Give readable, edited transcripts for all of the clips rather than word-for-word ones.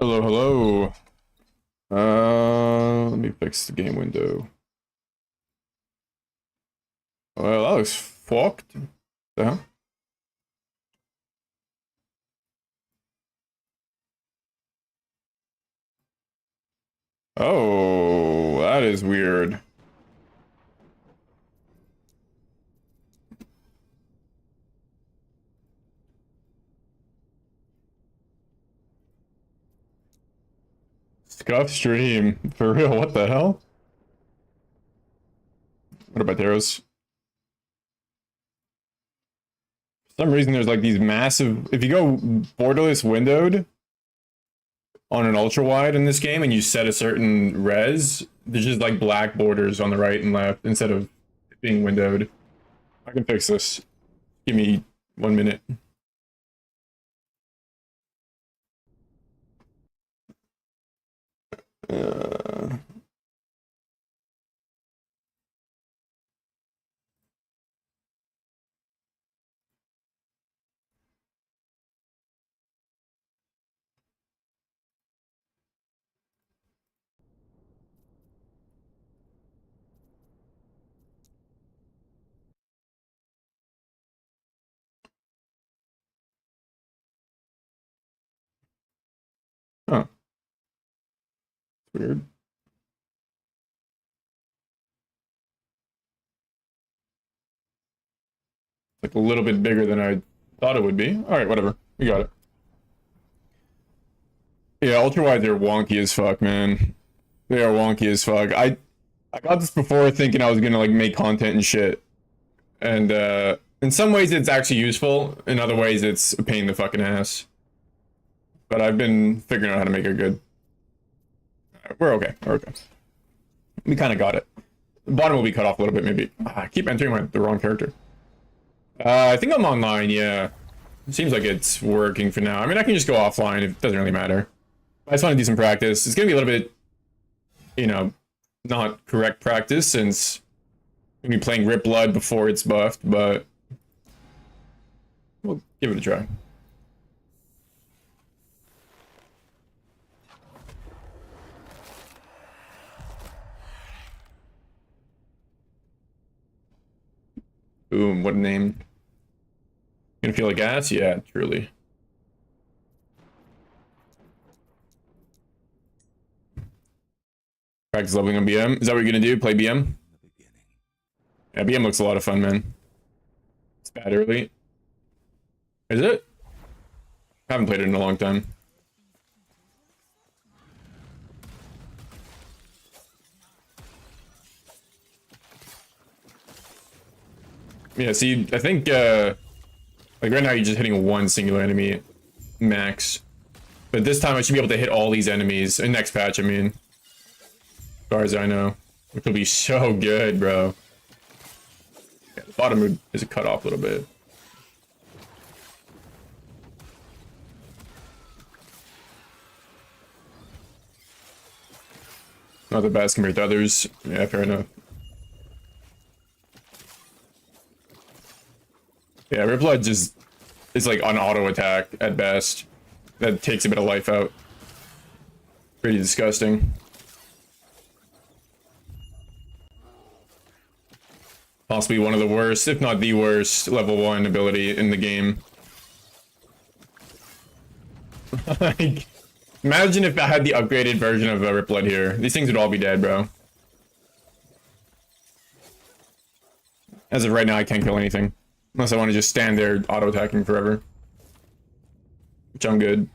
Hello, hello. Let me fix the game window. Well, that looks fucked. The hell? Oh, that is weird. Scuff stream. For real, what the hell? What about arrows? For some reason, there's like these massive... If you go borderless windowed on an ultra wide in this game and you set a certain res, there's just like black borders on the right and left instead of being windowed. I can fix this. Give me 1 minute. Uh... Huh. Weird. Like a little bit bigger than I thought it would be. Alright, whatever. We got it. Yeah, ultra wides are wonky as fuck, man. They are wonky as fuck. I got this before thinking I was gonna like make content and shit. And in some ways it's actually useful. In other ways it's a pain in the fucking ass. But I've been figuring out how to make it good. We're okay. We're okay. We kind of got it. The bottom will be cut off a little bit, maybe. I keep entering the wrong character. I think I'm online, yeah. It seems like it's working for now. I mean, I can just go offline. It doesn't really matter. I just want to do some practice. It's going to be a little bit, you know, not correct practice since we'll be playing Rip Blood before it's buffed, but we'll give it a try. Boom, what a name. Gonna feel like ass? Yeah, truly. Practice leveling on BM. Is that what you're gonna do? Play BM? Yeah, BM looks a lot of fun, man. It's bad early. Is it? I haven't played it in a long time. Yeah, see, I think, like right now you're just hitting one singular enemy max. But this time I should be able to hit all these enemies. In next patch, I mean. As far as I know. Which will be so good, bro. Yeah, the bottom is cut off a little bit. Not the best compared to others. Yeah, fair enough. Yeah, Ripblood just is like on auto attack at best. That takes a bit of life out. Pretty disgusting. Possibly one of the worst, if not the worst, level 1 ability in the game. Like, imagine if I had the upgraded version of Ripblood here. These things would all be dead, bro. As of right now, I can't kill anything. Unless I want to just stand there auto-attacking forever. Which I'm good.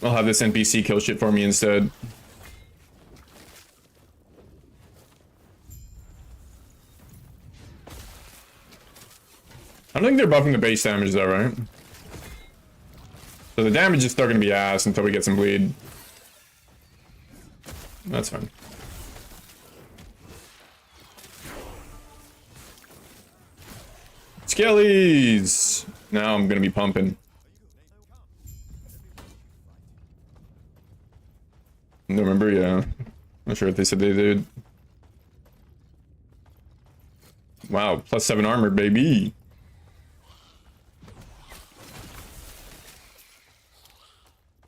I'll have this NPC kill shit for me instead. I don't think they're buffing the base damage though, right? So the damage is still gonna be ass until we get some bleed. That's fine. Skellies! Now I'm gonna be pumping. November, yeah. Not sure what they said they did. Wow, +7 armor, baby.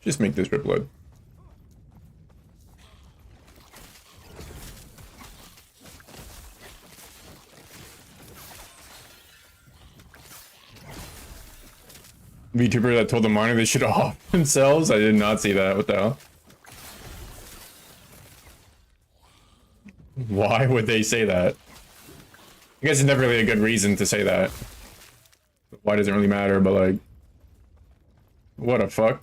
Just make this rip blood. VTuber that told the miner they should off themselves? I did not see that. What the hell? Why would they say that? I guess it's never really a good reason to say that. Why does it really matter? But like, what a fuck.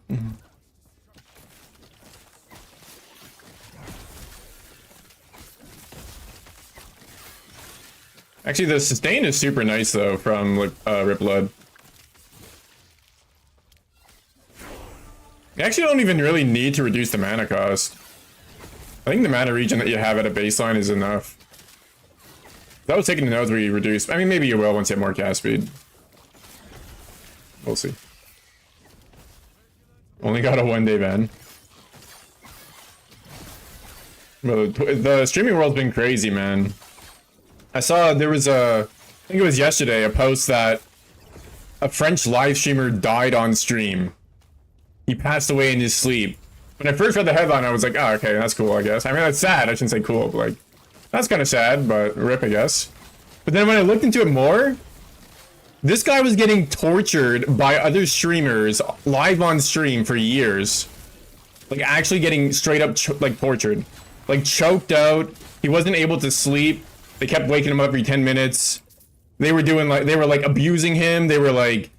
Actually, the sustain is super nice though from Rip Blood. You actually don't even really need to reduce the mana cost. I think the mana regen that you have at a baseline is enough. That was taking the nodes where you reduce. I mean, maybe you will once you have more cast speed. We'll see. Only got a 1-day ban. Well, the streaming world's been crazy, man. I saw there was I think it was yesterday, a post that a French live streamer died on stream. He passed away in his sleep. When I first read the headline, I was like, oh, okay, that's cool, I guess. I mean, that's sad. I shouldn't say cool, but like, that's kind of sad, but rip, I guess. But then when I looked into it more, this guy was getting tortured by other streamers live on stream for years. Like, actually getting straight up, like, tortured. Like, choked out. He wasn't able to sleep. They kept waking him up every 10 minutes. They were doing, like, abusing him. They were, like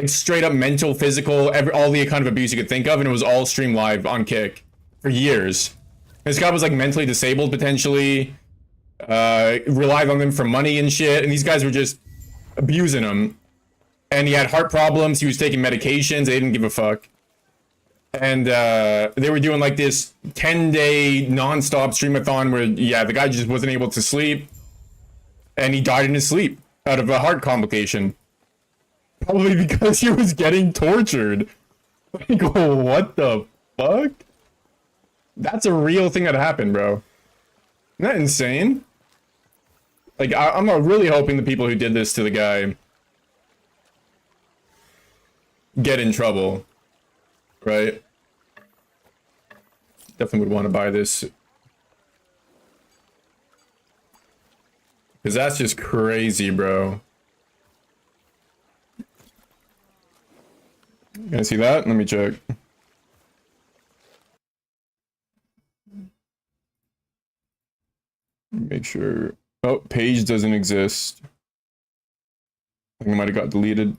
straight up mental, physical, all the kind of abuse you could think of, and it was all streamed live on Kick for years. This guy was like mentally disabled potentially, relied on them for money and shit, and these guys were just abusing him. And he had heart problems, he was taking medications, they didn't give a fuck. And they were doing like this 10-day non-stop streamathon where, yeah, the guy just wasn't able to sleep, and he died in his sleep out of a heart complication. Probably because he was getting tortured. Like, what the fuck? That's a real thing that happened, bro. Isn't that insane? Like, I'm really hoping the people who did this to the guy get in trouble. Right? Definitely would want to buy this. Because that's just crazy, bro. Can I see that? Let me check. Make sure. Oh, page doesn't exist. I think it might have got deleted.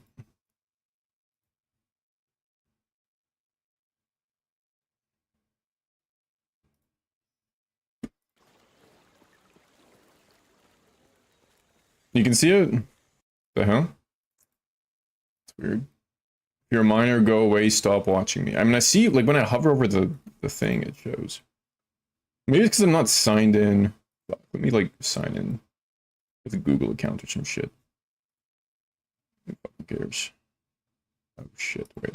You can see it? The hell? It's weird. If you're a miner, go away, stop watching me. I mean, I see, like, when I hover over the thing, it shows. Maybe it's because I'm not signed in. Let me, like, sign in with a Google account or some shit. Who fucking cares? Oh, shit, wait.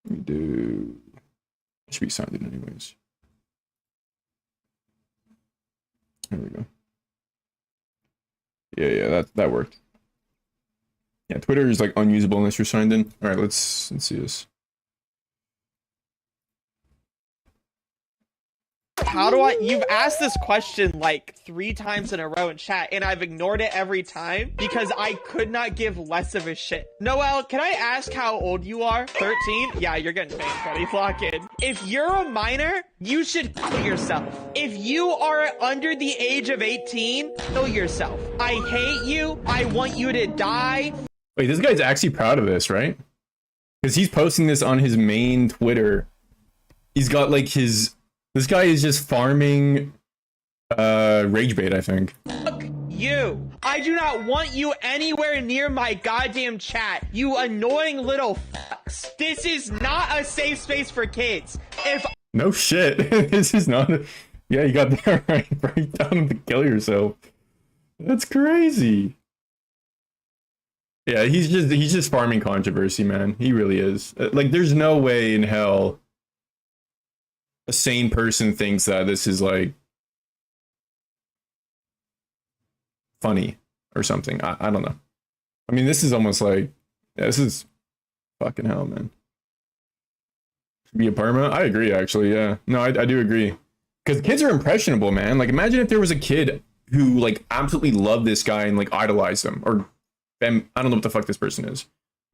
Let me do... I should be signed in anyways. There we go. Yeah, that worked. Yeah, Twitter is like unusable unless you're signed in. All right, let's see this. How do I? You've asked this question like 3 times in a row in chat, and I've ignored it every time because I could not give less of a shit. Noel, can I ask how old you are? 13? Yeah, you're getting banned, buddy. Lock in. If you're a minor, you should kill yourself. If you are under the age of 18, kill yourself. I hate you. I want you to die. Wait, this guy's actually proud of this, right? Because he's posting this on his main Twitter. He's got like his... This guy is just farming rage bait, I think. Fuck you. I do not want you anywhere near my goddamn chat, you annoying little fucks. This is not a safe space for kids. If no shit. This is not a... Yeah, you got that right down to kill yourself. That's crazy. Yeah, he's just farming controversy, man. He really is. Like, there's no way in hell a sane person thinks that this is like funny or something. I don't know. I mean, this is almost like, yeah, this is fucking hell, man. Be a perma? I agree, actually. Yeah, no, I do agree, because kids are impressionable, man. Like, imagine if there was a kid who like absolutely loved this guy and like idolized him, or them. I don't know what the fuck this person is.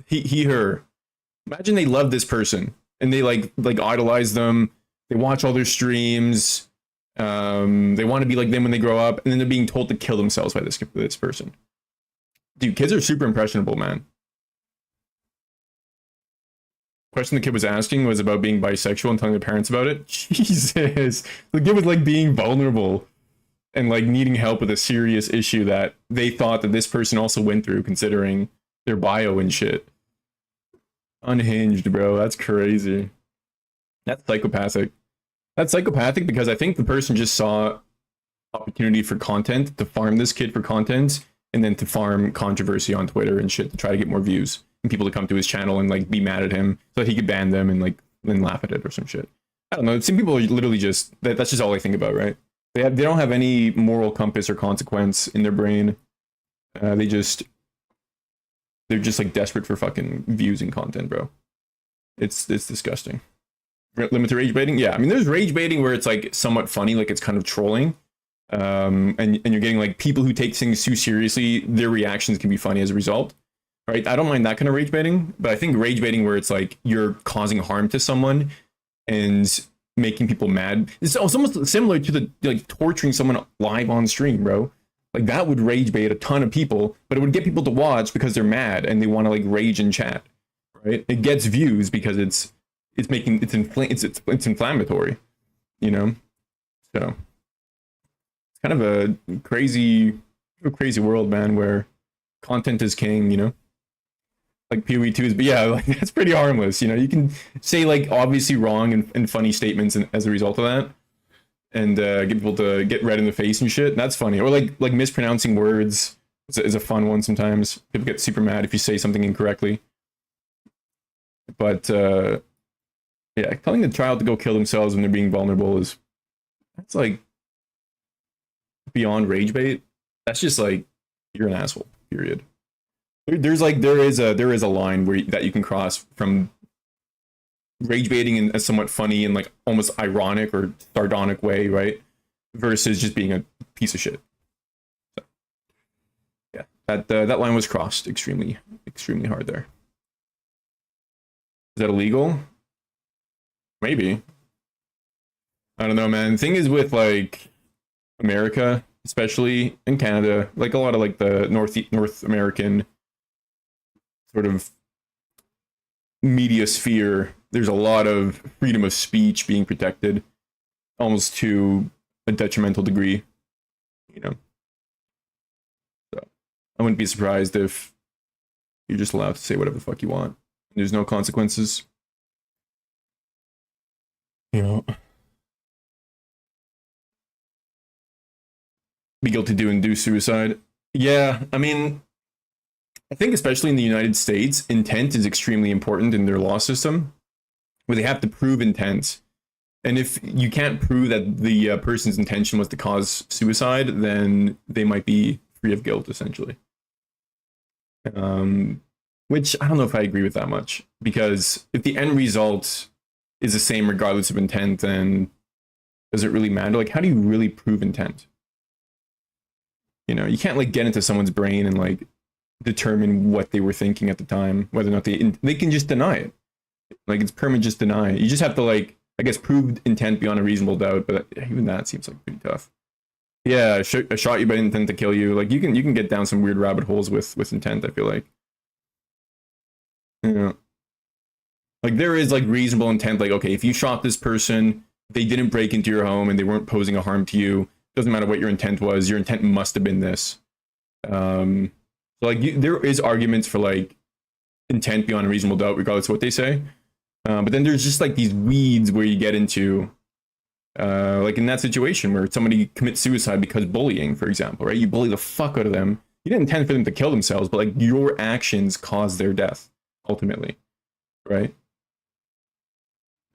He, her. Imagine they love this person and they like idolize them. They watch all their streams. They want to be like them when they grow up, and then they're being told to kill themselves by this person. Dude, kids are super impressionable, man. Question the kid was asking was about being bisexual and telling their parents about it. Jesus, the kid was like being vulnerable and like needing help with a serious issue that they thought that this person also went through, considering their bio and shit. Unhinged, bro. That's crazy. That's psychopathic. That's psychopathic because I think the person just saw opportunity for content, to farm this kid for content, and then to farm controversy on Twitter and shit to try to get more views and people to come to his channel and like be mad at him so that he could ban them and like then laugh at it or some shit. I don't know. Some people are literally just that's just all they think about, right? They don't have any moral compass or consequence in their brain. They're just like desperate for fucking views and content, bro. It's disgusting. Limit to rage baiting? Yeah, I mean, there's rage baiting where it's like somewhat funny, like it's kind of trolling. And you're getting like people who take things too seriously, their reactions can be funny as a result. Right? I don't mind that kind of rage baiting, but I think rage baiting where it's like you're causing harm to someone and making people mad. It's almost similar to the like torturing someone live on stream, bro. Like that would rage bait a ton of people, but it would get people to watch because they're mad and they want to like rage and chat. Right? It gets views because it's inflammatory, you know? So it's kind of a crazy world, man, where content is king, you know? Like PoE 2s, but yeah, like that's pretty harmless, you know? You can say like obviously wrong and funny statements as a result of that, and get people to get red in the face and shit. And that's funny. Or like mispronouncing words is a fun one sometimes. People get super mad if you say something incorrectly. But yeah, telling the child to go kill themselves when they're being vulnerable that's like beyond rage bait. That's just like you're an asshole. Period. There is a line that you can cross from rage baiting in a somewhat funny and like almost ironic or sardonic way, right? Versus just being a piece of shit. So, yeah, that line was crossed extremely hard there. Is that illegal? Maybe. I don't know, man. The thing is with like America, especially in Canada, like a lot of like the North American sort of media sphere, there's a lot of freedom of speech being protected, almost to a detrimental degree, you know. So I wouldn't be surprised if you're just allowed to say whatever the fuck you want. There's no consequences. You know, be guilty to induce suicide. Yeah, I mean, I think especially in the United States, intent is extremely important in their law system, where they have to prove intent. And if you can't prove that the person's intention was to cause suicide, then they might be free of guilt, essentially. Which I don't know if I agree with that much, because if the end result is the same regardless of intent, then does it really matter? Like, how do you really prove intent? You know, you can't like get into someone's brain and like determine what they were thinking at the time, whether or not they can just deny it. Like, it's permanent, just deny it. You just have to like, I guess, prove intent beyond a reasonable doubt, but even that seems like pretty tough. Yeah, I shot you by intent to kill you. Like, you can get down some weird rabbit holes with intent, I feel like. You know, like there is like reasonable intent. Like, okay, if you shot this person, they didn't break into your home and they weren't posing a harm to you. Doesn't matter what your intent was. Your intent must have been this. So like there is arguments for like intent beyond a reasonable doubt, regardless of what they say. But then there's just like these weeds where you get into, like in that situation where somebody commits suicide because bullying, for example, right? You bully the fuck out of them. You didn't intend for them to kill themselves, but like your actions caused their death ultimately, right?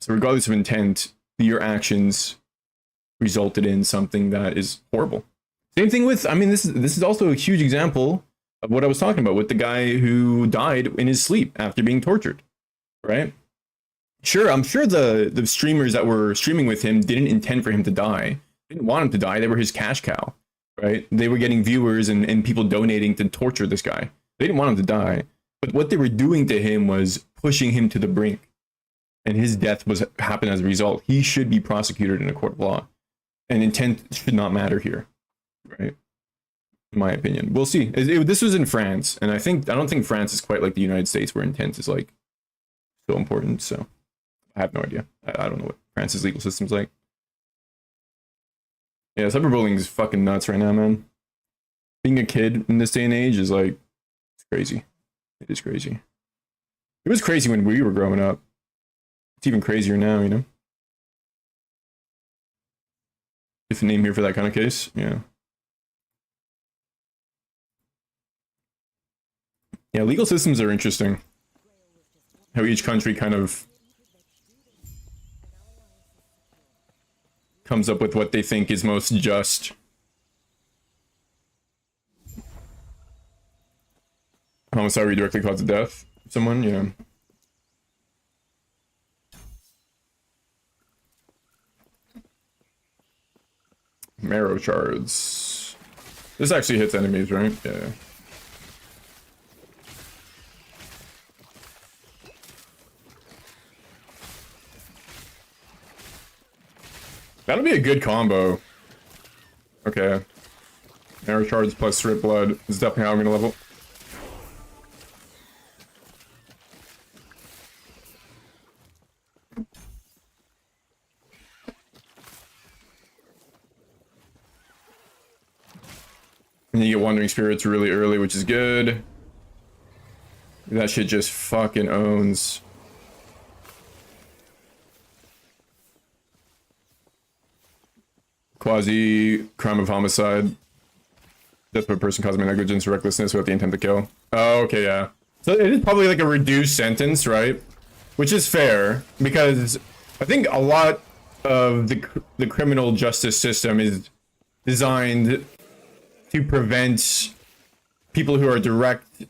So regardless of intent, your actions resulted in something that is horrible. Same thing with, I mean, this is also a huge example of what I was talking about with the guy who died in his sleep after being tortured, right? Sure, I'm sure the streamers that were streaming with him didn't intend for him to die. They didn't want him to die. They were his cash cow, right? They were getting viewers and people donating to torture this guy. They didn't want him to die. But what they were doing to him was pushing him to the brink. And his death was happened as a result. He should be prosecuted in a court of law. And intent should not matter here, right? In my opinion. We'll see. This was in France. And I don't think France is quite like the United States where intent is like so important. So I have no idea. I don't know what France's legal system's like. Yeah, cyberbullying is fucking nuts right now, man. Being a kid in this day and age is like, it's crazy. It is crazy. It was crazy when we were growing up. It's even crazier now, you know? If the name here for that kind of case, yeah. Yeah, legal systems are interesting. How each country kind of comes up with what they think is most just. Homicide where you directly cause the death of someone, yeah. Marrow shards. This actually hits enemies, right? Yeah. That'll be a good combo. Okay. Marrow shards plus strip blood is definitely how I'm gonna level. And you get Wandering Spirits really early, which is good. That shit just fucking owns. Quasi crime of homicide. Death of a person caused by negligence or recklessness without the intent to kill. Oh, okay, yeah. So it is probably like a reduced sentence, right? Which is fair, because I think a lot of the criminal justice system is designed to prevent people who are direct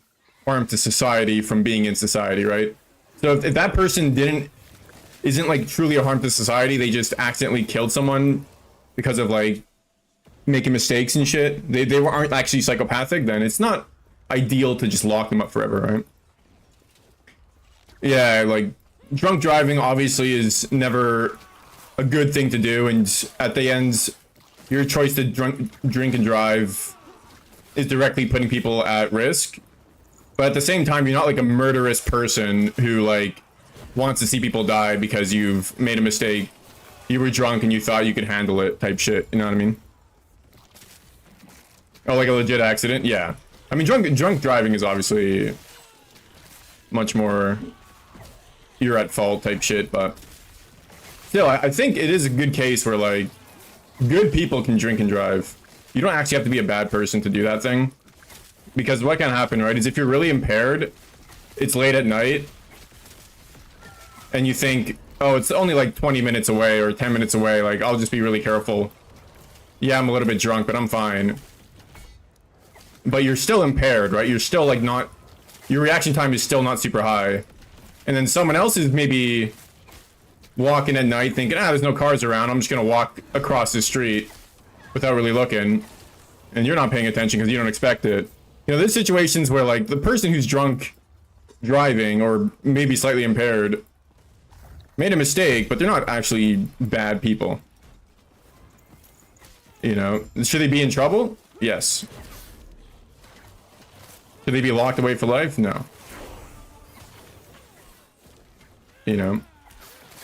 harm to society from being in society, right? So if that person isn't like truly a harm to society, they just accidentally killed someone because of like making mistakes and shit, they aren't actually psychopathic, then it's not ideal to just lock them up forever, right? Yeah, like drunk driving obviously is never a good thing to do, and at the end your choice to drink and drive is directly putting people at risk. But at the same time, you're not like a murderous person who like wants to see people die because you've made a mistake. You were drunk and you thought you could handle it type shit, you know what I mean? Oh, like a legit accident? Yeah. I mean, drunk driving is obviously much more you're at fault type shit, but still, I think it is a good case where like good people can drink and drive. You don't actually have to be a bad person to do that thing. Because what can happen, right, is if you're really impaired, it's late at night, and you think, oh, it's only like 20 minutes away or 10 minutes away, like, I'll just be really careful. Yeah, I'm a little bit drunk, but I'm fine. But you're still impaired, right? You're still like not, your reaction time is still not super high. And then someone else is maybe walking at night thinking, there's no cars around, I'm just gonna walk across the street without really looking. And you're not paying attention because you don't expect it. You know, there's situations where like the person who's drunk driving or maybe slightly impaired made a mistake, but they're not actually bad people. You know, should they be in trouble? Yes. Should they be locked away for life? No. You know,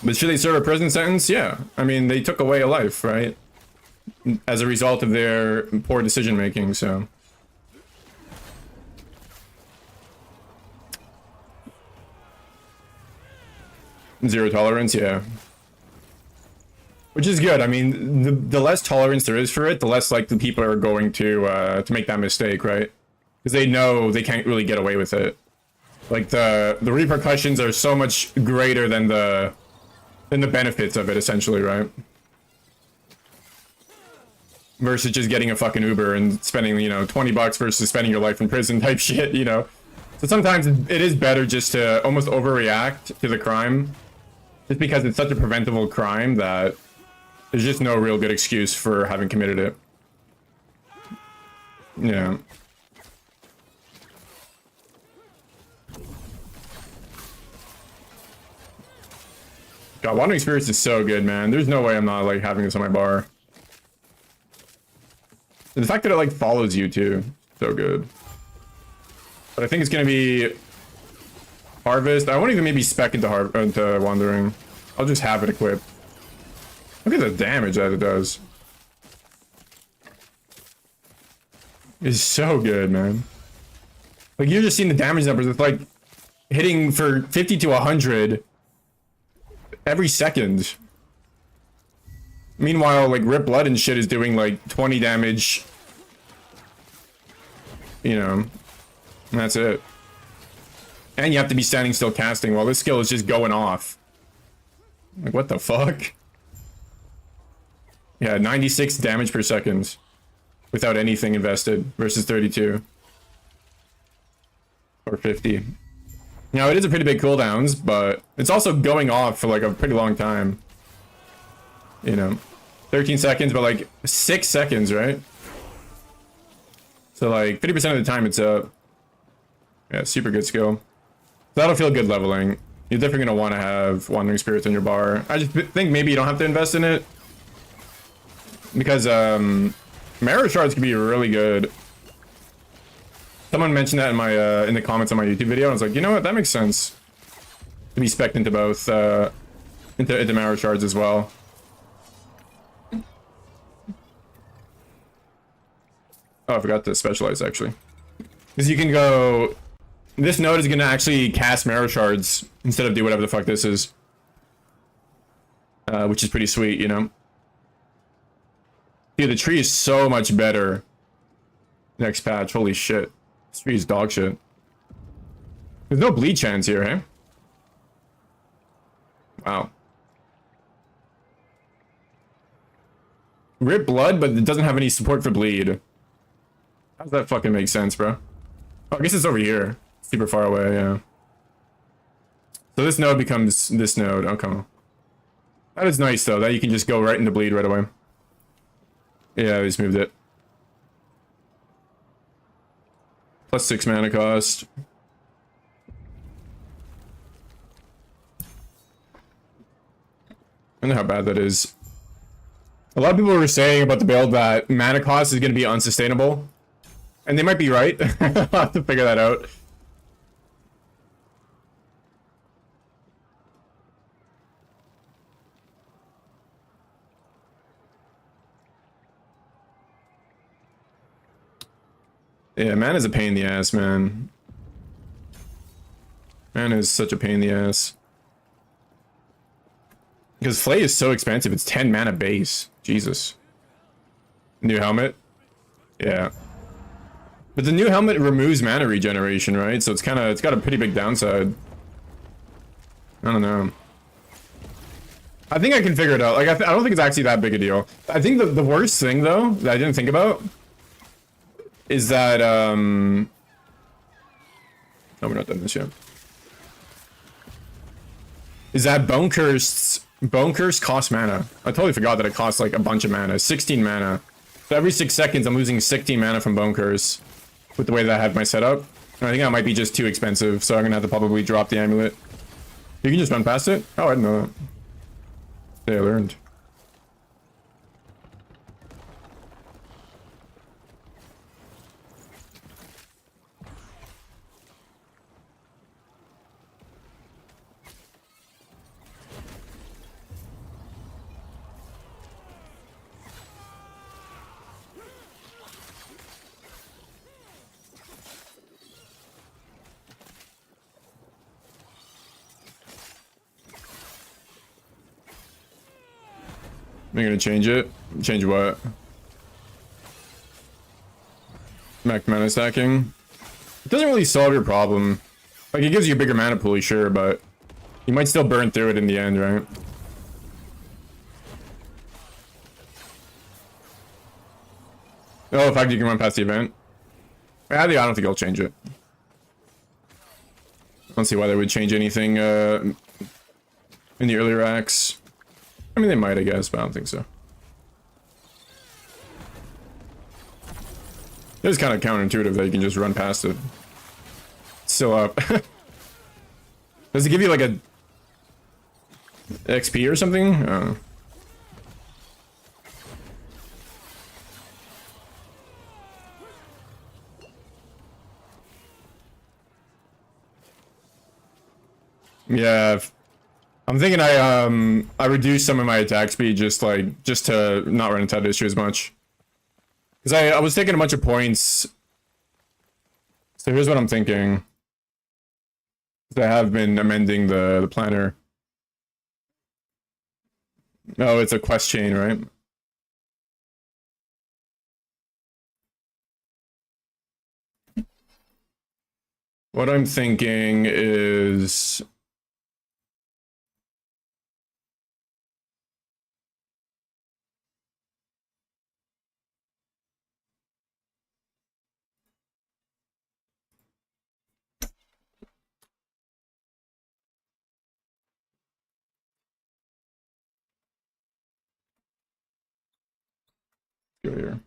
but should they serve a prison sentence? Yeah. I mean, they took away a life, right? As a result of their poor decision making, so. Zero tolerance, yeah. Which is good. I mean, the less tolerance there is for it, the less likely people are going to make that mistake, right? Because they know they can't really get away with it. Like the repercussions are so much greater than the and the benefits of it, essentially, right? Versus just getting a fucking Uber and spending, you know, 20 bucks versus spending your life in prison type shit, you know? So sometimes it is better just to almost overreact to the crime, just because it's such a preventable crime that there's just no real good excuse for having committed it. Yeah. God, Wandering Spirits is so good, man. There's no way I'm not, like, having this on my bar. And the fact that it, like, follows you, too. So good. But I think it's gonna be... Harvest. I won't even maybe spec into Wandering. I'll just have it equipped. Look at the damage that it does. It's so good, man. Like, you're just seeing the damage numbers. It's like hitting for 50 to 100 every second. Meanwhile, like, Rip Blood and shit is doing like 20 damage. You know, and that's it. And you have to be standing still casting while this skill is just going off. Like, what the fuck? Yeah, 96 damage per second without anything invested versus 32. Or 50. Now, it is a pretty big cooldowns, but it's also going off for like a pretty long time. You know, 13 seconds, but like 6 seconds, right? So like 50% of the time it's up. Yeah, super good skill. So that'll feel good leveling. You're definitely going to want to have Wandering Spirits in your bar. I just think maybe you don't have to invest in it. Because Marrow Shards can be really good. Someone mentioned that in my in the comments on my YouTube video, and I was like, you know what, that makes sense. To be spec'd into both, into Marrow Shards as well. Oh, I forgot to specialize, actually. Because you can go... This node is going to actually cast Marrow Shards instead of do whatever the fuck this is. Which is pretty sweet, you know? Dude, the tree is so much better. Next patch, holy shit. This tree is dog shit. There's no bleed chance here, eh? Wow. Rip Blood, but it doesn't have any support for bleed. How does that fucking make sense, bro? Oh, I guess it's over here. Super far away, yeah. So this node becomes this node. Oh, come on. That is nice, though, that you can just go right into bleed right away. Yeah, I just moved it. Plus 6 mana cost. I don't know how bad that is. A lot of people were saying about the build that mana cost is going to be unsustainable. And they might be right. I'll have to figure that out. Yeah, mana is a pain in the ass, man. Mana is such a pain in the ass. Because Flay is so expensive, it's 10 mana base. Jesus. New helmet? Yeah. But the new helmet removes mana regeneration, right? So it's got a pretty big downside. I don't know. I think I can figure it out. Like, I don't think it's actually that big a deal. I think the worst thing, though, that I didn't think about is that, no, we're not done this yet. Is that Bone Curse costs mana. I totally forgot that it costs like a bunch of mana. 16 mana. So every 6 seconds I'm losing 16 mana from Bone Curse with the way that I have my setup. And I think that might be just too expensive, so I'm gonna have to probably drop the amulet. You can just run past it? Oh, I didn't know that. Yeah, I learned. I'm gonna change it. Change what? Max mana stacking. It doesn't really solve your problem. Like, it gives you a bigger mana pool, sure, but you might still burn through it in the end, right? Oh, in fact, you can run past the event. I don't think I'll change it. I don't see why they would change anything in the earlier acts. I mean, they might, I guess, but I don't think so. It's kind of counterintuitive that you can just run past it. It's still up. Does it give you like a XP or something? Yeah, I'm thinking I reduced some of my attack speed just to not run into that issue as much. Because I was taking a bunch of points. So here's what I'm thinking. I have been amending the planner. Oh, it's a quest chain, right? What I'm thinking is... Go here.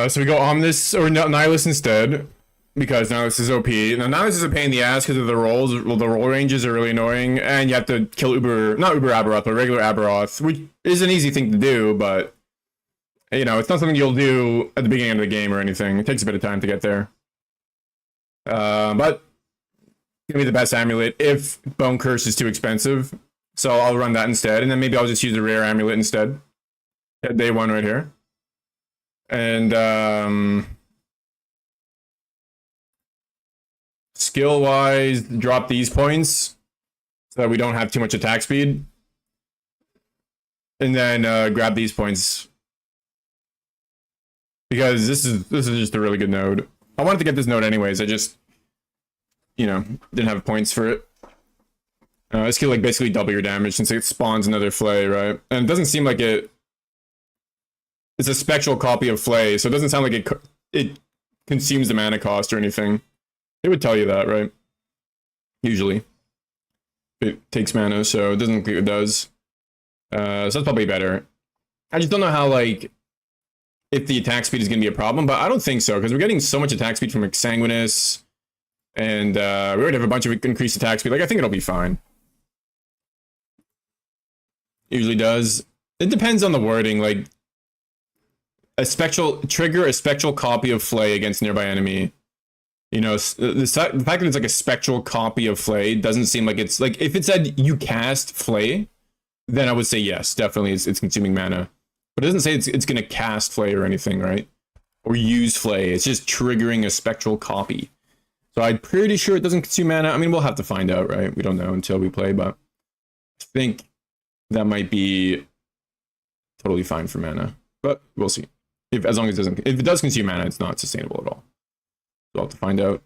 So we go Omnis or Nihilus instead, because Nihilus is OP. Now Nihilus is a pain in the ass because of the rolls. Well, the roll ranges are really annoying, and you have to kill not Uber Aberoth, but regular Aberoth, which is an easy thing to do, but you know, it's not something you'll do at the beginning of the game or anything. It takes a bit of time to get there. But it's gonna be the best amulet if Bone Curse is too expensive. So I'll run that instead, and then maybe I'll just use a rare amulet instead. At day one right here. And skill-wise, drop these points so that we don't have too much attack speed. And then grab these points. Because this is just a really good node. I wanted to get this node anyways, I just, you know, didn't have points for it. This could like basically double your damage since it spawns another Flay, right? And it doesn't seem like it's a spectral copy of Flay, so it doesn't sound like it consumes the mana cost or anything. It would tell you that, right? Usually. It takes mana, so it doesn't look like it does. So that's probably better. I just don't know how, like, if the attack speed is going to be a problem, but I don't think so, because we're getting so much attack speed from Exsanguinous, and we already have a bunch of increased attack speed. Like, I think it'll be fine. Usually does. It depends on the wording, like, trigger a spectral copy of Flay against nearby enemy. You know, the fact that it's like a spectral copy of Flay doesn't seem like it's like, if it said you cast Flay, then I would say yes, definitely it's consuming mana. But it doesn't say it's going to cast Flay or anything, right? Or use Flay. It's just triggering a spectral copy. So I'm pretty sure it doesn't consume mana. I mean, we'll have to find out, right? We don't know until we play, but I think that might be totally fine for mana. But we'll see. As long as if it does consume mana, it's not sustainable at all. So I'll have to find out.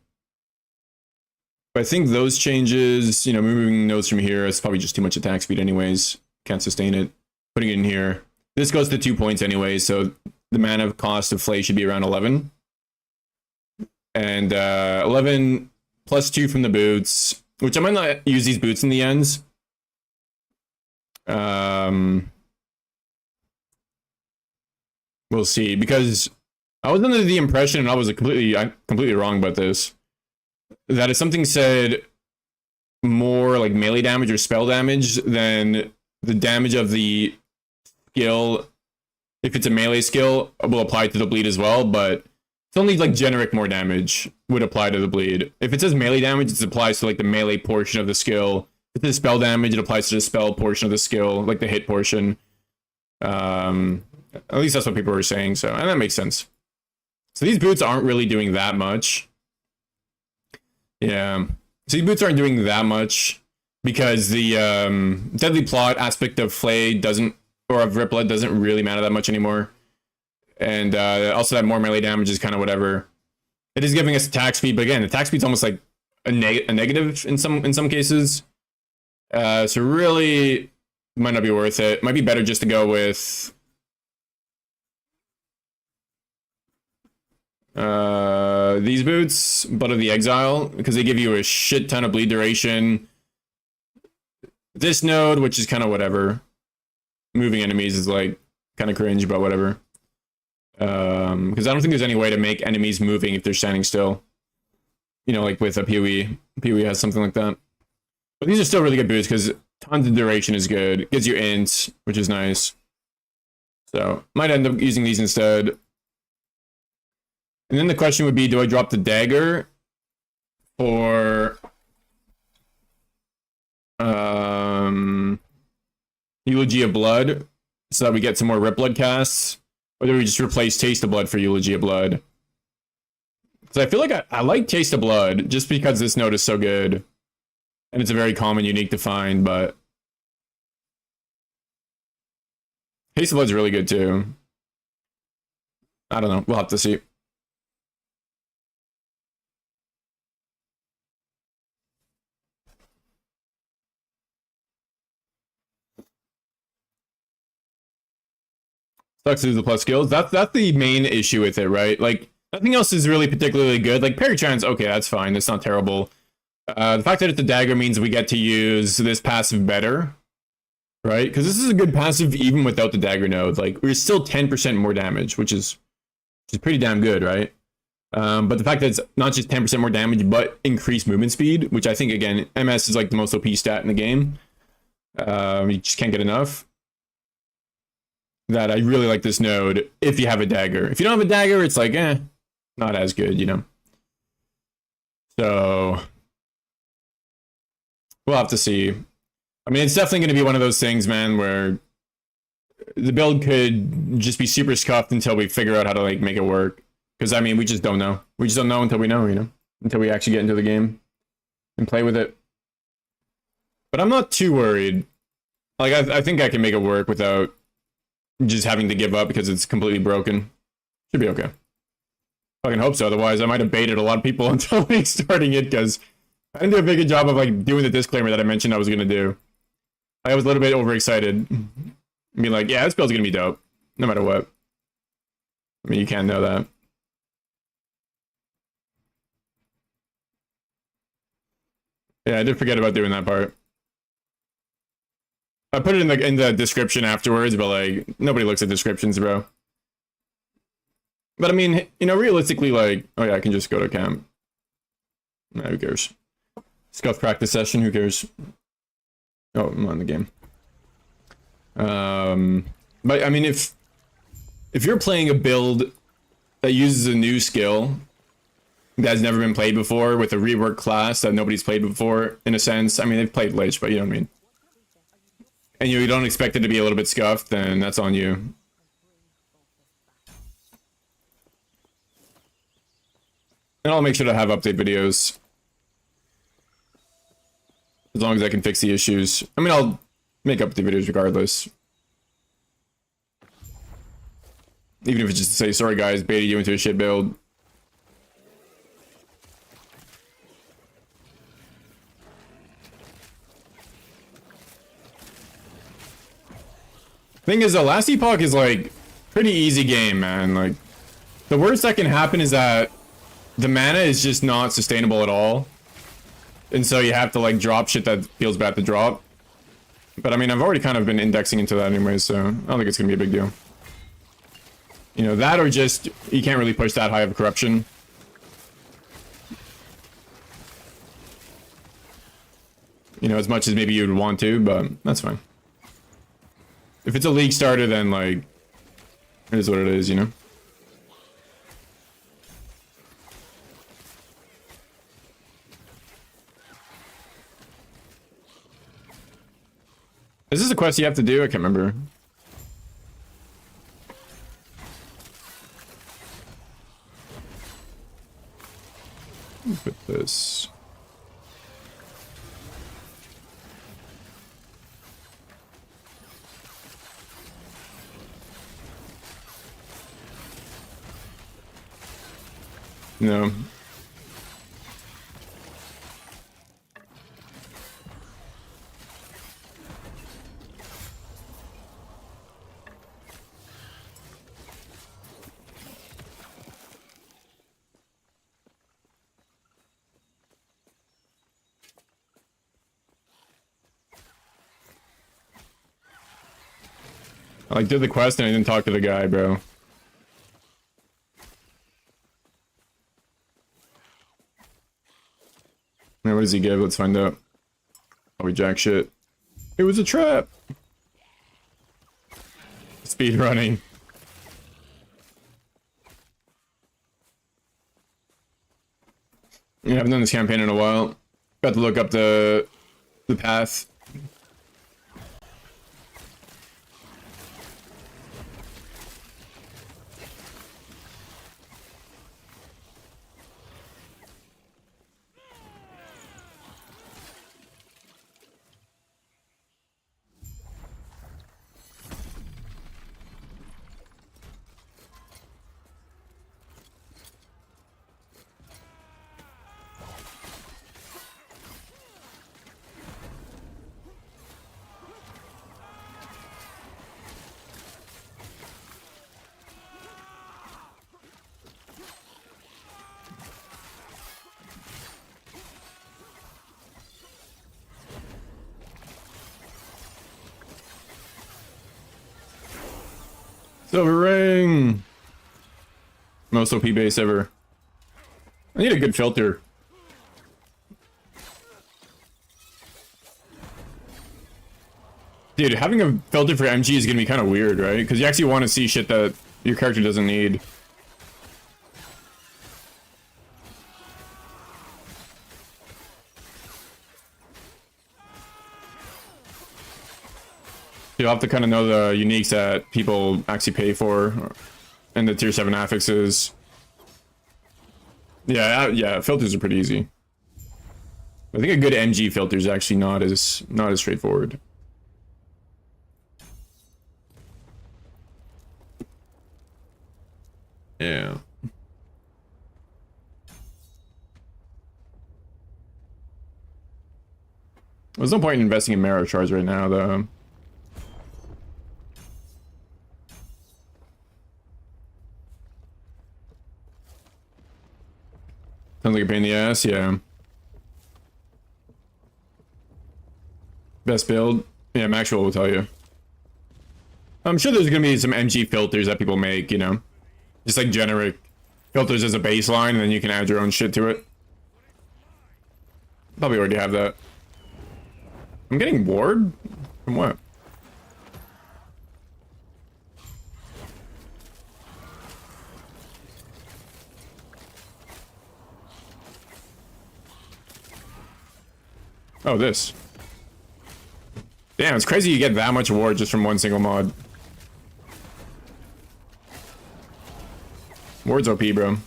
But I think those changes, you know, moving nodes from here, it's probably just too much attack speed anyways. Can't sustain it. Putting it in here. This goes to 2 points anyway, so the mana cost of Flay should be around 11. And 11 plus 2 from the boots, which I might not use these boots in the ends. We'll see, because I was under the impression, and I'm completely wrong about this, that if something said more like melee damage or spell damage, then the damage of the skill, if it's a melee skill, will apply to the bleed as well, but it's only like generic more damage would apply to the bleed. If it says melee damage, it applies to like the melee portion of the skill. If it's spell damage, it applies to the spell portion of the skill, like the hit portion. At least that's what people were saying, so, and that makes sense. So these boots aren't really doing that much. Yeah. So these boots aren't doing that much because the Deadly Plot aspect of Flay doesn't, or of Riplet doesn't really matter that much anymore. And also that more melee damage is kind of whatever. It is giving us attack speed, but again, attack speed's almost like a negative in some cases. So really, Might not be worth it. Might be better just to go with these boots, Blood of the Exile, because they give you a shit ton of bleed duration. This node, which is kind of whatever. Moving enemies is like kind of cringe, but whatever. Because I don't think there's any way to make enemies moving if they're standing still. You know, like with a PoE. PoE has something like that. But these are still really good boots because tons of duration is good. It gives you int, which is nice. So, might end up using these instead. And then the question would be, do I drop the dagger for Eulogy of Blood so that we get some more Rip Blood casts? Or do we just replace Taste of Blood for Eulogy of Blood? Because I feel like I like Taste of Blood just because this node is so good. And it's a very common, unique to find, but Taste of Blood's really good too. I don't know. We'll have to see. Sucks to lose the plus skills. That's the main issue with it, right? Like, nothing else is really particularly good. Like, Paratrans, okay, that's fine. It's not terrible. The fact that it's a dagger means we get to use this passive better, right? Because this is a good passive even without the dagger node. Like, we're still 10% more damage, which is pretty damn good, right? But the fact that it's not just 10% more damage, but increased movement speed, which I think, again, MS is like the most OP stat in the game. You just can't get enough. That I really like this node if you have a dagger. If you don't have a dagger, it's like, not as good, you know? So we'll have to see. I mean, it's definitely going to be one of those things, man, where the build could just be super scuffed until we figure out how to, like, make it work. Because, I mean, we just don't know. We just don't know until we know, you know? Until we actually get into the game and play with it. But I'm not too worried. Like, I think I can make it work without just having to give up because it's completely broken. Should be okay. Fucking hope so. Otherwise, I might have baited a lot of people until like starting it because I didn't do a very good job of like doing the disclaimer that I mentioned I was gonna do. I was a little bit overexcited. Being like, yeah, this build's gonna be dope, no matter what. I mean, you can't know that. Yeah, I did forget about doing that part. I put it in the description afterwards, but like nobody looks at descriptions, bro. But I mean, you know, realistically, like, oh yeah, I can just go to camp. Nah, who cares? Scuff practice session, who cares? Oh, I'm on the game. But I mean, if you're playing a build that uses a new skill that's never been played before with a rework class that nobody's played before, in a sense, I mean, they've played Lich, but you know what I mean. And you don't expect it to be a little bit scuffed, then that's on you. And I'll make sure to have update videos. As long as I can fix the issues. I mean, I'll make update videos regardless. Even if it's just to say, sorry guys, baited you into a shit build. Thing is, the last epoch is like pretty easy game, man. Like the worst that can happen is that the mana is just not sustainable at all, and so you have to like drop shit that feels bad to drop. But I mean, I've already kind of been indexing into that anyway, so I don't think it's gonna be a big deal. You know, that or just you can't really push that high of corruption. You know, as much as maybe you'd want to, but that's fine. If it's a league starter, then, like, it is what it is, you know? Is this a quest you have to do? I can't remember. Put this... No. I like did the quest and I didn't talk to the guy, bro. Man, what does he give? Let's find out. Probably jack shit. It was a trap. Speed running. Yeah, I haven't done this campaign in a while. Got to look up the path. Silver ring. Most OP base ever. I need a good filter. Dude, having a filter for MG is gonna be kind of weird, right? Because you actually want to see shit that your character doesn't need. You'll have to kind of know the uniques that people actually pay for and the tier 7 affixes. Yeah, filters are pretty easy. I think a good MG filter is actually not as straightforward. Yeah. There's no point in investing in marrow shards right now, though. Sounds like a pain in the ass, yeah. Best build? Yeah, Maxwell will tell you. I'm sure there's gonna be some MG filters that people make, you know? Just like generic filters as a baseline, and then you can add your own shit to it. Probably already have that. I'm getting ward? From what? Oh, this. Damn, it's crazy you get that much ward just from one single mod. Ward's OP, bro.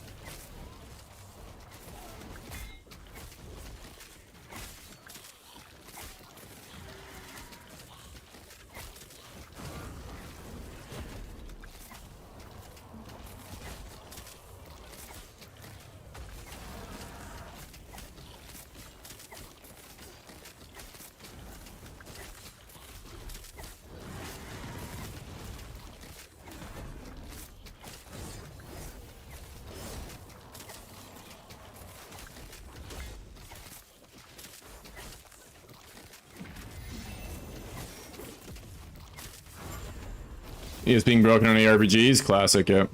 It's being broken on the RPGs, classic, yep.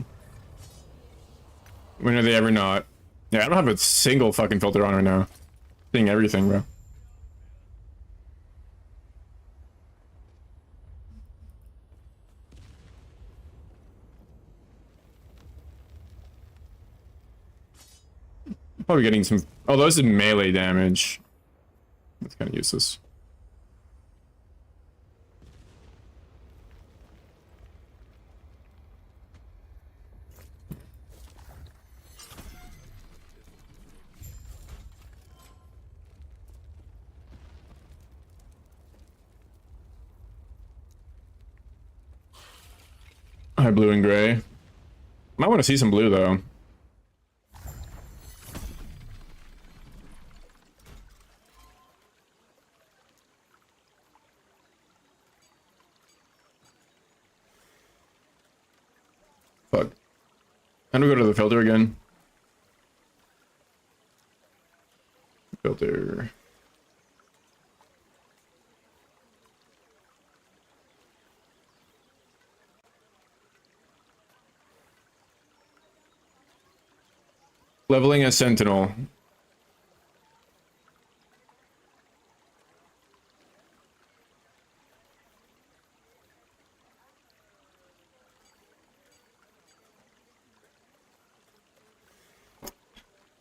When are they ever not? Yeah, I don't have a single fucking filter on right now. Seeing everything, bro. Probably getting some. Oh, those is melee damage. That's kind of useless. Hi, blue and gray. Might want to see some blue though. Fuck. How do we go to the filter again? Filter. Leveling a sentinel.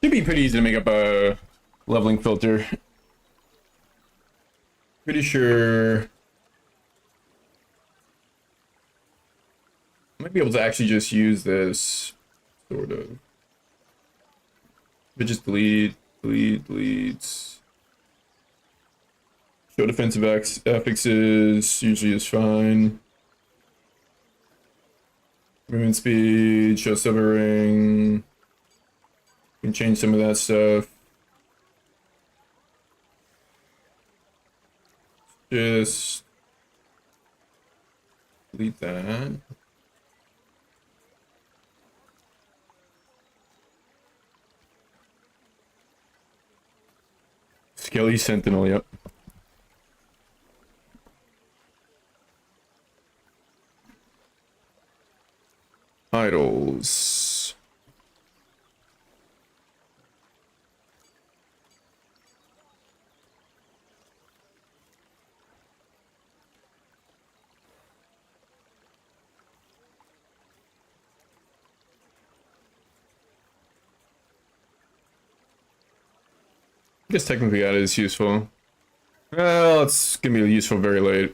Should be pretty easy to make up a leveling filter. Pretty sure I might be able to actually just use this, sort of. But just delete. Show defensive affixes usually is fine. Movement speed, show severing. Can change some of that stuff. Just delete that. Skelly Sentinel, yep. Idols. I guess technically that is useful. Well, it's gonna be useful very late.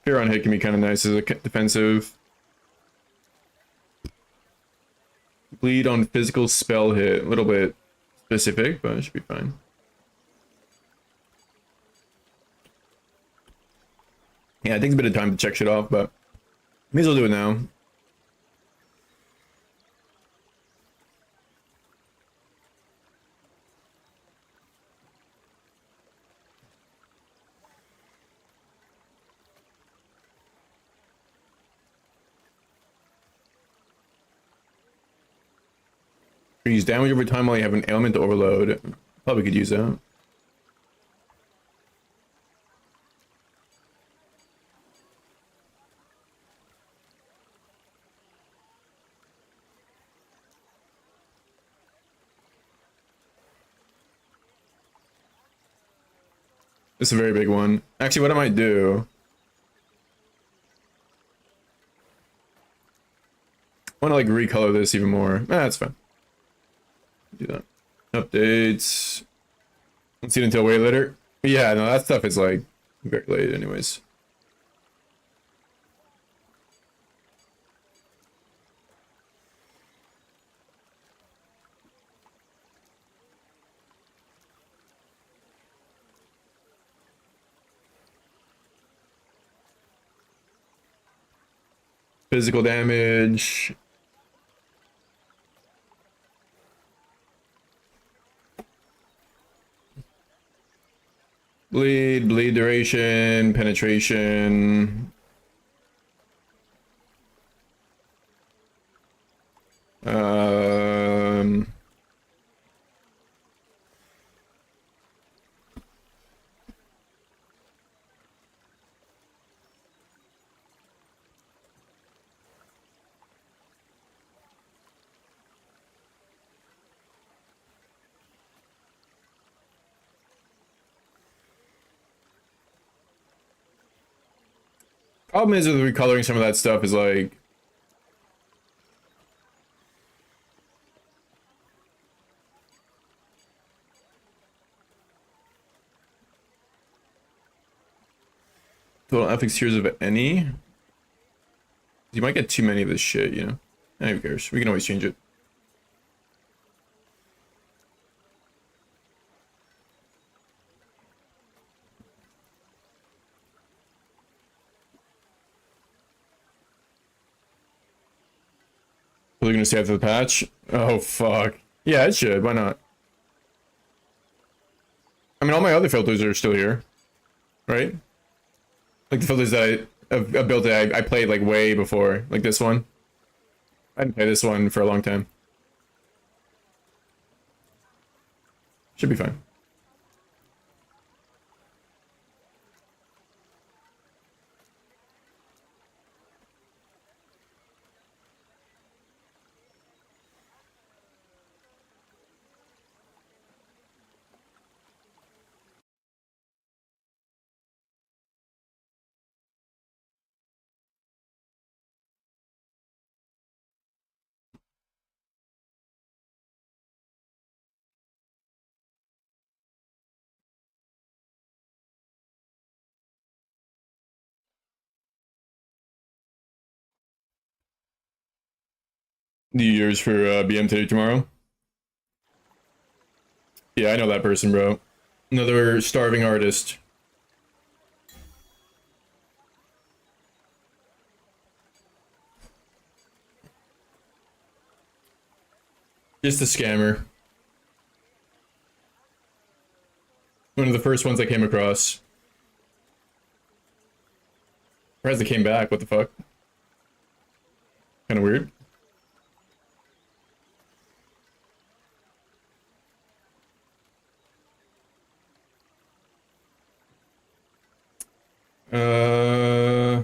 Fear on hit can be kind of nice as a defensive. Bleed on physical spell hit. A little bit specific, but it should be fine. Yeah, it takes a bit of time to check shit off, but may as well do it now. Use damage over time while you have an ailment overload. Probably could use that. This is a very big one. Actually, what I might do... I want to like recolor this even more. That's fine. Do that. Updates. Let's see it until way later. Yeah, no, that stuff is like very late anyways. Physical damage. Bleed duration, penetration. Problem is with recoloring some of that stuff is like total FX tiers of any. You might get too many of this shit, you know. Who cares? We can always change it. Are we gonna stay after the patch? Oh fuck. Yeah, it should. Why not? I mean, all my other filters are still here, right? Like the filters that I built that I played like way before, like this one. I didn't play this one for a long time. Should be fine. New Year's for BM today tomorrow. Yeah, I know that person, bro. Another starving artist. Just a scammer. One of the first ones I came across. Surprised they came back, what the fuck? Kinda weird. Uh...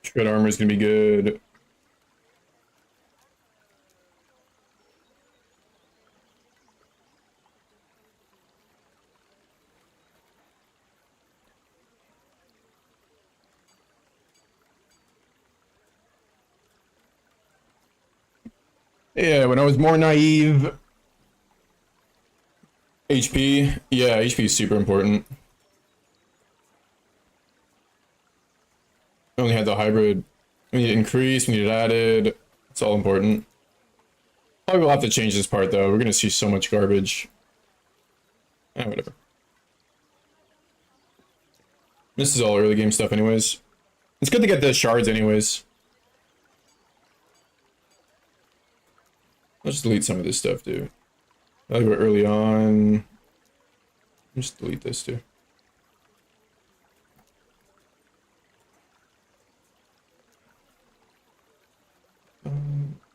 Shred armor is gonna be good. Yeah, when I was more naive. HP. Yeah, HP is super important. We only had the hybrid. We need it increased, we need it added. It's all important. Probably will have to change this part though. We're gonna see so much garbage. Whatever. This is all early game stuff anyways. It's good to get the shards anyways. Let's just delete some of this stuff, dude. I'll go early on. Just delete this too.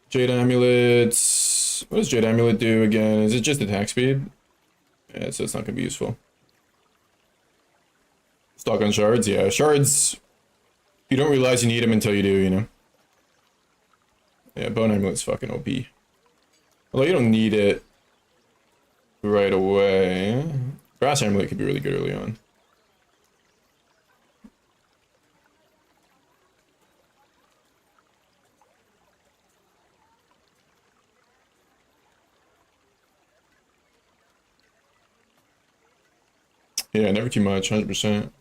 Jade amulets. What does Jade amulet do again? Is it just attack speed? Yeah, so it's not gonna be useful. Stock on shards, yeah. Shards, you don't realize you need them until you do, you know? Yeah, bone amulet's fucking OP. Although you don't need it right away. Brass amulet could be really good early on. Yeah, never too much, 100%.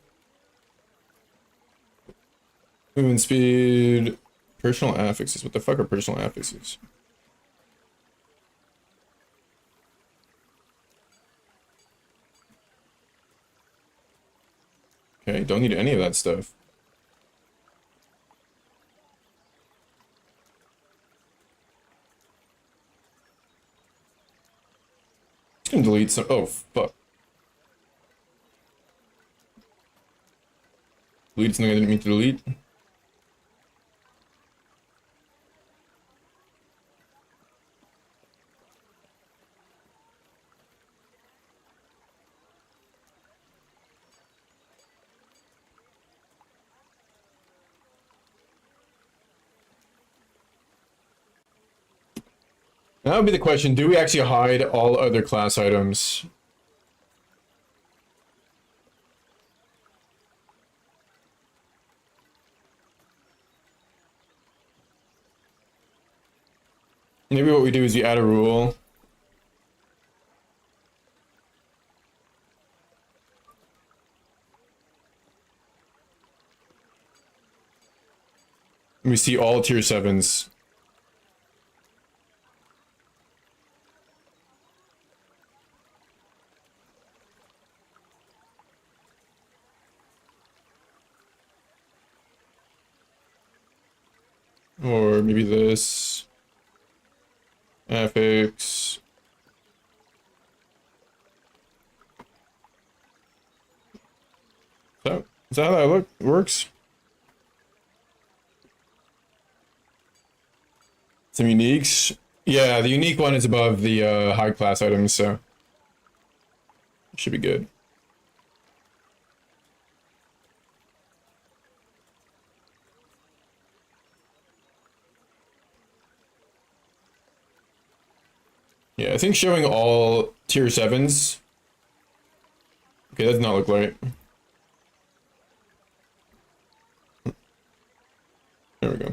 Movement speed, personal affixes. What the fuck are personal affixes? Okay, don't need any of that stuff. Just gonna delete some. Oh, fuck. Delete something I didn't mean to delete. That would be the question. Do we actually hide all other class items? Maybe what we do is we add a rule. We see all tier 7s. Or maybe this. Affix. Is that how that works? Some uniques. Yeah, the unique one is above the high class items, so should be good. Yeah, I think showing all tier 7s, Okay, that does not look right. There we go.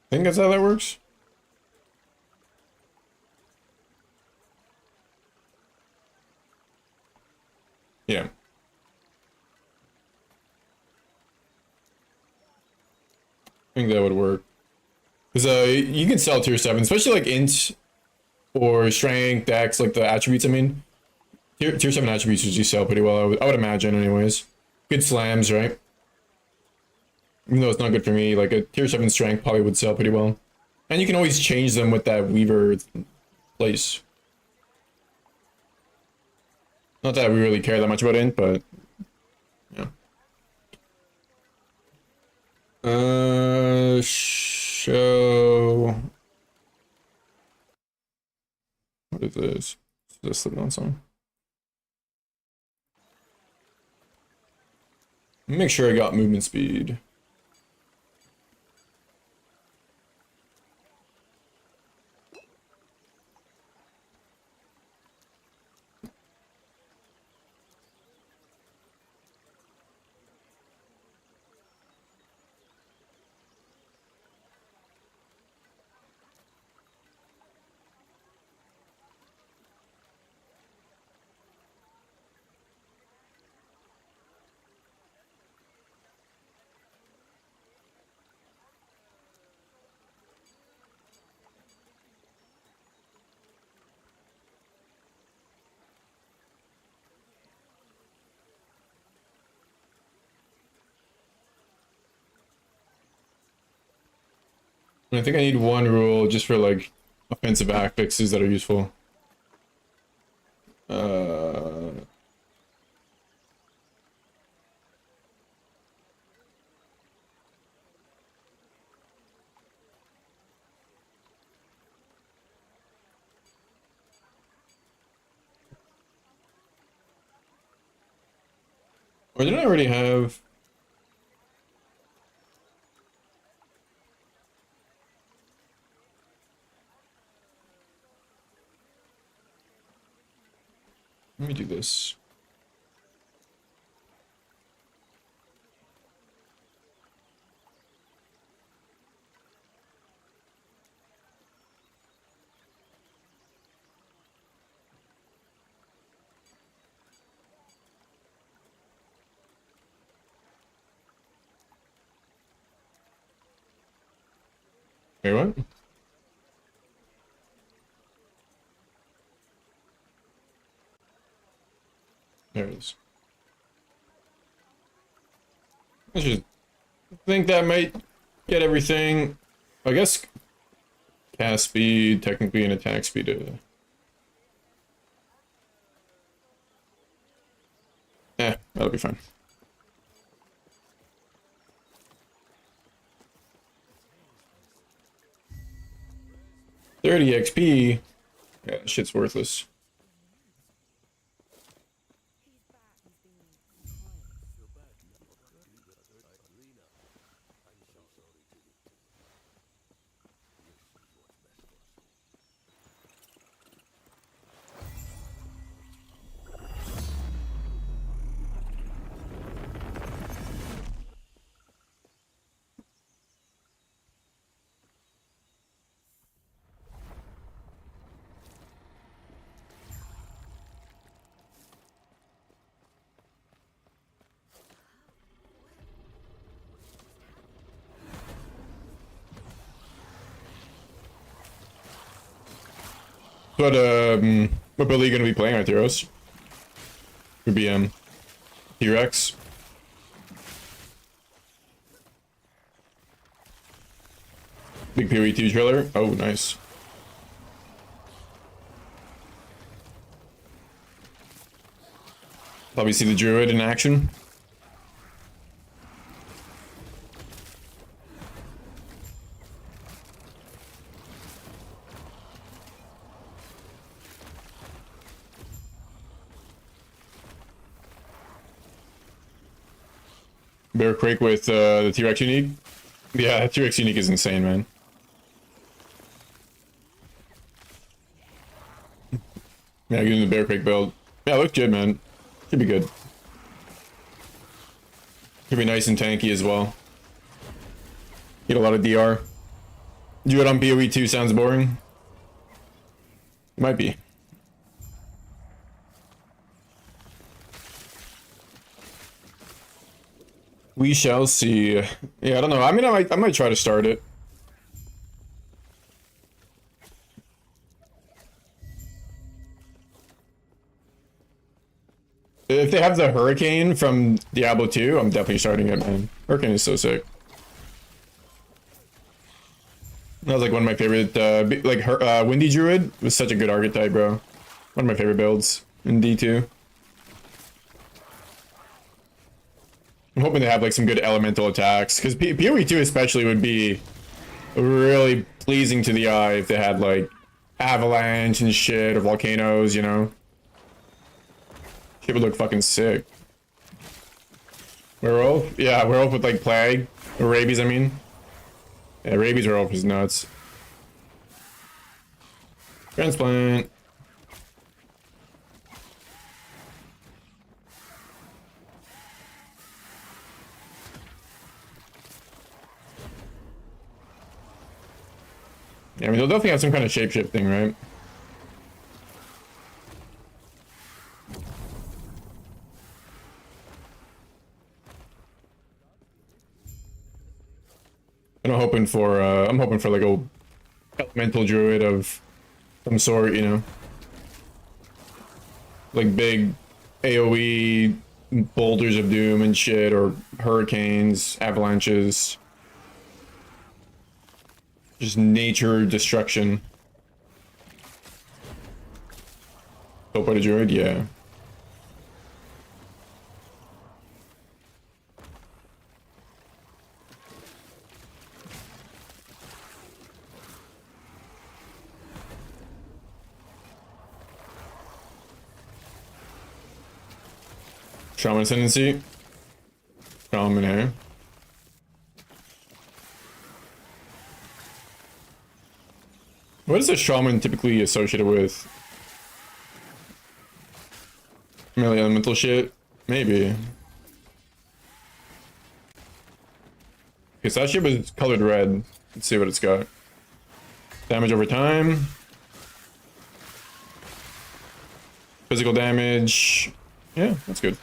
I think that's how that works. Yeah. I think that would work. Because you can sell tier 7, especially like int or strength, dex, like the attributes, I mean. Tier 7 attributes usually sell pretty well, I would imagine, anyways. Good slams, right? Even though it's not good for me, like a tier 7 strength probably would sell pretty well. And you can always change them with that Weaver place. Not that we really care that much about int, but yeah. Show. What is this? Is this Slipknot song? Make sure I got movement speed. I think I need one rule just for like offensive act fixes that are useful. Or didn't I already have? Let me do this. Wait, what? There it is. I just think that might get everything. I guess cast speed, technically, and attack speed. That'll be fine. $30 XP. Yeah, that shit's worthless. What build are you gonna be playing, Arturos? Would be T-Rex. Big PoE2 trailer. Oh, nice. Probably see the druid in action. Bear Quake with the T-Rex unique. Yeah, T-Rex unique is insane, man. Yeah, getting the Bear Quake build. Yeah, looks good, man. Should be good. Should be nice and tanky as well. Get a lot of DR. Do it on PoE 2 sounds boring. Might be. We shall see. Yeah, I don't know. I mean, I might try to start it. If they have the Hurricane from Diablo 2, I'm definitely starting it, man. Hurricane is so sick. That was like one of my favorite, Windy Druid was such a good archetype, bro. One of my favorite builds in D2. I'm hoping to have like some good elemental attacks, because PoE 2 especially would be really pleasing to the eye if they had like avalanche and shit or volcanoes, you know? Shit would look fucking sick. Werewolf? Yeah, werewolf with like plague. Or rabies, I mean. Yeah, rabies werewolf is nuts. Transplant. Yeah, I mean, they'll definitely have some kind of shape-shifting, right? And I'm hoping for like a elemental druid of some sort, you know? Like big AoE boulders of doom and shit, or hurricanes, avalanches. Just nature destruction. Hope by the druid, yeah. Shaman ascendancy. Shaman hair. What is a shaman typically associated with? Melee elemental shit? Maybe. Okay, so that shit was colored red. Let's see what it's got. Damage over time. Physical damage. Yeah, that's good.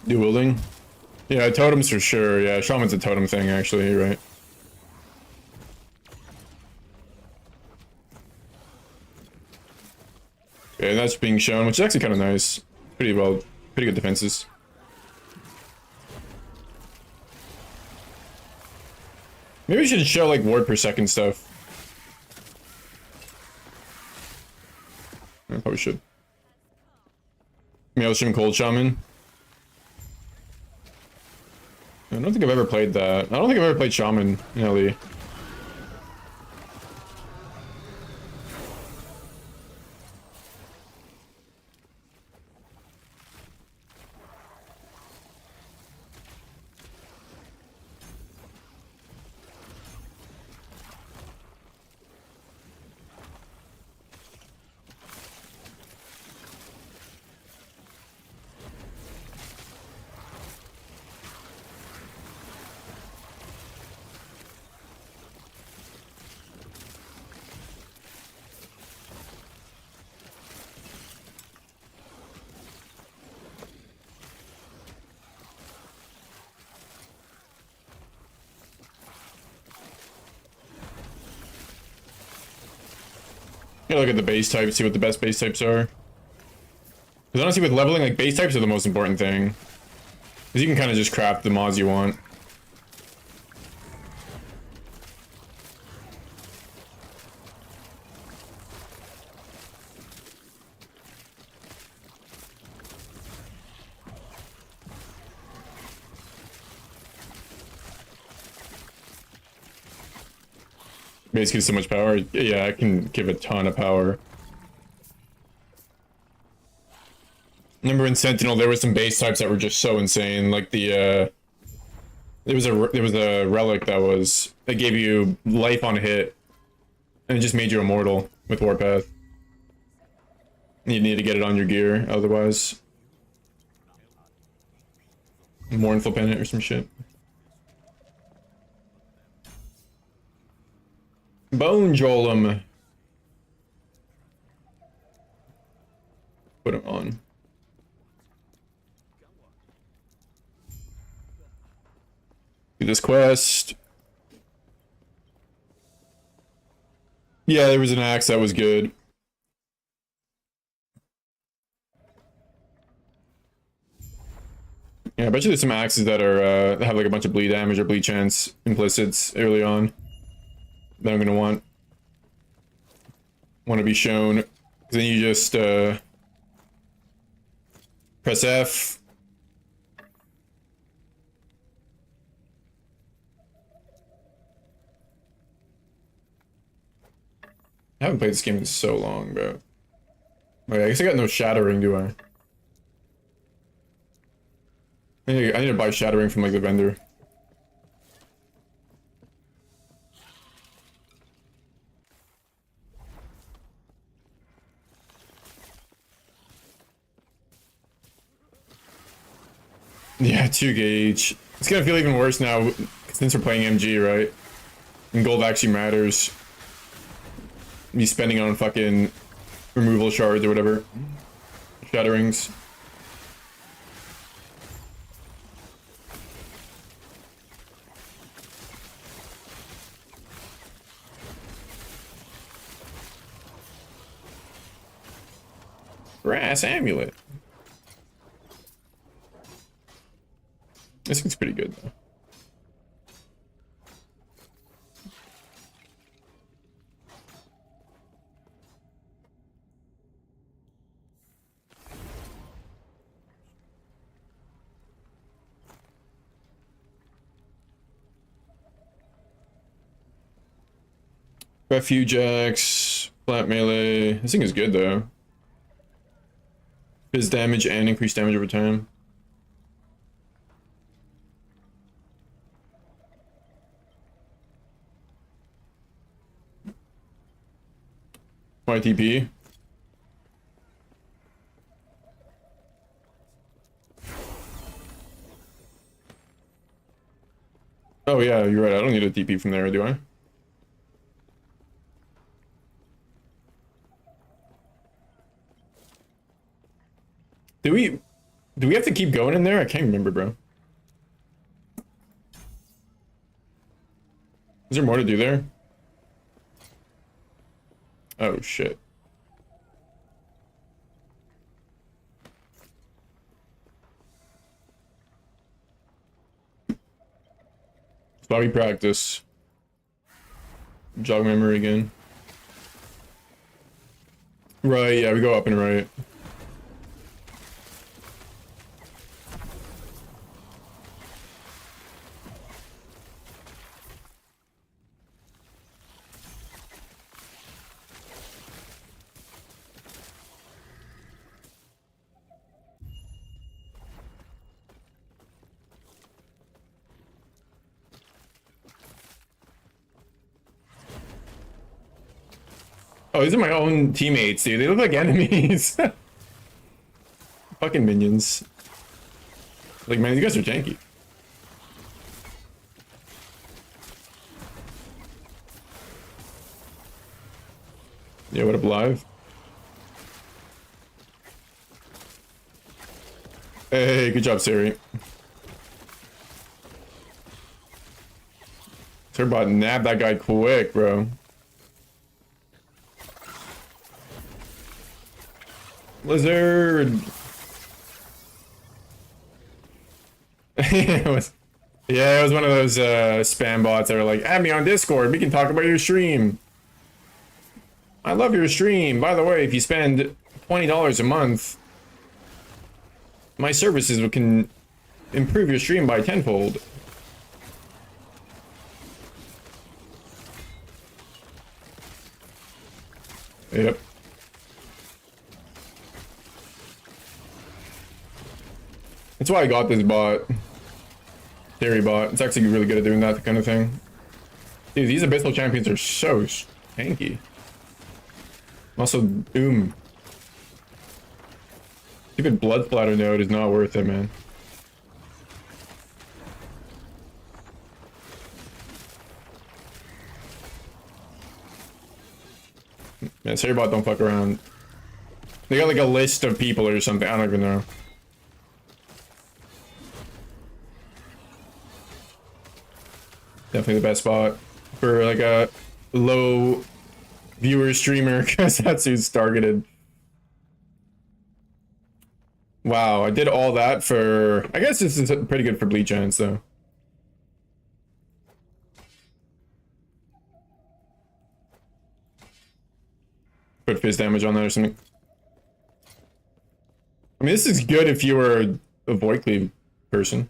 Dual wielding? Yeah, totems for sure. Yeah, shaman's a totem thing, actually, you're right. Okay, that's being shown, which is actually kind of nice. Pretty good defenses. Maybe we should show like ward per second stuff. I probably should. Maelstrom Cold Shaman. I don't think I've ever played that. I don't think I've ever played Shaman in LE. Yeah, look at the base types, see what the best base types are. Because honestly, with leveling, like, base types are the most important thing. Because you can kind of just craft the mods you want. Basically, so much power. Yeah, I can give a ton of power. Remember in Sentinel, there were some base types that were just so insane. Like the there was a relic that gave you life on a hit, and it just made you immortal with Warpath. You need to get it on your gear, otherwise. Mournful Pennant or some shit. Bone Jolem. Put him on. Do this quest. Yeah, there was an axe that was good. Yeah, I bet you there's some axes that are that have like a bunch of bleed damage or bleed chance implicits early on that I'm gonna want to be shown. Then you just press F. I haven't played this game in so long, bro. Wait, I guess I got no shattering, do I? I need to buy shattering from like the vendor. Yeah, 2 gauge. It's gonna feel even worse now since we're playing MG, right? And gold actually matters. Me spending on fucking removal shards or whatever. Shatterings. Brass amulet. This looks pretty good though. Refuge Axe, flat melee. This thing is good though. Fizz damage and increased damage over time. YTP. Oh yeah, you're right. I don't need a TP from there, do I? Do we have to keep going in there? I can't remember, bro. Is there more to do there? Oh shit. Bobby practice. Jog memory again. Right, yeah, we go up and right. Oh, these are my own teammates, dude. They look like enemies. Fucking minions. Like, man, you guys are janky. Yeah, what up, live? Hey, good job, Siri. Turbot nabbed that guy quick, bro. Lizard. Yeah, it was one of those spam bots that are like, add me on Discord, we can talk about your stream. I love your stream. By the way, if you spend $20 a month, my services can improve your stream by tenfold. Yep. That's why I got this bot. Theory bot. It's actually really good at doing that kind of thing. Dude, these Abyssal champions are so tanky. Also, Doom. Stupid blood splatter node is not worth it, man. Yeah, Serbot don't fuck around. They got like a list of people or something. I don't even know. Definitely the best spot for like a low viewer streamer because that's who's targeted. Wow, I did all that for... I guess this is pretty good for Bleach Ants though. Put fizz damage on that or something. I mean, this is good if you were a void cleave person.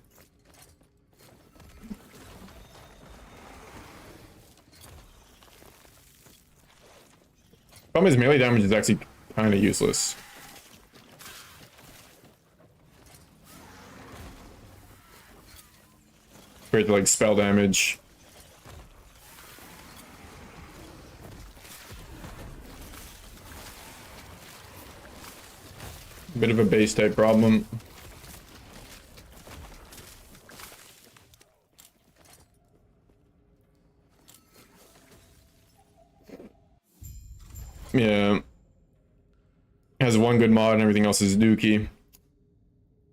Problem is, melee damage is actually kind of useless. Compared to like spell damage. Bit of a base type problem. Yeah. Has one good mod and everything else is dookie.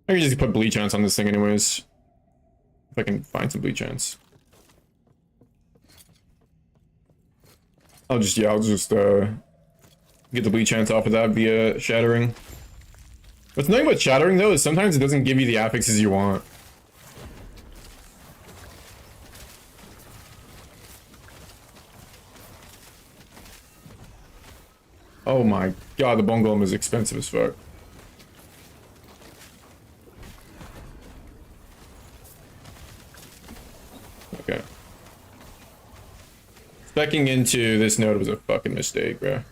I can just put Bleach Ants on this thing anyways. If I can find some Bleach Ants. I'll just get the Bleach Ants off of that via shattering. What's annoying about shattering though is sometimes it doesn't give you the affixes you want. Oh my god, the bone golem is expensive as fuck. Okay. Specking into this node was a fucking mistake, bro.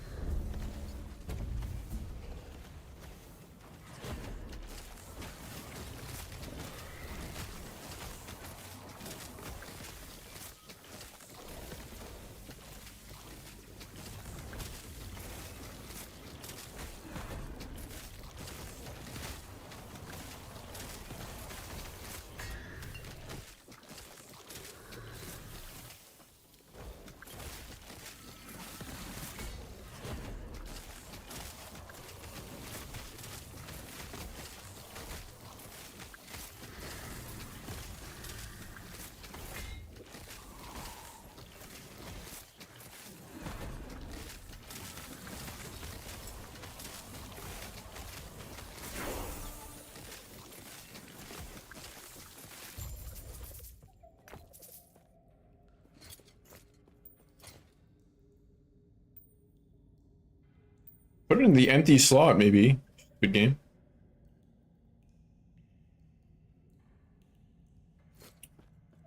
Put it in the empty slot, maybe. Good game.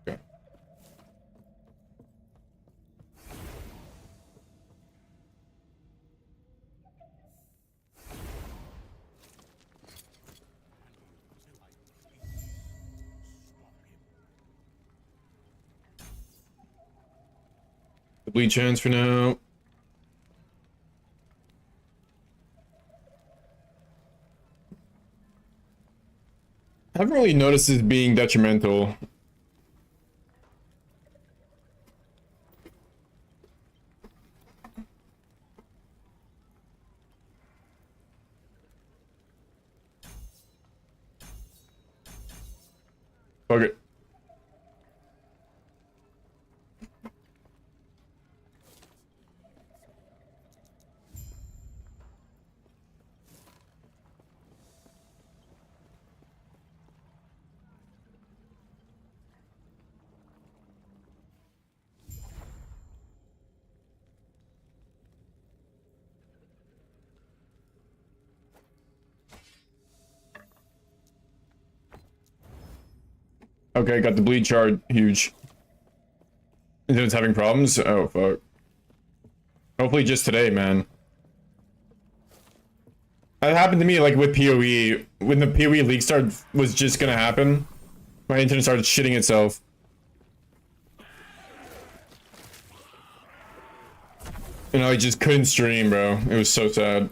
Okay. The Bleach Ants for now. I haven't really noticed this being detrimental. Fuck it. Okay, got the bleed shard. Huge. And then it's having problems? Oh, fuck. Hopefully just today, man. That happened to me, like, with PoE. When the PoE leak start was just gonna happen, my internet started shitting itself. And I just couldn't stream, bro. It was so sad.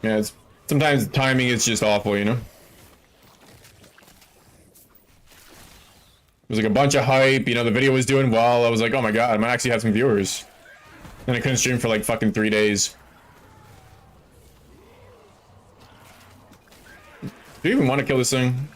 Yeah, it's... Sometimes timing is just awful, you know? It was like a bunch of hype, you know, the video was doing well. I was like, oh my god, I might actually have some viewers. And I couldn't stream for like fucking 3 days. Do you even want to kill this thing?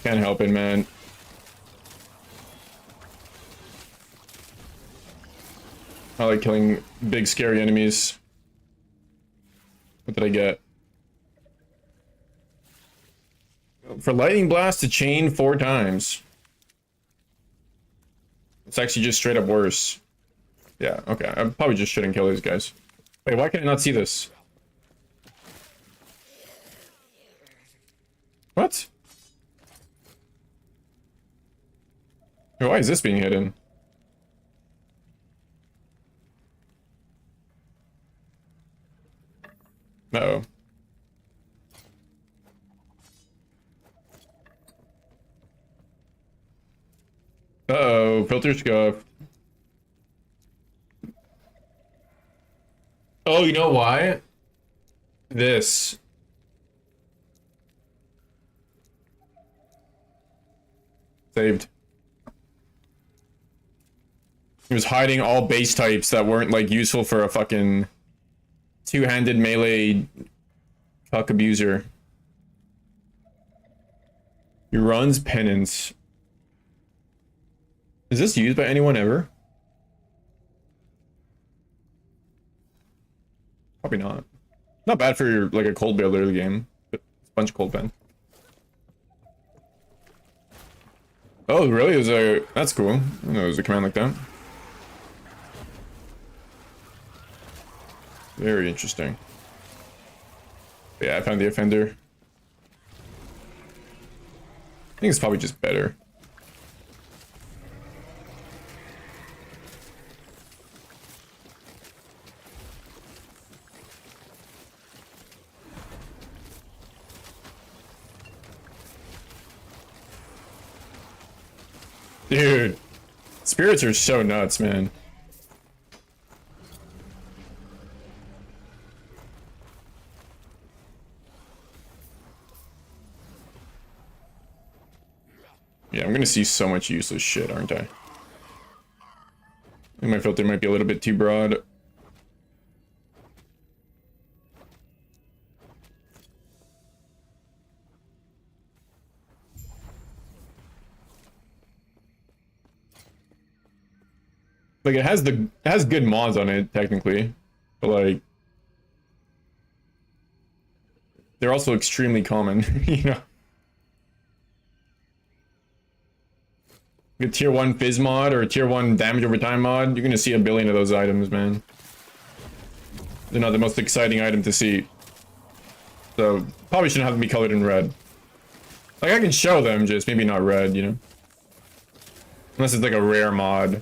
Can't help it, man. I like killing big scary enemies. What did I get? For lightning blast to chain 4 times. It's actually just straight up worse. Yeah, okay. I probably just shouldn't kill these guys. Wait, why can I not see this? What? Why is this being hidden? Uh-oh. Uh-oh, filter scuffed. Oh, you know why? This. Saved. He was hiding all base types that weren't, like, useful for a fucking two-handed melee fuck abuser. He runs penance. Is this used by anyone ever? Probably not. Not bad for, like, a cold build early game. But it's a bunch of cold pen. Oh, really? It was a... That's cool. I didn't know it was a command like that. Very interesting. Yeah, I found the offender. I think it's probably just better. Dude, spirits are so nuts, man. Yeah, I'm gonna see so much useless shit, aren't I? I think my filter might be a little bit too broad. Like, it has good mods on it, technically. But, like, they're also extremely common, you know? A tier 1 fizz mod or a tier 1 damage over time mod, you're gonna see a billion of those items, man. They're not the most exciting item to see. So, probably shouldn't have to be colored in red. Like, I can show them, just maybe not red, you know? Unless it's like a rare mod.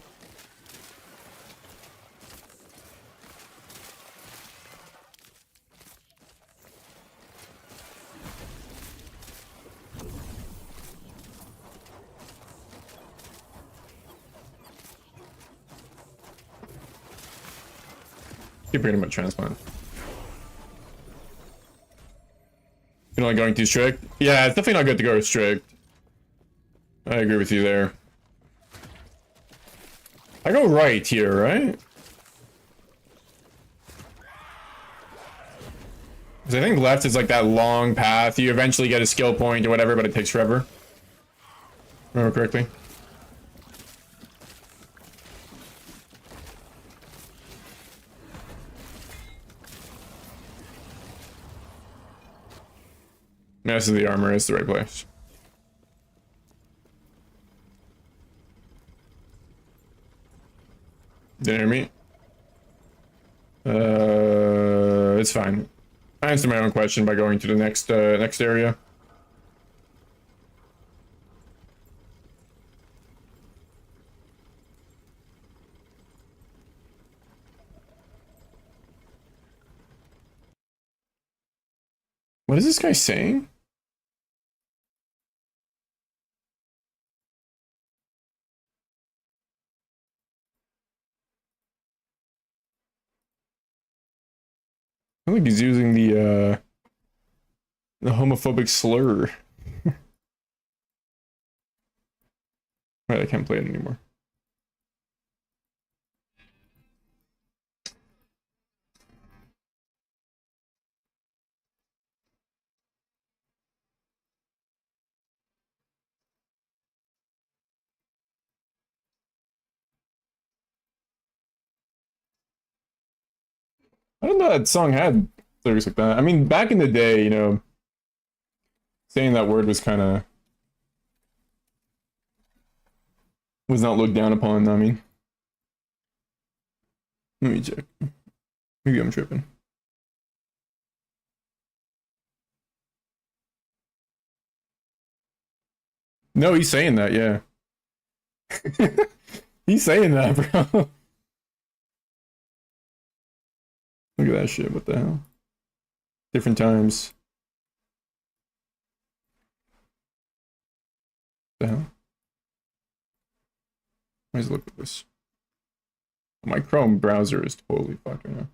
Keep reading about transplant. You're not going too strict? Yeah, it's definitely not good to go strict. I agree with you there. I go right here, right? Because I think left is like that long path. You eventually get a skill point or whatever, but it takes forever. Remember correctly? Yeah, this is the armor. It's the right place. Didn't hear me? It's fine. I answered my own question by going to the next area. What is this guy saying? I think he's using the homophobic slur. Right, I can't play it anymore. I don't know that song had lyrics like that. I mean, back in the day, you know, saying that word was kind of was not looked down upon. I mean, let me check. Maybe I'm tripping. No, he's saying that, yeah. He's saying that, bro. Look at that shit. What the hell? Different times. What the hell? Let's look at this. My Chrome browser is totally fucking up.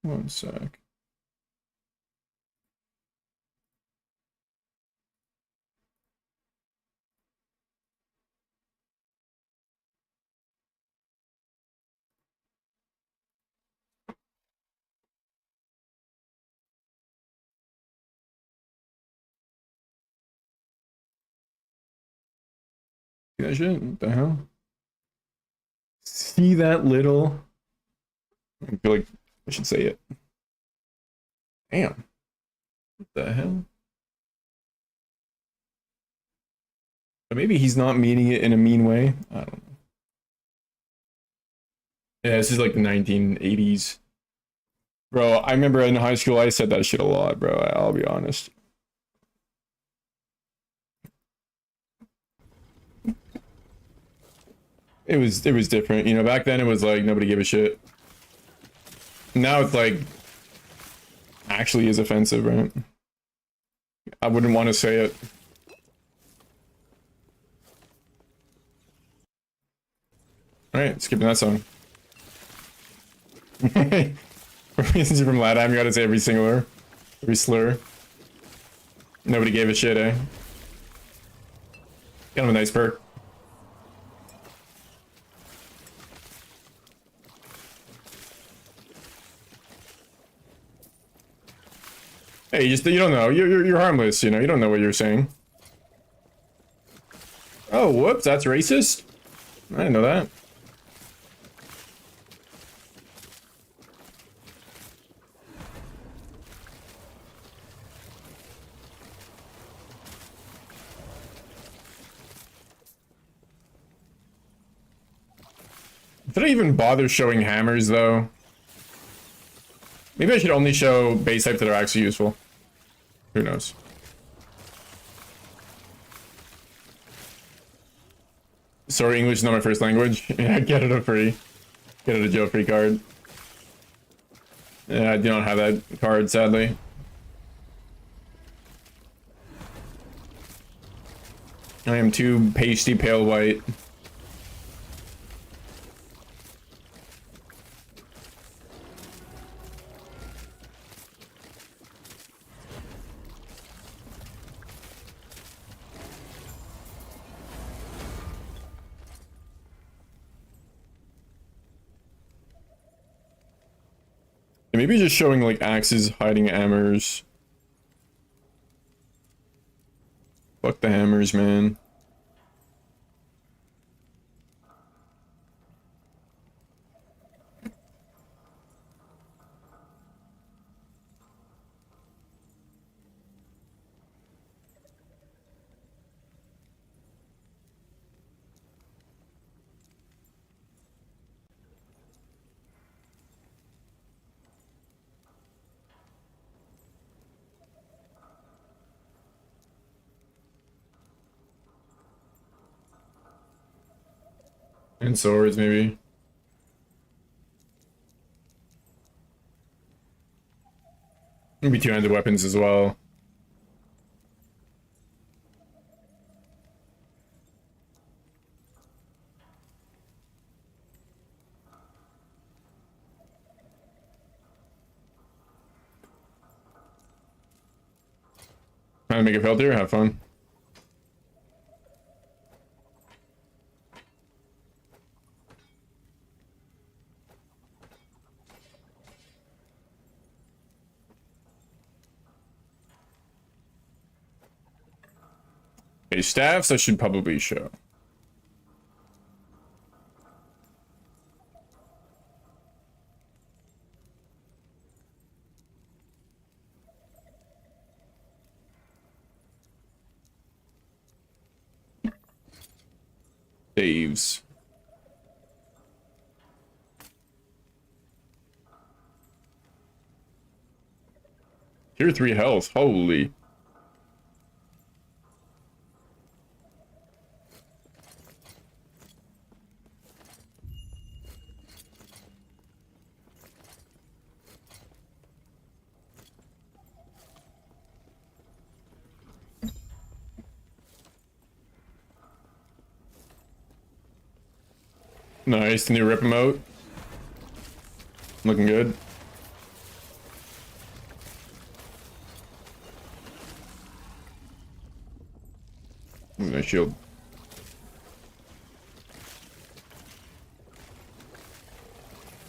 One sec. See that shit? What the hell? See that little? I feel like I should say it. Damn. What the hell? But maybe he's not meaning it in a mean way. I don't know. Yeah, this is like the 1980s. Bro, I remember in high school I said that shit a lot, bro. I'll be honest. It was different, you know. Back then it was like nobody gave a shit. Now it's like actually is offensive, right? I wouldn't want to say it. Alright, skipping that song. Since you're from LATAM, you gotta say every singular, every slur. Nobody gave a shit, eh? Kind of a nice perk. Hey, you don't know. You're harmless, you know. You don't know what you're saying. Oh, whoops, that's racist? I didn't know that. Did I even bother showing hammers, though? Maybe I should only show base types that are actually useful. Who knows? Sorry, English is not my first language. Yeah, get it a free. Get it a Joe free card. Yeah, I do not have that card, sadly. I am too pasty pale white. Maybe just showing like axes hiding hammers. Fuck the hammers, man. And swords, maybe. Maybe two-handed weapons as well. Trying to make a filter, have fun. Okay, staffs I should probably show. Saves. Tier 3 health, holy. Nice, the new rip emote. Looking good. Nice shield.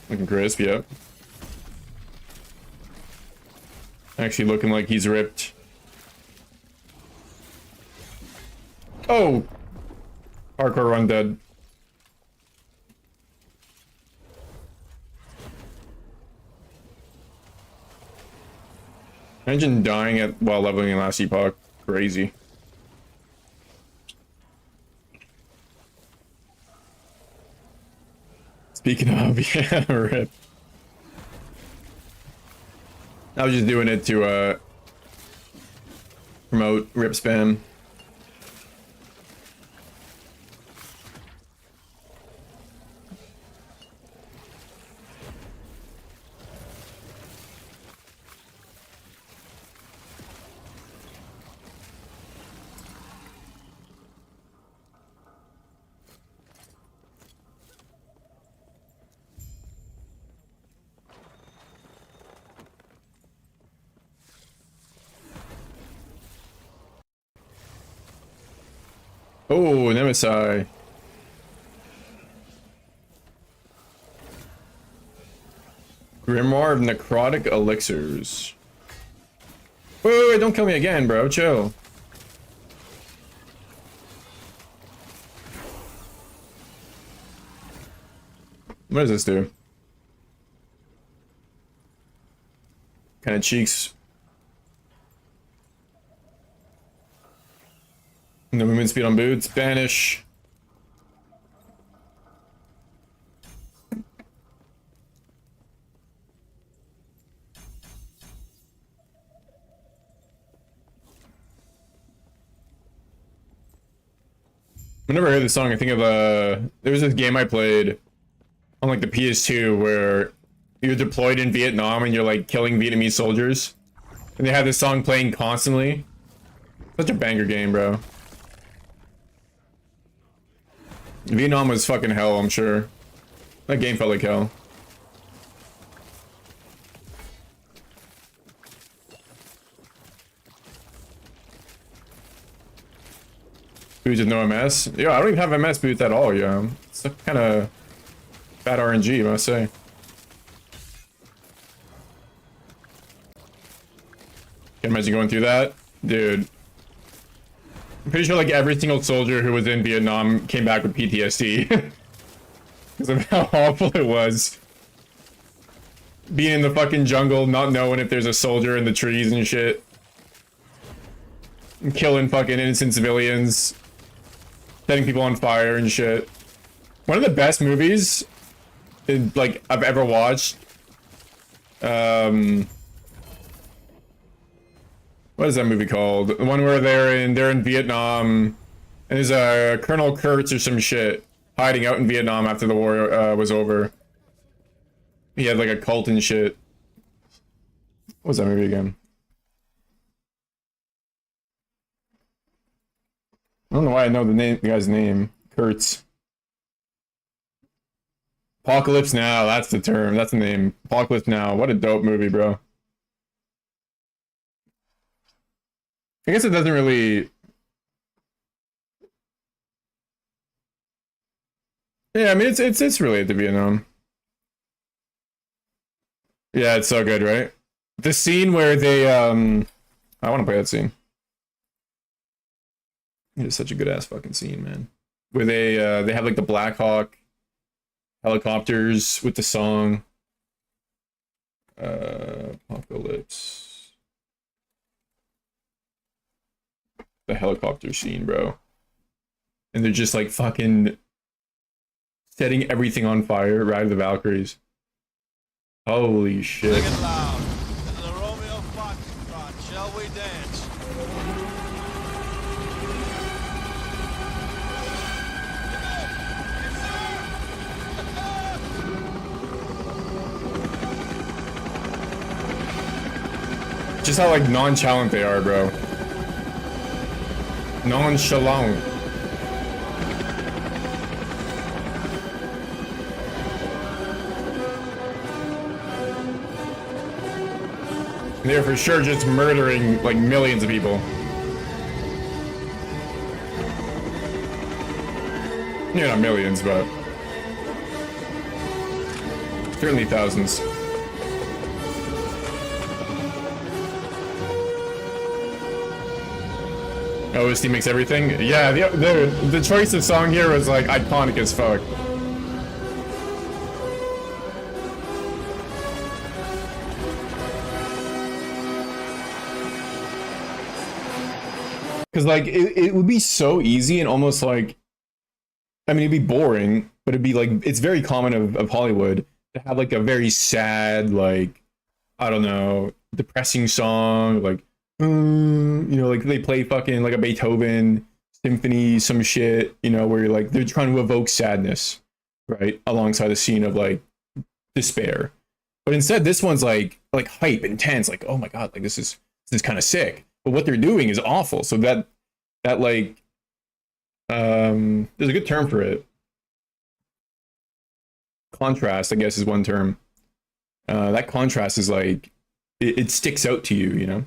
Looking crisp, yep. Actually looking like he's ripped. Oh! Hardcore run dead. Imagine dying while leveling in last epoch. Crazy. Speaking of, yeah, rip. I was just doing it to promote rip spam. Oh, an MSI. Grimoire of Necrotic Elixirs. Wait, don't kill me again, bro. Chill. What does this do? Kind of cheeks. No movement speed on boots. Banish. Whenever I hear this song, I think of there was this game I played on like the PS2 where you're deployed in Vietnam and you're like killing Vietnamese soldiers, and they have this song playing constantly. Such a banger game, bro. Vietnam was fucking hell, I'm sure. That game felt like hell. Boots with no MS? Yeah, I don't even have MS boots at all, yeah. It's kind of bad RNG, I must say. Can you imagine going through that? Dude. I'm pretty sure like every single soldier who was in Vietnam came back with PTSD. Because of how awful it was. Being in the fucking jungle, not knowing if there's a soldier in the trees and shit. And killing fucking innocent civilians. Setting people on fire and shit. One of the best movies like I've ever watched. What is that movie called? The one where they're in Vietnam, and there's a Colonel Kurtz or some shit, hiding out in Vietnam after the war was over. He had like a cult and shit. What was that movie again? I don't know why I know the guy's name. Kurtz. Apocalypse Now, that's the term. That's the name. Apocalypse Now. What a dope movie, bro. I guess it doesn't really... Yeah, I mean, it's related to Vietnam. Yeah, it's so good, right? The scene where they, I want to play that scene. It is such a good ass fucking scene, man. Where they have like the Black Hawk helicopters with the song. Apocalypse. The helicopter scene, bro. And they're just like fucking setting everything on fire, Ride of the Valkyries. Holy shit. Sing it loud. Into the Romeo Foxtrot, shall we dance? Just how like nonchalant they are, bro. Nonchalant. They're for sure just murdering like millions of people. Yeah, not millions, but certainly thousands. OST makes everything? Yeah, the choice of song here was like iconic as fuck. Cause like it would be so easy and almost like, I mean, it'd be boring, but it'd be like, it's very common of Hollywood to have like a very sad, like, I don't know, depressing song, like, you know, like they play fucking like a Beethoven symphony, some shit, you know, where you're like, they're trying to evoke sadness, right? Alongside a scene of like despair. But instead, this one's like hype, intense, like, oh my God, like this is kind of sick. But what they're doing is awful. So that like, there's a good term for it. Contrast, I guess, is one term. That contrast is like, it sticks out to you, you know?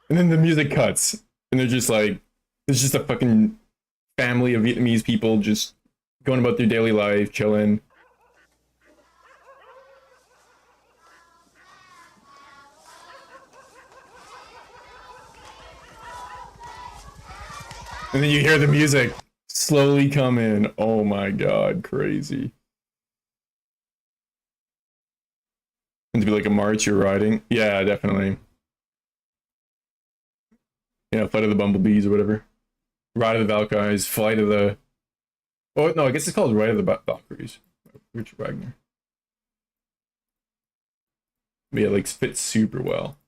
And then the music cuts, and they're just like, there's just a fucking family of Vietnamese people just going about their daily life, chilling. And then you hear the music slowly come in. Oh my God, crazy. And to be like a march you're riding. Yeah, definitely. Yeah, Flight of the Bumblebees or whatever. Ride of the Valkyries, Flight of the... Oh, no, I guess it's called Ride of the Valkyries. Richard Wagner. But yeah, like, fits super well.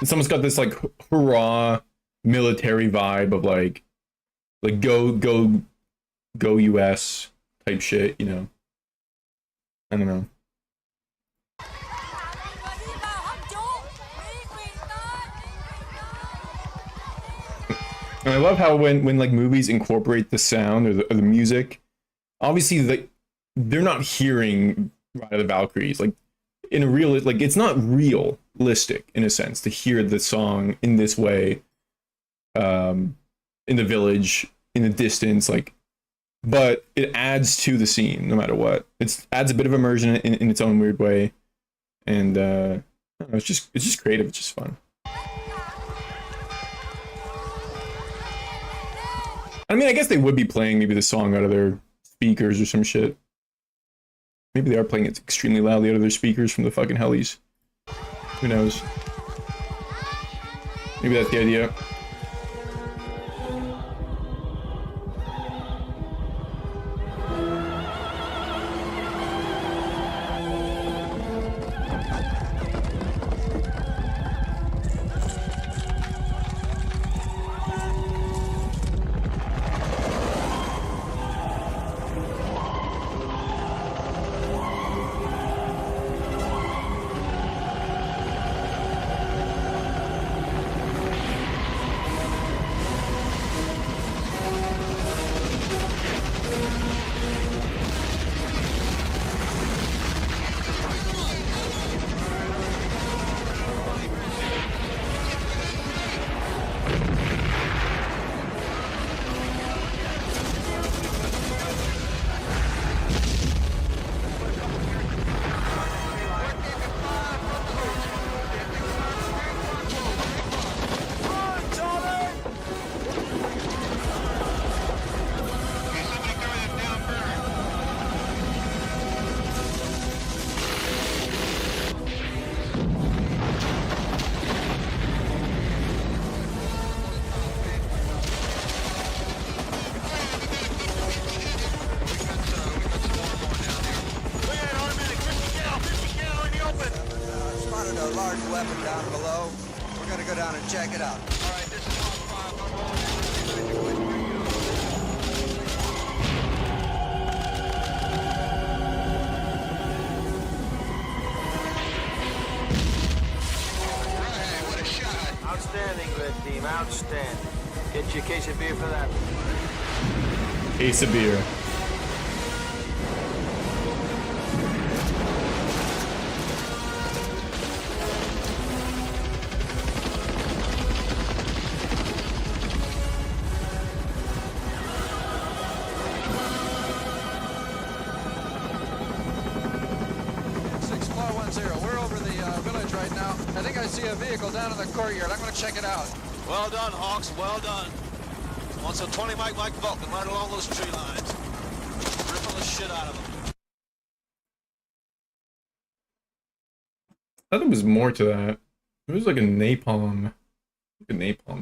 It's almost got this, like, hurrah military vibe of, like go US type shit, you know? I don't know. And I love how when like movies incorporate the sound or the music, obviously they're not hearing Ride of the Valkyries like in a real, like it's not realistic in a sense to hear the song in this way, in the village, in the distance, like, but it adds to the scene no matter what. It adds a bit of immersion in its own weird way, and I don't know, it's just creative. It's just fun. I mean, I guess they would be playing maybe the song out of their speakers or some shit. Maybe they are playing it extremely loudly out of their speakers from the fucking helis. Who knows? Maybe that's the idea. charged weapon down below. We're gonna go down and check it out. All right, this is Mark 5. I'm rolling. Hey, what a shot. Outstanding, red team. Outstanding. Get you a case of beer for that. Case of beer. We're over the village right now. I think I see a vehicle down in the courtyard. I'm going to check it out. Well done, Hawks. Well done. Want some 20 Mike Vulcan right along those tree lines. Ripple the shit out of them. I thought there was more to that. There was like a napalm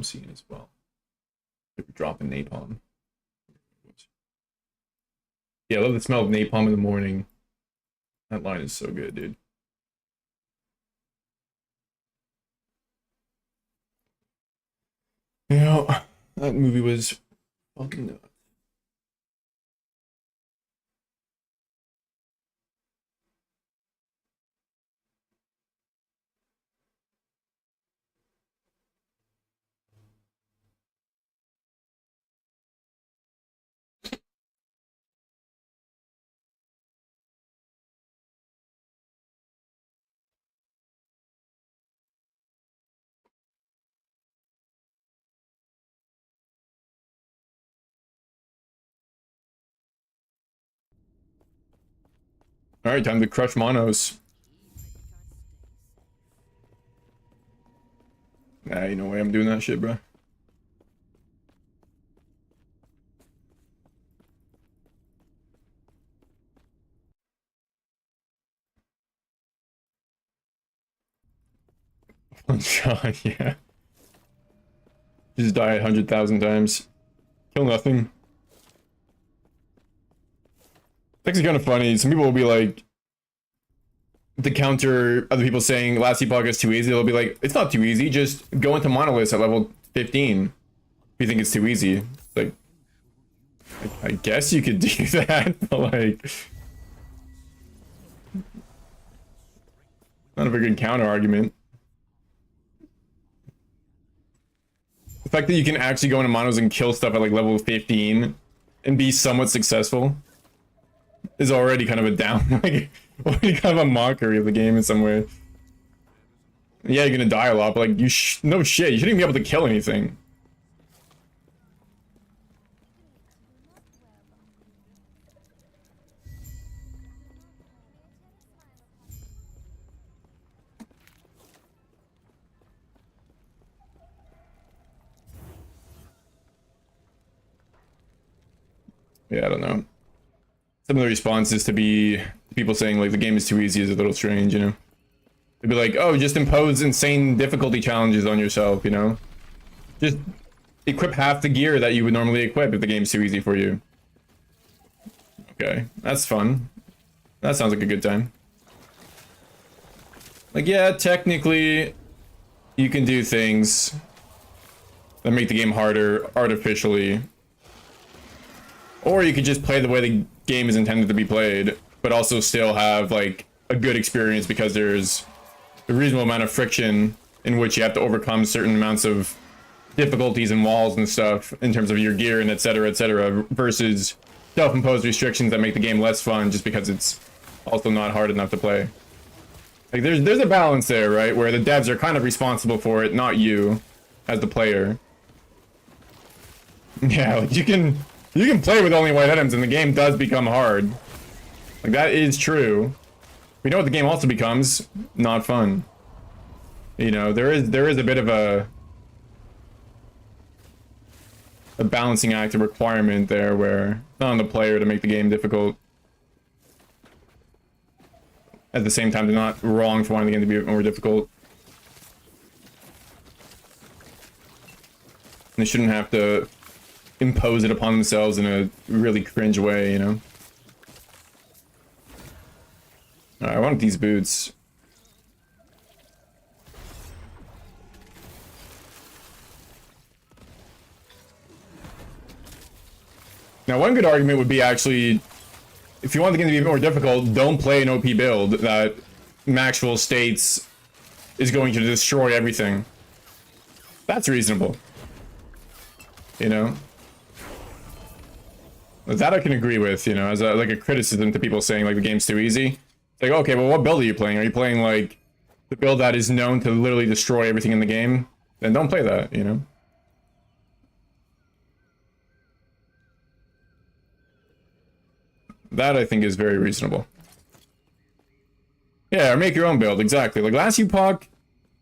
scene as well. They were dropping napalm. Yeah, I love the smell of napalm in the morning. That line is so good, dude. You know, that movie was fucking nuts. All right, time to crush monos. Nah, you know why I'm doing that shit, bro. One shot, yeah. Just die 100,000 times. Kill nothing. It's actually kind of funny. Some people will be like, to counter other people saying last epoch is too easy, they'll be like, it's not too easy, just go into monoliths at level 15 if you think it's too easy. Like, I guess you could do that, but like, not a very good counter argument. The fact that you can actually go into monos and kill stuff at like level 15 and be somewhat successful is already kind of a down, like, already kind of a mockery of the game in some way. Yeah, you're gonna die a lot, but like, no shit, you shouldn't even be able to kill anything. Yeah, I don't know. Some of the responses to be people saying like the game is too easy is a little strange, you know? They'd be like, oh, just impose insane difficulty challenges on yourself, you know? Just equip half the gear that you would normally equip if the game's too easy for you. Okay, that's fun. That sounds like a good time. Like, yeah, technically, you can do things that make the game harder artificially. Or you could just play the way the game is intended to be played, but also still have like a good experience because there's a reasonable amount of friction in which you have to overcome certain amounts of difficulties and walls and stuff in terms of your gear and etc versus self-imposed restrictions that make the game less fun just because it's also not hard enough to play. Like there's a balance there, right, where the devs are kind of responsible for it, not you as the player. Yeah, like you can play with only white items and the game does become hard. Like, that is true. We know what the game also becomes. Not fun. You know, there is a bit of a balancing act, a requirement there where it's not on the player to make the game difficult. At the same time, they're not wrong for wanting the game to be more difficult. And they shouldn't have to impose it upon themselves in a really cringe way, you know? I want these boots. Now, one good argument would be actually, if you want the game to be more difficult, don't play an OP build that Maxwell states is going to destroy everything. That's reasonable. You know? That I can agree with, you know, as a, like a criticism to people saying like the game's too easy. It's like, okay, well, what build are you playing? Are you playing like the build that is known to literally destroy everything in the game? Then don't play that, you know? That I think is very reasonable. Yeah, or make your own build, exactly. Like last Epoch,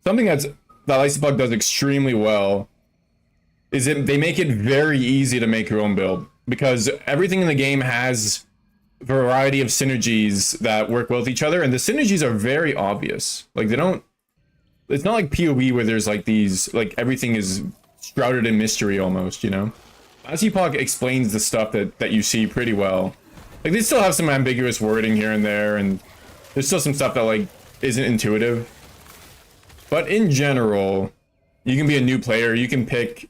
something that last Epoch does extremely well is they make it very easy to make your own build. Because everything in the game has a variety of synergies that work well with each other, and the synergies are very obvious. Like they don't, it's not like PoE where there's like these, like everything is shrouded in mystery almost, you know? Last Epoch explains the stuff that you see pretty well. Like they still have some ambiguous wording here and there, and there's still some stuff that like isn't intuitive. But in general, you can be a new player, you can pick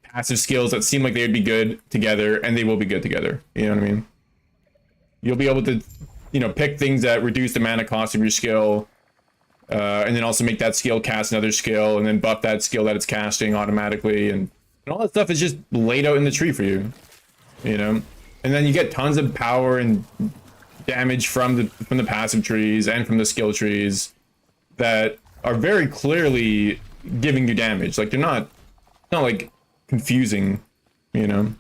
passive skills that seem like they would be good together, and they will be good together. You know what I mean? You'll be able to, you know, pick things that reduce the mana cost of your skill, and then also make that skill cast another skill, and then buff that skill that it's casting automatically, and all that stuff is just laid out in the tree for you. You know? And then you get tons of power and damage from the passive trees and from the skill trees that are very clearly giving you damage. Like they're not like confusing, you know?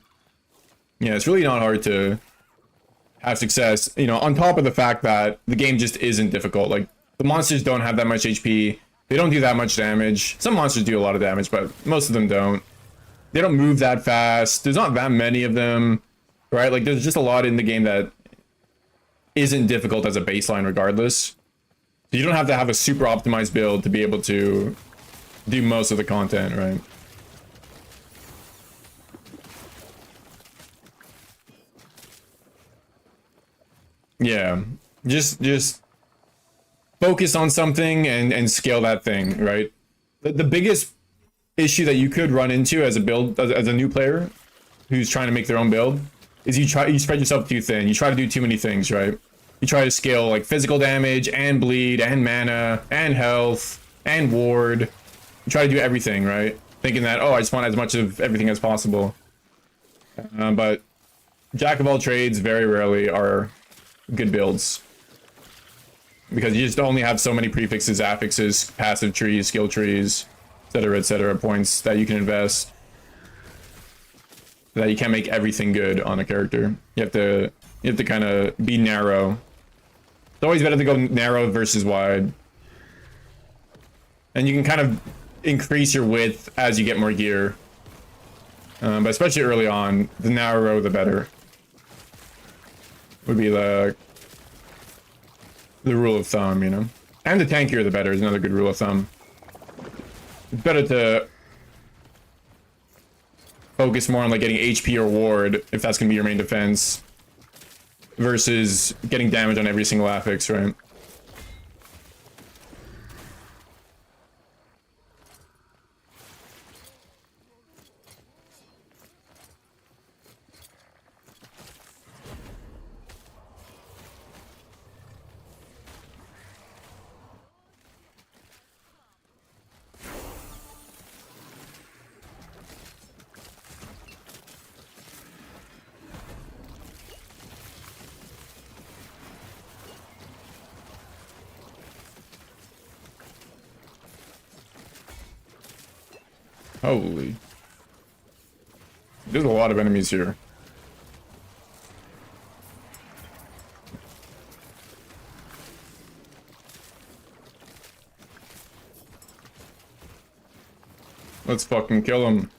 Yeah, it's really not hard to have success, you know, on top of the fact that the game just isn't difficult. Like the monsters don't have that much HP. They don't do that much damage. Some monsters do a lot of damage, but most of them don't. They don't move that fast. There's not that many of them, right? Like there's just a lot in the game that isn't difficult as a baseline regardless. So you don't have to have a super optimized build to be able to do most of the content, right? Yeah, just focus on something and scale that thing, right? The biggest issue that you could run into as a build, as a new player who's trying to make their own build, is you spread yourself too thin. You try to do too many things, right? You try to scale like physical damage and bleed and mana and health and ward. You try to do everything, right? Thinking that, oh, I just want as much of everything as possible. But jack of all trades very rarely are good builds, because you just only have so many prefixes, affixes, passive trees, skill trees, etc., points that you can invest, that you can't make everything good on a character. You have to kind of be narrow. It's always better to go narrow versus wide, and you can kind of increase your width as you get more gear, but especially early on, the narrower the better would be the rule of thumb, you know? And the tankier the better is another good rule of thumb. It's better to focus more on like getting HP or ward, if that's gonna be your main defense, versus getting damage on every single affix, right? Holy. There's a lot of enemies here. Let's fucking kill him.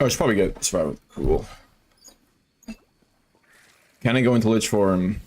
Oh, I should probably get survival. Cool. Can I go into Lich form?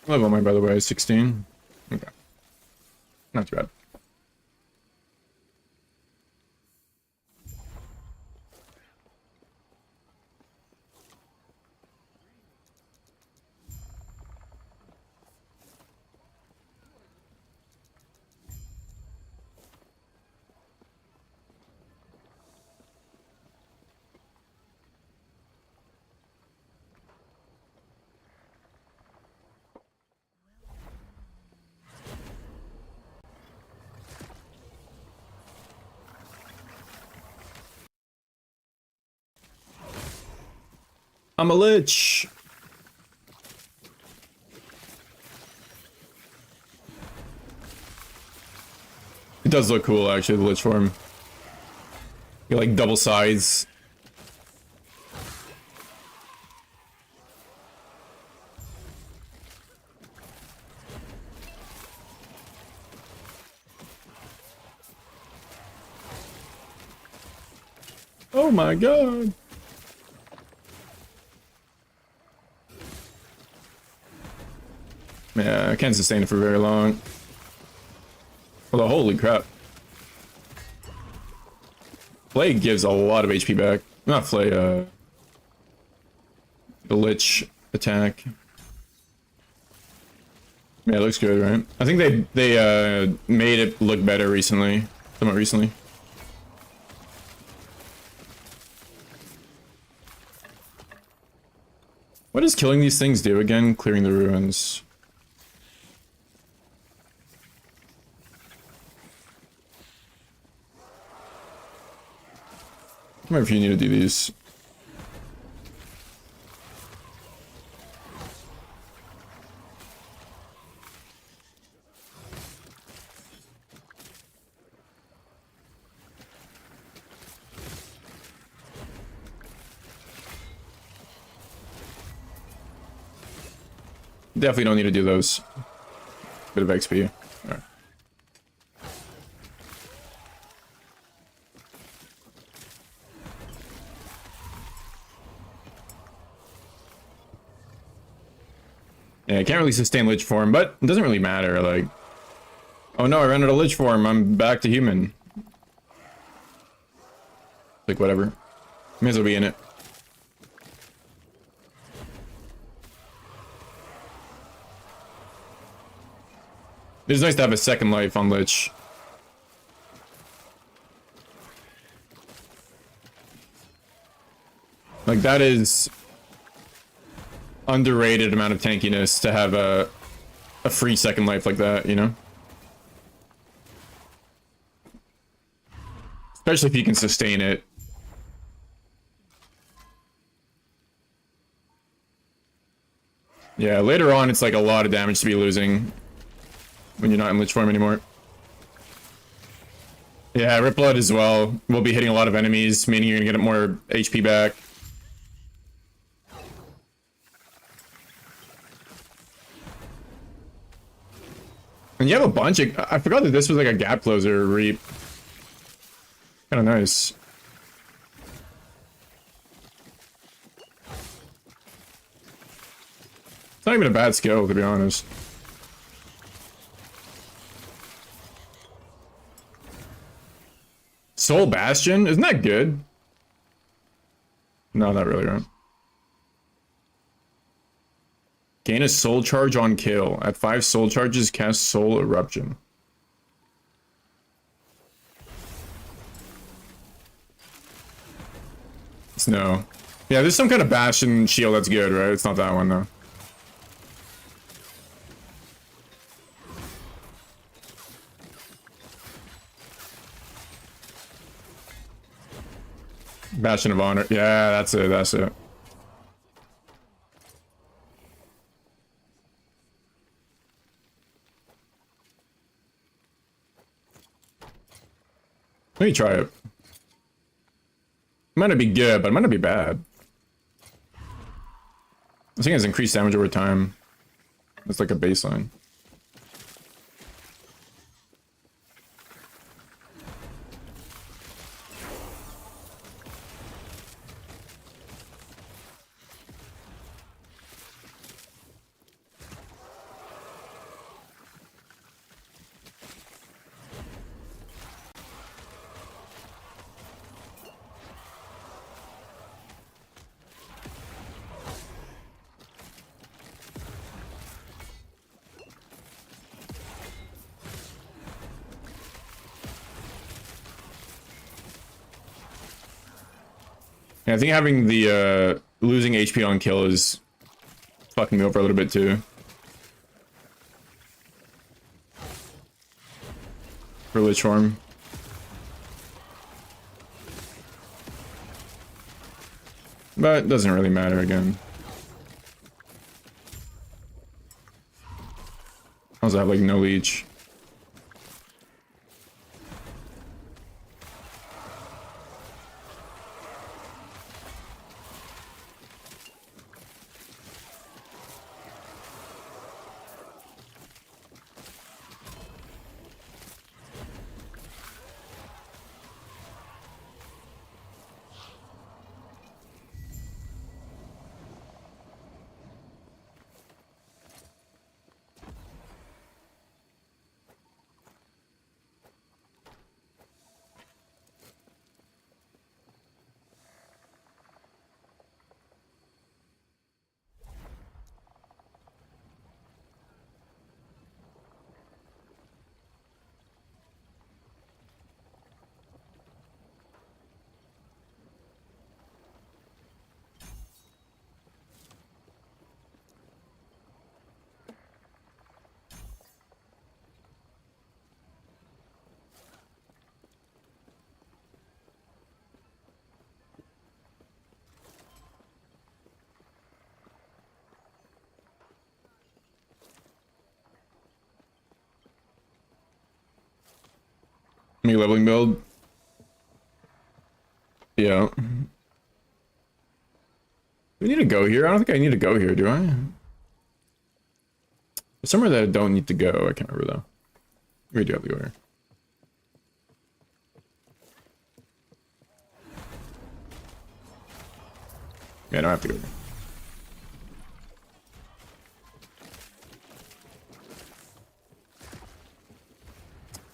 Level am I, by the way? 16? Okay. Not too bad. I'm a Lich! It does look cool, actually, the Lich form. You like double sides. Oh my god! Yeah, I can't sustain it for very long. Although, holy crap. Flay gives a lot of HP back. Not Flay, the Lich attack. Yeah, it looks good, right? I think they made it look better recently. Somewhat recently. What does killing these things do again? Clearing the ruins. Come over if you need to do these. Definitely don't need to do those. Bit of XP. Alright. Yeah, I can't really sustain Lich form, but it doesn't really matter, like... Oh no, I ran out of Lich form, I'm back to human. Like, whatever. May as well be in it. It's nice to have a second life on Lich. Like, that is... underrated amount of tankiness to have a free second life like that, you know? Especially if you can sustain it. Yeah, later on it's like a lot of damage to be losing when you're not in Lich form anymore. Yeah, Rip Blood as well. We'll be hitting a lot of enemies, meaning you're gonna get more HP back. And you have a bunch of... I forgot that this was like a gap closer reap. Kinda nice. It's not even a bad skill, to be honest. Soul Bastion? Isn't that good? No, not really, right? Gain a soul charge on kill. At 5 soul charges, cast Soul Eruption. No. Yeah, there's some kind of Bastion shield that's good, right? It's not that one, though. Bastion of Honor. Yeah, that's it, that's it. Let me try it. It might not be good, but it might not be bad. I think it's increased damage over time. It's like a baseline. Yeah, I think having the losing HP on kill is fucking me over a little bit too. For Lich form. But it doesn't really matter again. I also have like no leech. Me leveling build. Yeah. We need to go here. I don't think I need to go here, do I? There's somewhere that I don't need to go. I can't remember though. We do have to go here. Yeah, I don't have to go here.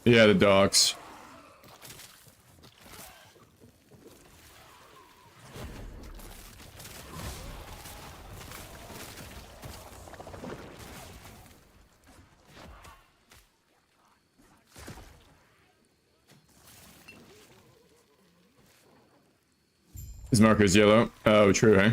Yeah, the docks. His marker is yellow. Oh, true, eh?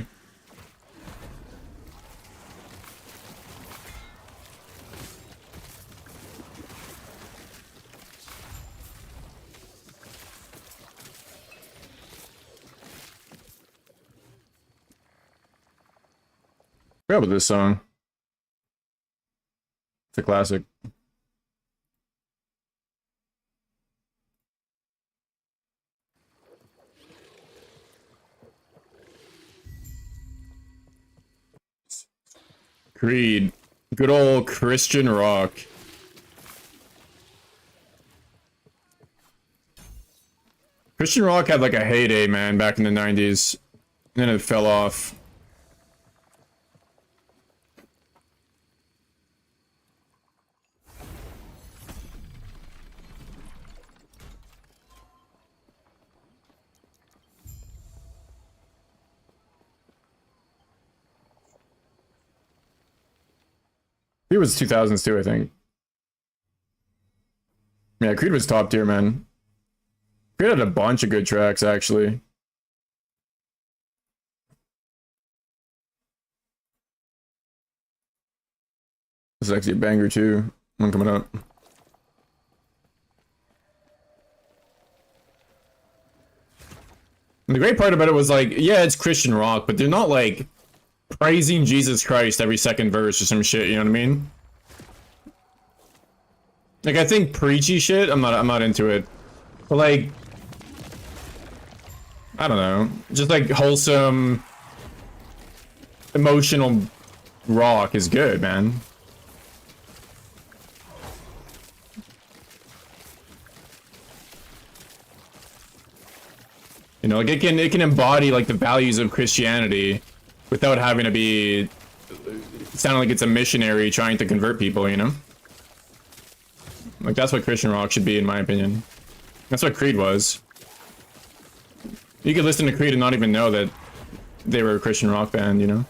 Forgot about this song. It's a classic. Creed. Good old Christian rock. Christian rock had like a heyday, man, back in the 90s. And then it fell off. Creed was 2000s too, I think. Yeah, Creed was top tier, man. Creed had a bunch of good tracks, actually. This is actually a banger too. One coming up. And the great part about it was like, yeah, it's Christian rock, but they're not like praising Jesus Christ every second verse or some shit, you know what I mean? Like, I think preachy shit, I'm not into it. But like, I don't know, just like wholesome, emotional rock is good, man. You know, like it can embody like the values of Christianity without having to be sounding like it's a missionary trying to convert people, you know? Like that's what Christian rock should be, in my opinion. That's what Creed was. You could listen to Creed and not even know that they were a Christian rock band, you know?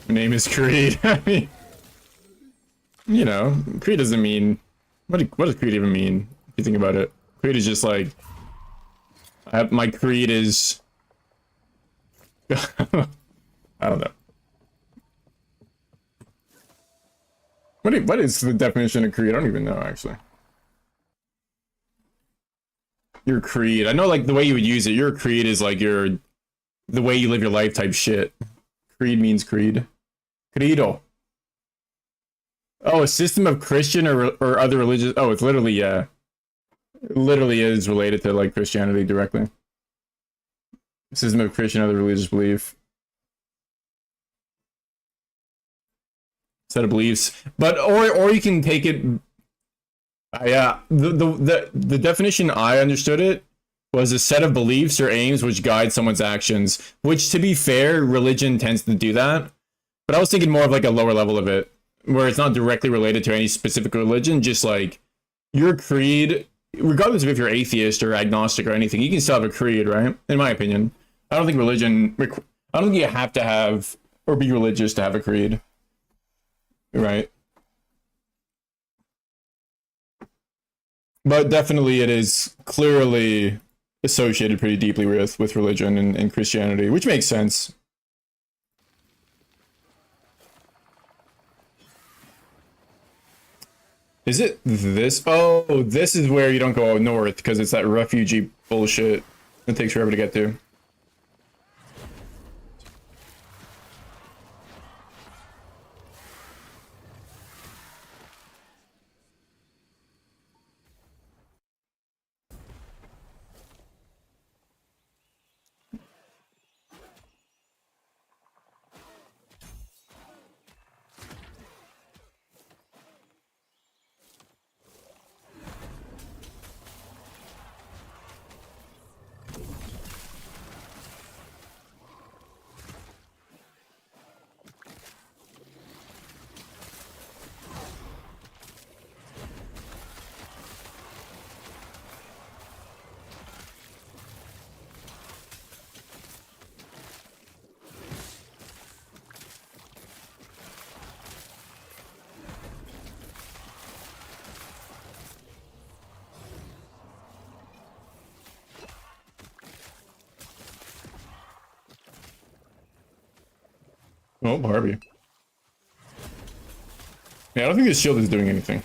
My name is Creed. I mean, you know, Creed doesn't mean... What does Creed even mean, if you think about it? Creed is just like... my creed is... I don't know. What is the definition of creed? I don't even know, actually. Your creed. I know, like, the way you would use it. Your creed is, like, the way you live your life type shit. Creed means creed. Credo. Oh, a system of Christian or other religious... Oh, it's literally, yeah. It literally is related to, like, Christianity directly. A system of Christian or other religious belief. Set of beliefs. But, or you can take it... Yeah, the definition I understood it was a set of beliefs or aims which guide someone's actions. Which, to be fair, religion tends to do that. But I was thinking more of like a lower level of it, where it's not directly related to any specific religion, just like your creed, regardless of if you're atheist or agnostic or anything, you can still have a creed, right? In my opinion. I don't think I don't think you have to have or be religious to have a creed. Right? But definitely it is clearly associated pretty deeply with religion and Christianity, which makes sense. Is it this? Oh, this is where you don't go north because it's that refugee bullshit that takes forever to get to. Oh, Barbie. Yeah, I don't think this shield is doing anything.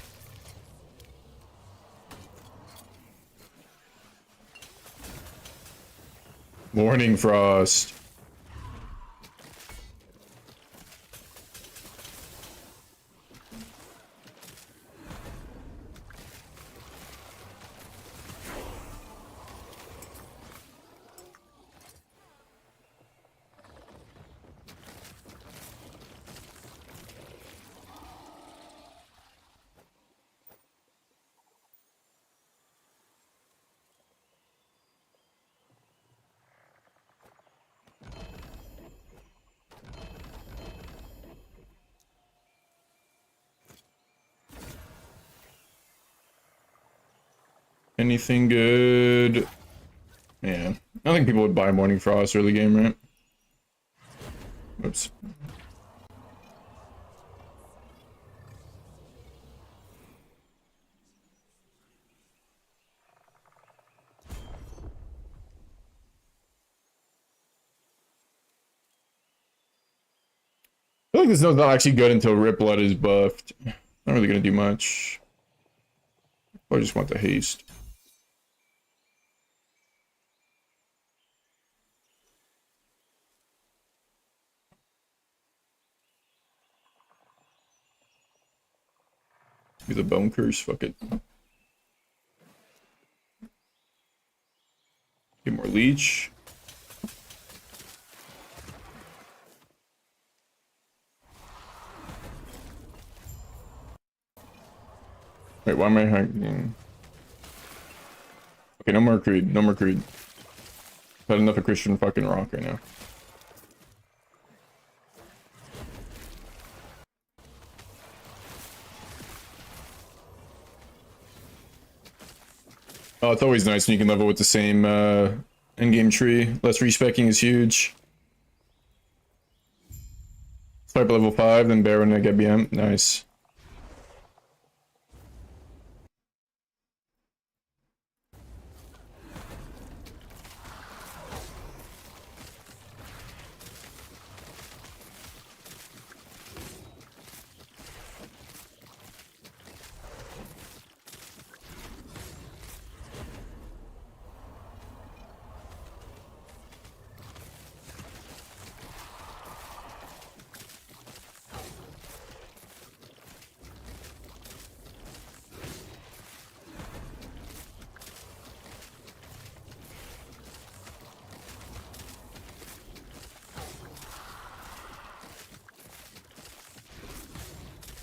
Morning Frost. Anything good? Man, I don't think people would buy Morning Frost early game, right? Oops. I feel like this is not actually good until Rip Blood is buffed. Not really gonna do much. I just want the haste. Do the bone curse, fuck it. Get more leech. Wait, why am I hacking? Okay, no more creed, no more creed. Had enough of Christian fucking rock right now. Oh, it's always nice when you can level with the same in-game tree. Less respecking is huge. Swipe level 5, then bear when I get BM. Nice.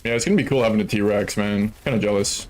Yeah, it's gonna be cool having a T-Rex, man. Kinda jealous.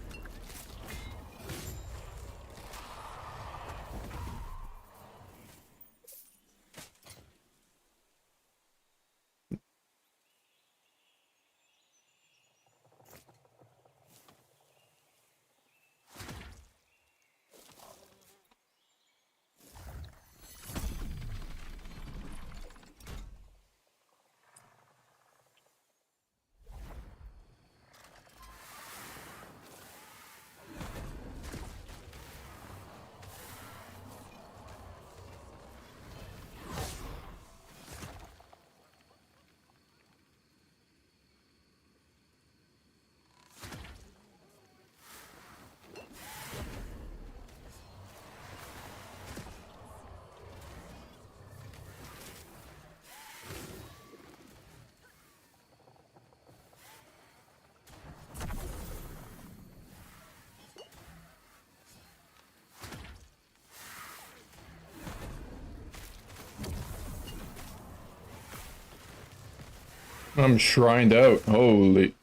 I'm shrined out. Holy.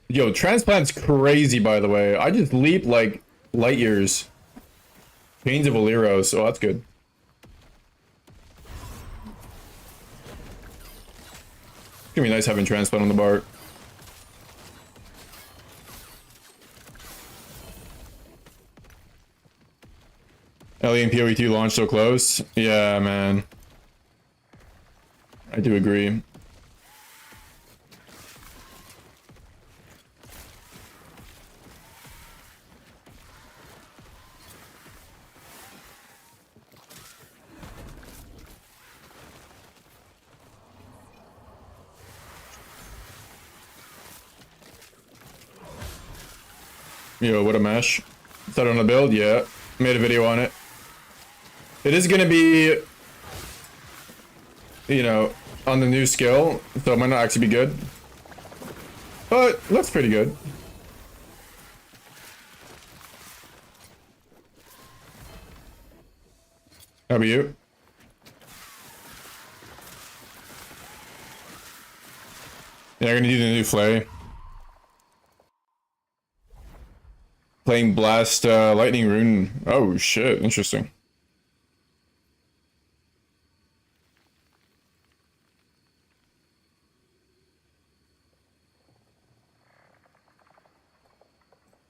Yo, transplant's crazy, by the way. I just leap like light years. Chains of Aliros. Oh, that's good. It's gonna be nice having transplant on the bar. LE and PoE2 launch so close. Yeah, man. I do agree. Yo, what a mesh. Started on the build? Yeah. Made a video on it. It is gonna be, you know, on the new skill, so it might not actually be good. But looks pretty good. How about you? Yeah, I'm gonna do the new flay. Playing Blast Lightning Rune. Oh shit, interesting.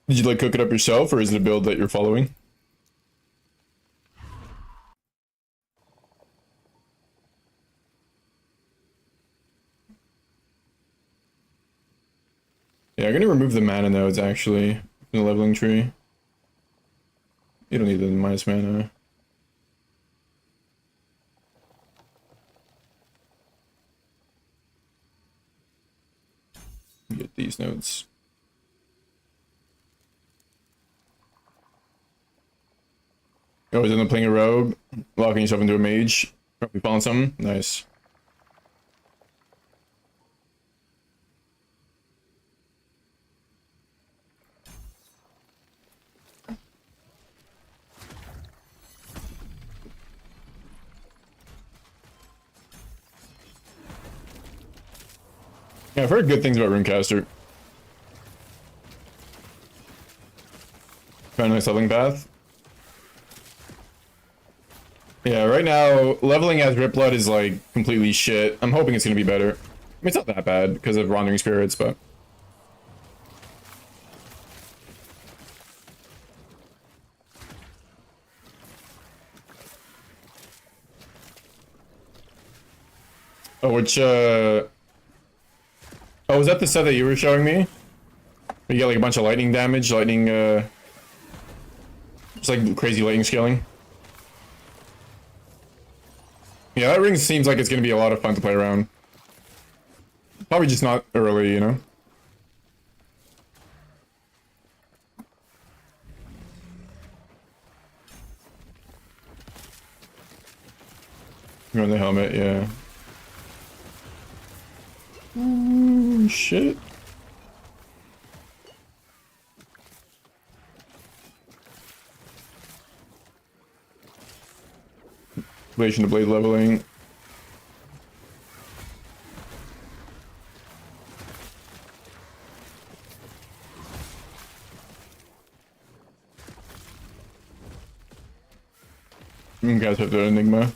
Did you like cook it up yourself, or is it a build that you're following? Yeah, I'm gonna remove the mana nodes actually in the leveling tree. You don't need the minus mana. Get these nodes. Oh, is it playing a rogue? Locking yourself into a mage? Probably found something? Nice. Yeah, I've heard good things about Runecaster. Found a nice leveling path. Yeah, right now, leveling as Ripblood is like completely shit. I'm hoping it's gonna be better. I mean, it's not that bad because of Wandering Spirits, but... Oh, which, Oh, was that the set that you were showing me? You get like a bunch of lightning damage, lightning, just like crazy lightning scaling. Yeah, that ring seems like it's gonna be a lot of fun to play around. Probably just not early, you know? You're on the helmet, yeah. Shit. Relation to blade leveling. You guys have the Enigma.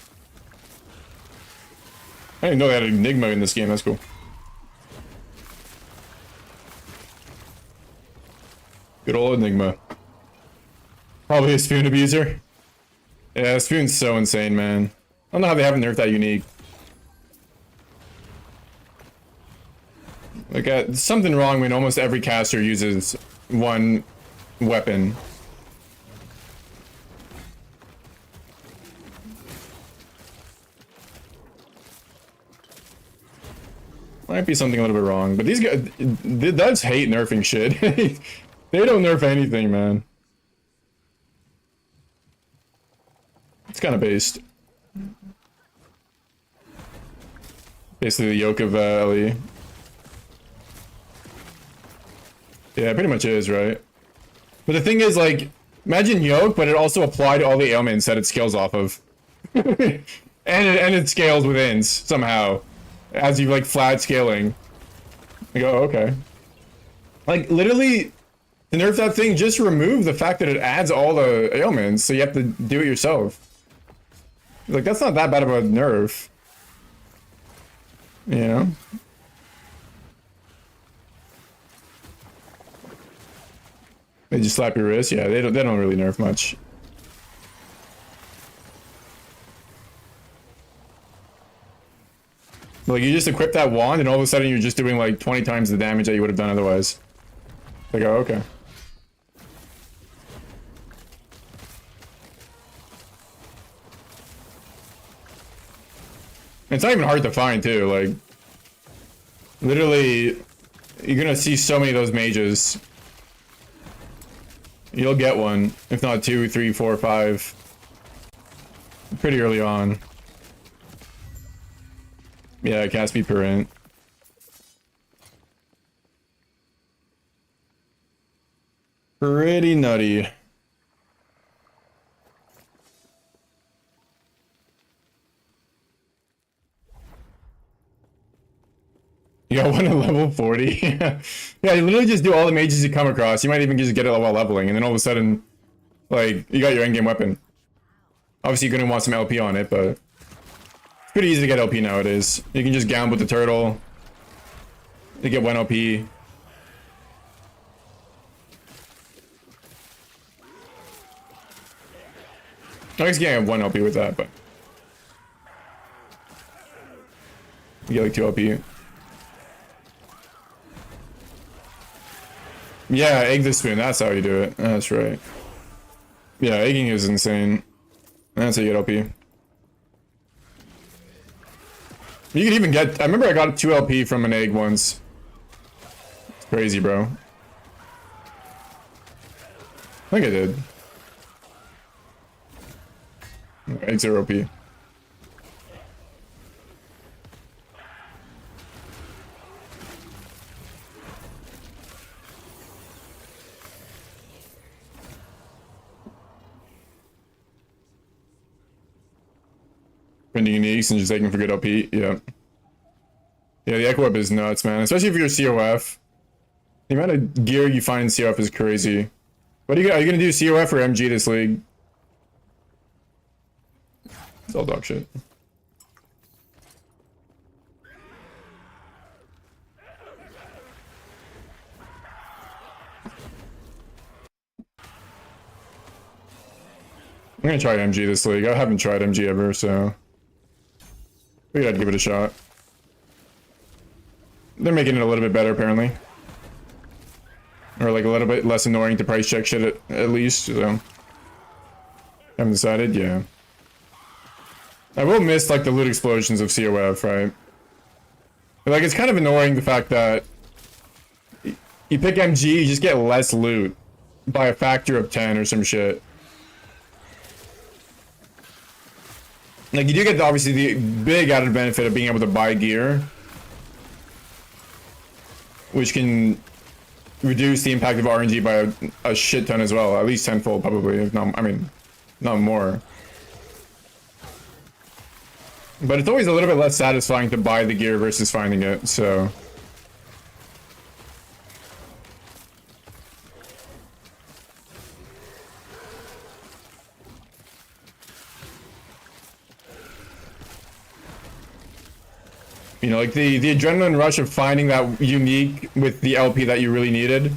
I didn't know they had an Enigma in this game, that's cool. Good old Enigma. Probably a spoon abuser. Yeah, spoon's so insane, man. I don't know how they haven't nerfed that unique. Like, there's something wrong when almost every caster uses one weapon. Might be something a little bit wrong, but these guys, they just hate nerfing shit. They don't nerf anything, man. It's kind of based. Basically the yoke of Ellie. Yeah, it pretty much is, right? But the thing is, like, imagine yoke, but it also applied to all the ailments that it scales off of. and it scales within somehow. As you, like, flat scaling. You go, okay. Like, literally, to nerf that thing, just remove the fact that it adds all the ailments, so you have to do it yourself. Like, that's not that bad of a nerf. You know? They just slap your wrist? Yeah, they don't really nerf much. Like, you just equip that wand, and all of a sudden you're just doing, like, 20 times the damage that you would have done otherwise. Like, oh, okay. It's not even hard to find, too, like... Literally, you're gonna see so many of those mages. You'll get one, if not 2, 3, 4, 5. Pretty early on. Yeah, it can't be parent. Pretty nutty. You got one at level 40? Yeah, you literally just do all the mages you come across. You might even just get it while leveling, and then all of a sudden, like, you got your endgame weapon. Obviously, you're gonna want some LP on it, but it's pretty easy to get LP nowadays. You can just gamble with the turtle. You get 1 LP. I guess you can't have 1 LP with that, but you get like 2 LP. Yeah, egg the spoon. That's how you do it. That's right. Yeah, egging is insane. That's how you get LP. You could even get... I remember I got 2 LP from an egg once. It's crazy, bro. I think I did. Egg 0 LP. Printing uniques and just taking for good LP, yeah. Yeah, the Echo Web is nuts, man. Especially if you're COF. The amount of gear you find in COF is crazy. What are you gonna do, COF or MG this league? It's all dog shit. I'm gonna try MG this league. I haven't tried MG ever, so we gotta give it a shot. They're making it a little bit better, apparently. Or like a little bit less annoying to price check shit at least, so. Haven't decided, yeah. I will miss like the loot explosions of COF, right? But, like it's kind of annoying the fact that you pick MG, you just get less loot by a factor of 10 or some shit. Like you do get obviously the big added benefit of being able to buy gear, which can reduce the impact of RNG by a shit ton as well, at least tenfold probably, if not, I mean, not more. But it's always a little bit less satisfying to buy the gear versus finding it, so. You know, like the adrenaline rush of finding that unique with the LP that you really needed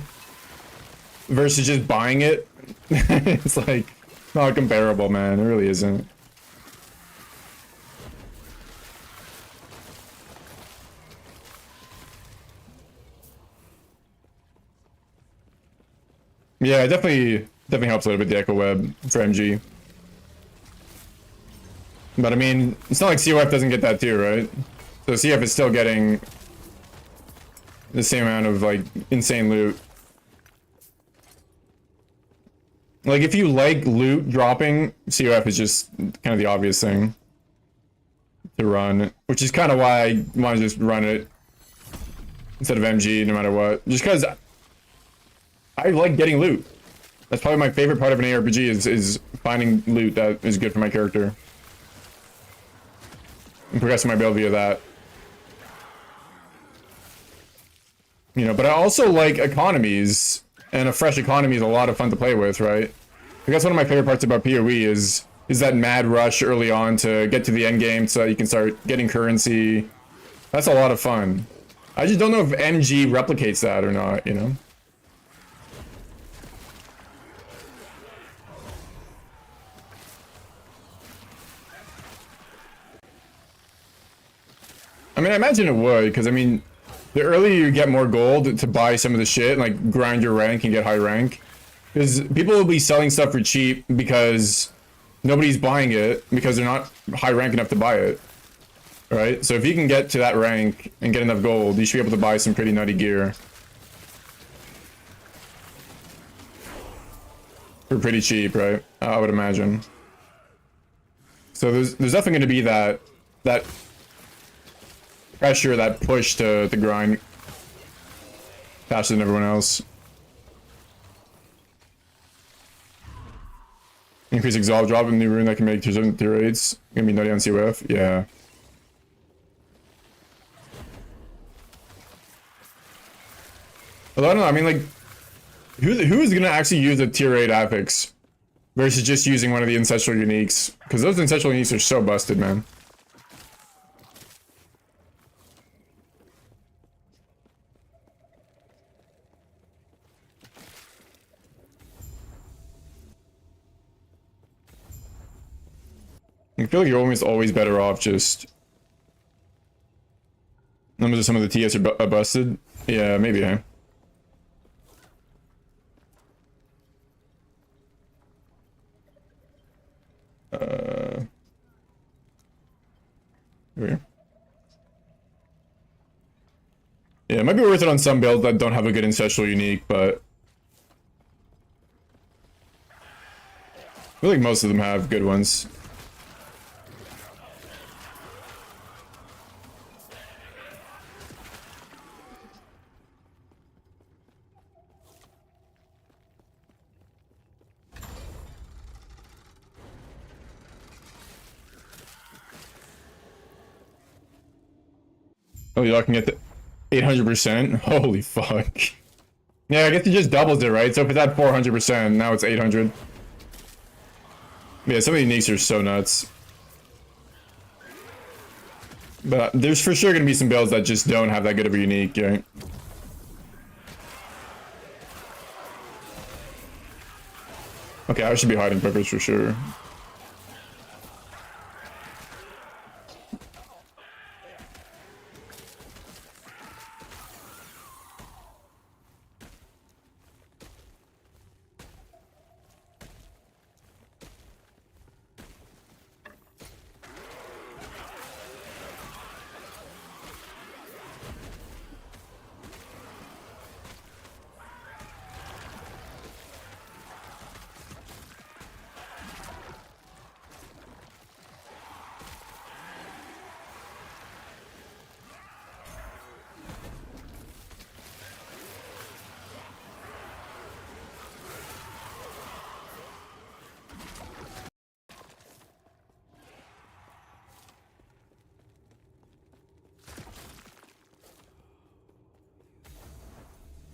versus just buying it. It's like not comparable, man. It really isn't. Yeah, it definitely helps a little bit, the Echo Web for MG. But I mean, it's not like COF doesn't get that too, right? So CF is still getting the same amount of like insane loot. Like if you like loot dropping, COF is just kind of the obvious thing to run, which is kind of why I want to just run it instead of MG no matter what. Just because I like getting loot. That's probably my favorite part of an ARPG is finding loot that is good for my character. And progressing my build via that. You know, but I also like economies, and a fresh economy is a lot of fun to play with, right? I guess one of my favorite parts about PoE is that mad rush early on to get to the end game so that you can start getting currency. That's a lot of fun. I just don't know if MG replicates that or not, you know? I mean, I imagine it would, because I mean, the earlier you get more gold to buy some of the shit, like grind your rank and get high rank, because people will be selling stuff for cheap because nobody's buying it because they're not high rank enough to buy it, right? So if you can get to that rank and get enough gold, you should be able to buy some pretty nutty gear for pretty cheap, right? I would imagine. So there's definitely going to be that pressure, that push to grind faster than everyone else. Increase exalt drop in new rune that can make tier 7 tier 8s. Gonna be nutty on COF? Yeah. Although I don't know, I mean like, who is gonna actually use a tier 8 affix versus just using one of the ancestral uniques? Because those ancestral uniques are so busted, man. I feel like you're almost always better off just... Numbers of some of the TS are busted? Yeah, maybe, huh? Here. Yeah, it might be worth it on some builds that don't have a good ancestral unique, but... I feel like most of them have good ones. Oh, you're looking at the 800%? Holy fuck. Yeah, I guess it just doubles it, right? So if it's at 400%, now it's 800. Yeah, some of the uniques are so nuts. But there's for sure gonna be some builds that just don't have that good of a unique, right? Okay, I should be hiding peppers for sure.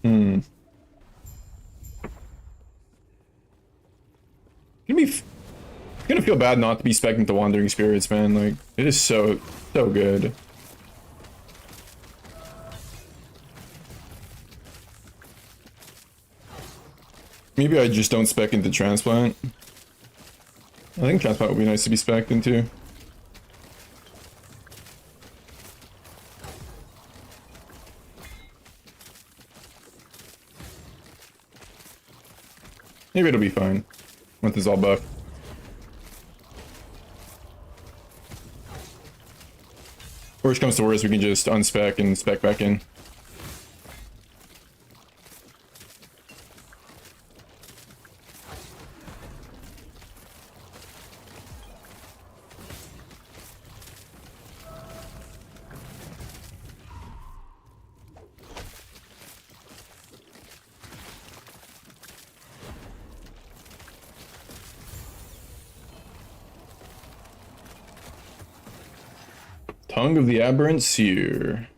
Hmm. It's gonna feel bad not to be specking the Wandering Spirits, man. Like, it is so good. Maybe I just don't spec into Transplant. I think Transplant would be nice to be spec'd into. Maybe it'll be fine once it's all buffed. Worst comes to worst, we can just unspec and spec back in. Tongue of the Aberrant Seer.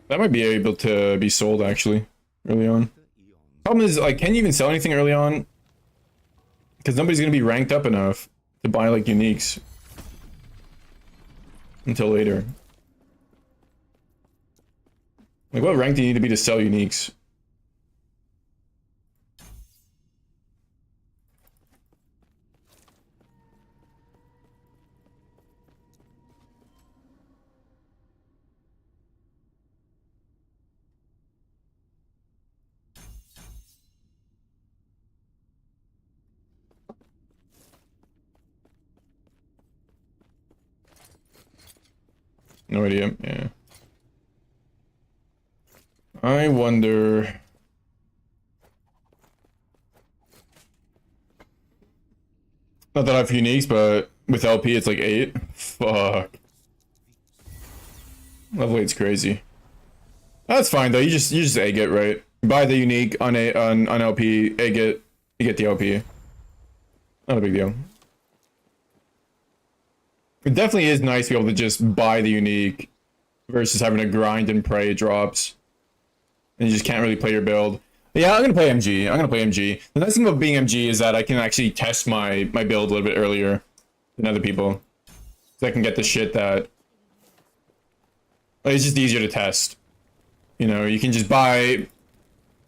That might be able to be sold actually early on. Problem is, like, can you even sell anything early on? Because nobody's gonna be ranked up enough to buy like uniques until later. Like, what rank do you need to be to sell uniques? No idea, yeah. I wonder... Not that I have uniques, but with LP it's like 8. Fuck. Level 8's crazy. That's fine though, you just egg it, right? Buy the unique on LP, egg it, you get the LP. Not a big deal. It definitely is nice to be able to just buy the unique versus having to grind and pray drops. And you just can't really play your build. But yeah, I'm gonna play MG. I'm gonna play MG. The nice thing about being MG is that I can actually test my build a little bit earlier than other people. So I can get the shit that... It's just easier to test. You know, you can just buy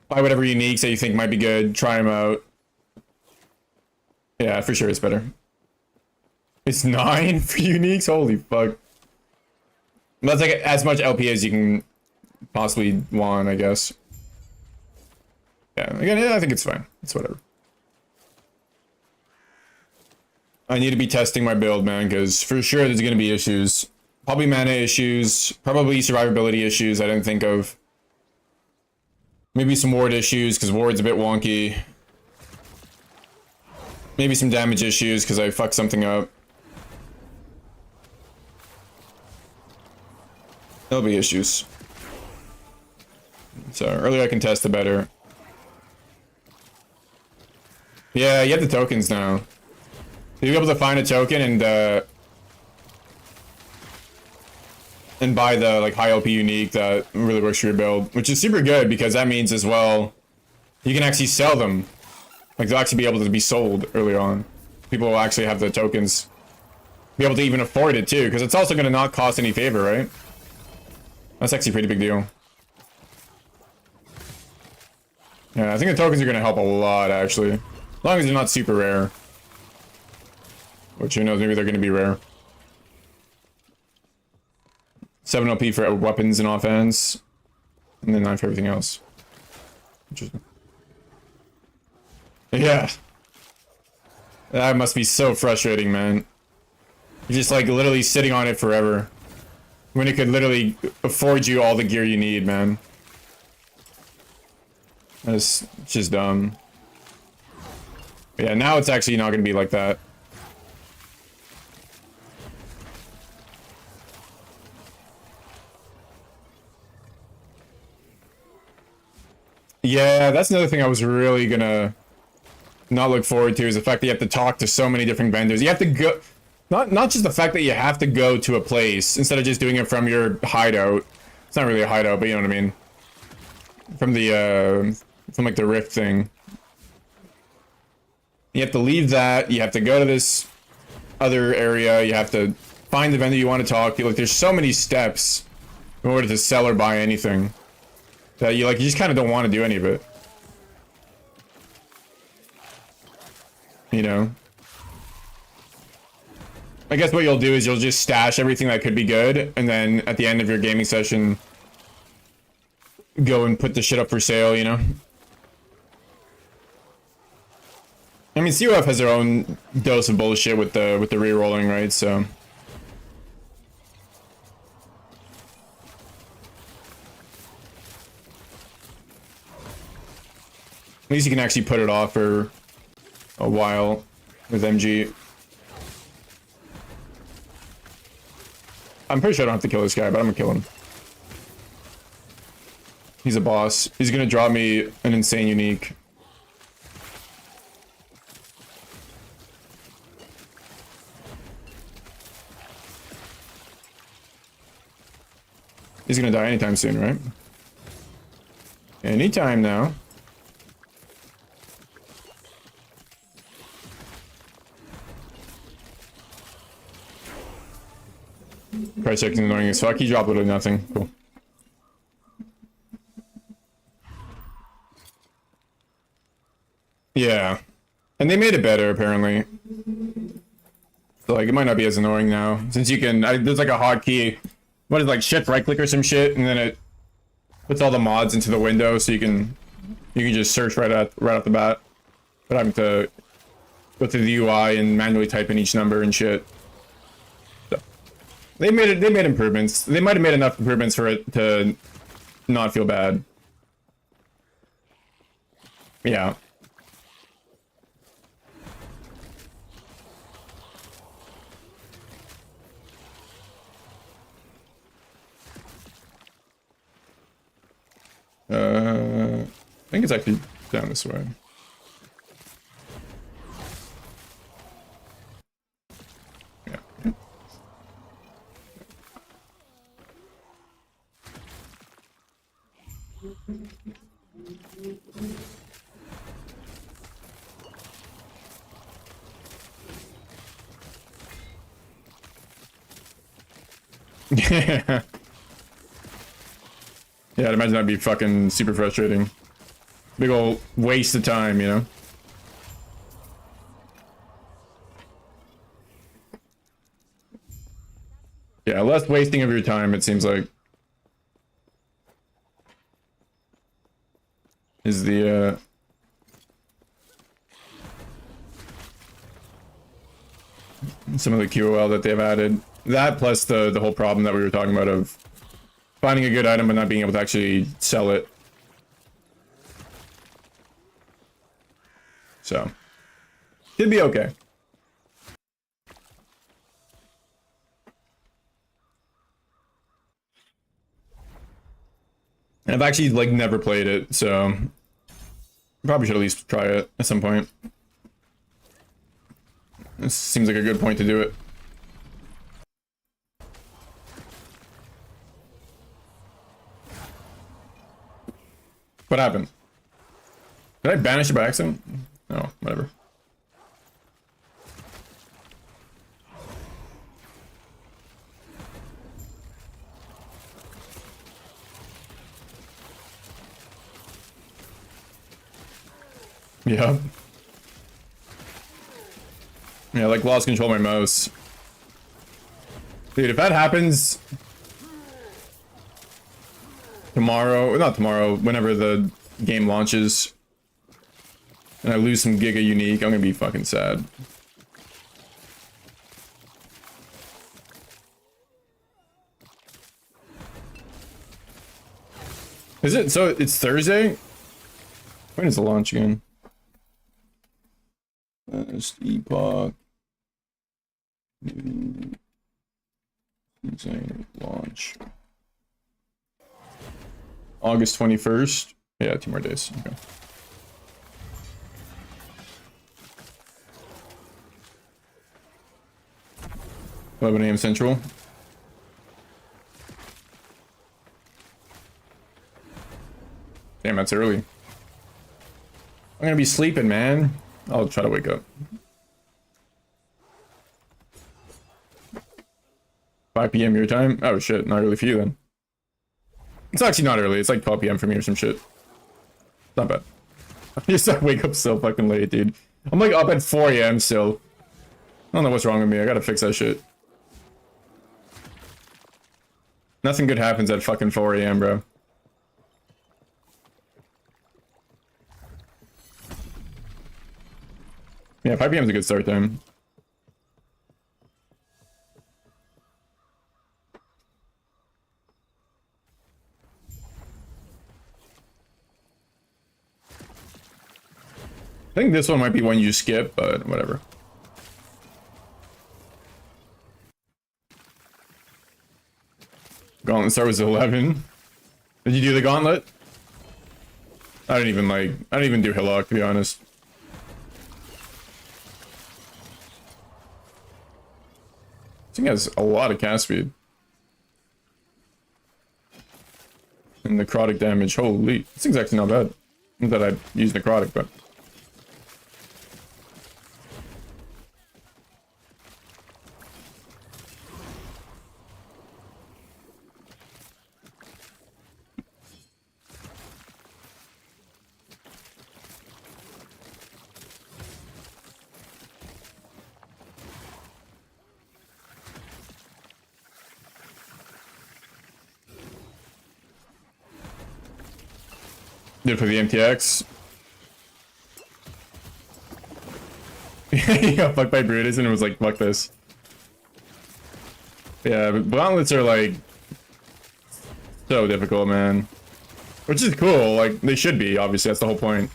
whatever uniques that you think might be good, try them out. Yeah, for sure it's better. It's 9 for uniques? Holy fuck. That's like as much LP as you can possibly want, I guess. Yeah, again, yeah, I think it's fine. It's whatever. I need to be testing my build, man, because for sure there's going to be issues. Probably mana issues, probably survivability issues I didn't think of. Maybe some ward issues, because ward's a bit wonky. Maybe some damage issues, because I fucked something up. There'll be issues. So, earlier I can test, the better. Yeah, you have the tokens now. You'll be able to find a token and, and buy the like high LP unique that really works for your build, which is super good because that means as well you can actually sell them. Like they'll actually be able to be sold earlier on. People will actually have the tokens, be able to even afford it too, because it's also going to not cost any favor, right? That's actually a pretty big deal. Yeah, I think the tokens are going to help a lot actually, as long as they're not super rare. Which who knows, maybe they're going to be rare. 7 LP for weapons and offense, and then 9 for everything else. Interesting. Yeah. That must be so frustrating, man. You're just like literally sitting on it forever. When it could literally afford you all the gear you need, man. That's just dumb. But yeah, now it's actually not going to be like that. Yeah, that's another thing I was really gonna not look forward to, is the fact that you have to talk to so many different vendors. You have to go, not just the fact that you have to go to a place instead of just doing it from your hideout. It's not really a hideout, but you know what I mean. From the from like the Rift thing. You have to leave that. You have to go to this other area. You have to find the vendor you want to talk to. Like, there's so many steps in order to sell or buy anything that you just kind of don't want to do any of it. You know? I guess what you'll do is you'll just stash everything that could be good, and then at the end of your gaming session, go and put the shit up for sale, you know? I mean, COF has their own dose of bullshit with the re-rolling, right? So at least you can actually put it off for a while with MG. I'm pretty sure I don't have to kill this guy, but I'm gonna kill him. He's a boss. He's gonna draw me an insane unique. He's gonna die anytime soon, right? Anytime now. Price check is annoying as fuck. He dropped literally nothing. Cool. Yeah. And they made it better, apparently. So, like, it might not be as annoying now. Since you can... there's, like, a hotkey. What is it, like, shift right-click or some shit? And then it puts all the mods into the window, so you can just search right off the bat. But having to go through the UI and manually type in each number and shit. They made improvements. They might have made enough improvements for it to not feel bad. Yeah. I think it's actually down this way. Yeah. Yeah, I'd imagine that'd be fucking super frustrating. Big ol' waste of time, you know? Yeah, less wasting of your time, it seems like. Is the, some of the QOL that they've added. That plus the whole problem that we were talking about of finding a good item but not being able to actually sell it. So, should be okay. And I've actually like never played it, so probably should at least try it at some point. This seems like a good point to do it. What happened? Did I banish it by accident? No, whatever. Yeah. Yeah, like lost control of my mouse. Dude, if that happens tomorrow, not tomorrow, whenever the game launches, and I lose some Giga Unique, I'm gonna be fucking sad. Is it? So it's Thursday? When is the launch again? Epoch. Insane launch. August 21st. Yeah, 2 more days. Okay. $11 a.m. Central. Damn, that's early. I'm gonna be sleeping, man. I'll try to wake up. 5 p.m. your time? Oh shit, not early for you then. It's actually not early, it's like 12 p.m. for me or some shit. Not bad. I just wake up so fucking late, dude. I'm like up at 4 a.m. still. I don't know what's wrong with me, I gotta fix that shit. Nothing good happens at fucking 4 a.m. bro. Yeah, 5 p.m. is a good start time. I think this one might be one you skip, but whatever. Gauntlet start was 11. Did you do the gauntlet? I didn't even do Hillock, to be honest. This thing has a lot of cast speed. And necrotic damage, holy. This thing's actually not bad. Not that I'd use necrotic, but... Did it for the MTX. He got fucked by Brutus and it was like, fuck this. Yeah, but gauntlets are like so difficult, man. Which is cool, like they should be, obviously, that's the whole point.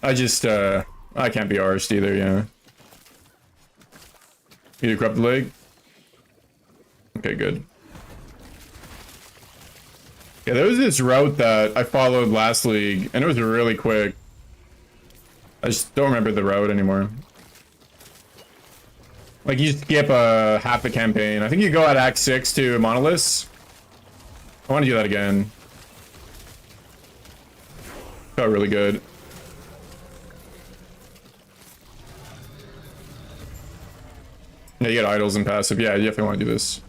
I just I can't be arsed either, yeah. You corrupt the leg? Okay, good. Yeah, there was this route that I followed last league, and it was really quick. I just don't remember the route anymore. Like, you skip half the campaign. I think you go at Act 6 to Monoliths. I want to do that again. Felt really good. Yeah, you get idols and passive. Yeah, you definitely want to do this.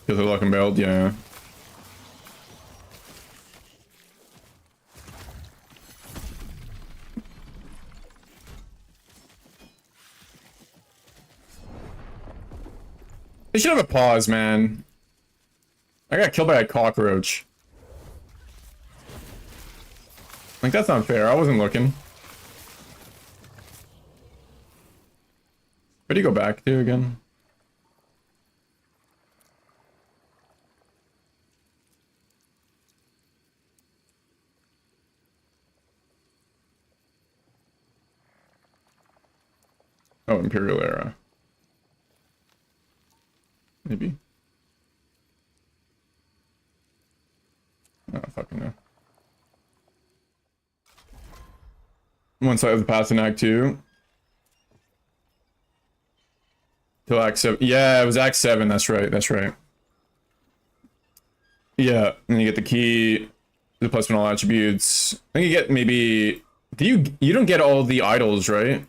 Kill the lock and belt, yeah. They should have a pause, man. I got killed by a cockroach. Like, that's not fair. I wasn't looking. Where do you go back to again? Oh, Imperial Era. Maybe. Oh, fucking no. One side of the path in Act 2. Till Act 7. Yeah, it was Act 7. That's right. That's right. Yeah, and you get the key, the plus 1 all attributes. I think you get maybe... You don't get all the idols, right?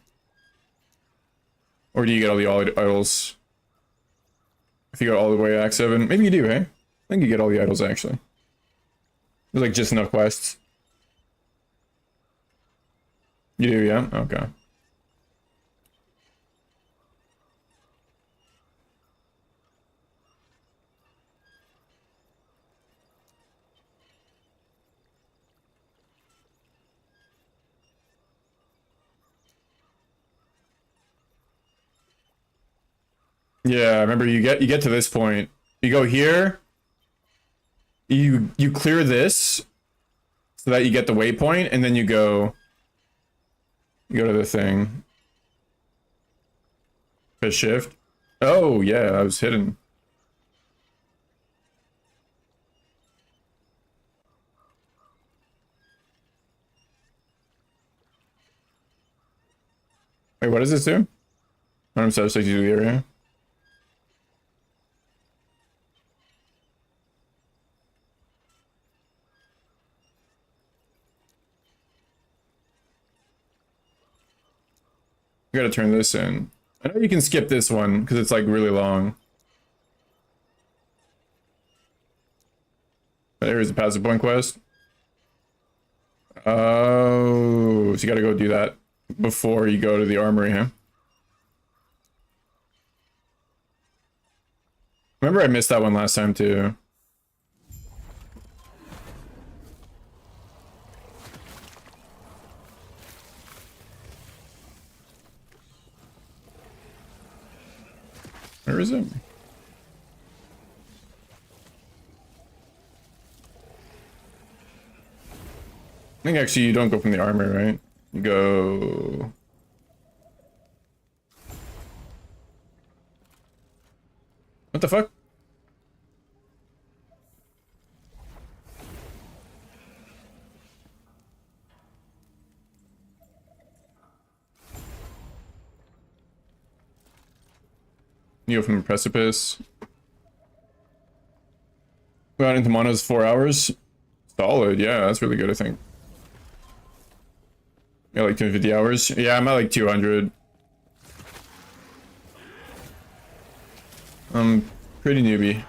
Or do you get all the idols? If you go all the way to Act 7. Maybe you do, eh? I think you get all the idols, actually. There's like just enough quests. You do, yeah? Okay. Yeah, remember you get to this point. You go here. You clear this so that you get the waypoint, and then you go to the thing. Press shift. Oh yeah, I was hidden. Wait, what does this do? I'm so to the area. I gotta turn this in. I know you can skip this one because it's like really long. There's a passive point quest. Oh, so you gotta go do that before you go to the armory, huh? Remember I missed that one last time too. Where is it? I think actually you don't go from the armor, right? You go... What the fuck? You go from the precipice. Go out into Mono's 4 hours. Solid, yeah, that's really good, I think. Yeah, like 250 hours. Yeah, I'm at like 200. I'm pretty newbie.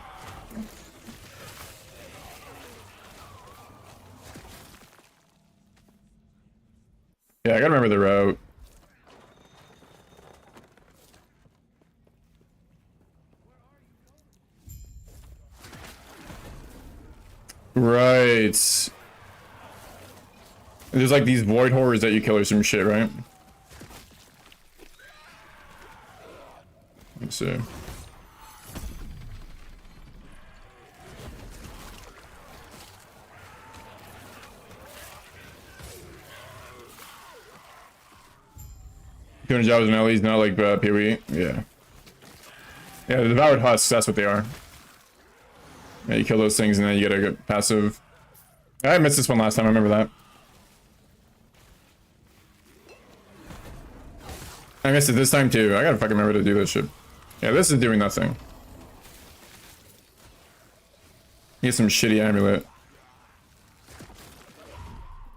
Yeah, I gotta remember the route. Right. There's like these void horrors that you kill or some shit, right? Let's see. Doing jobs in LEs, not like PoE. Yeah. Yeah, the devoured husks, that's what they are. Yeah, you kill those things and then you get a good passive. I missed this one last time, I remember that. I missed it this time too. I gotta fucking remember to do this shit. Yeah, this is doing nothing. Get some shitty amulet.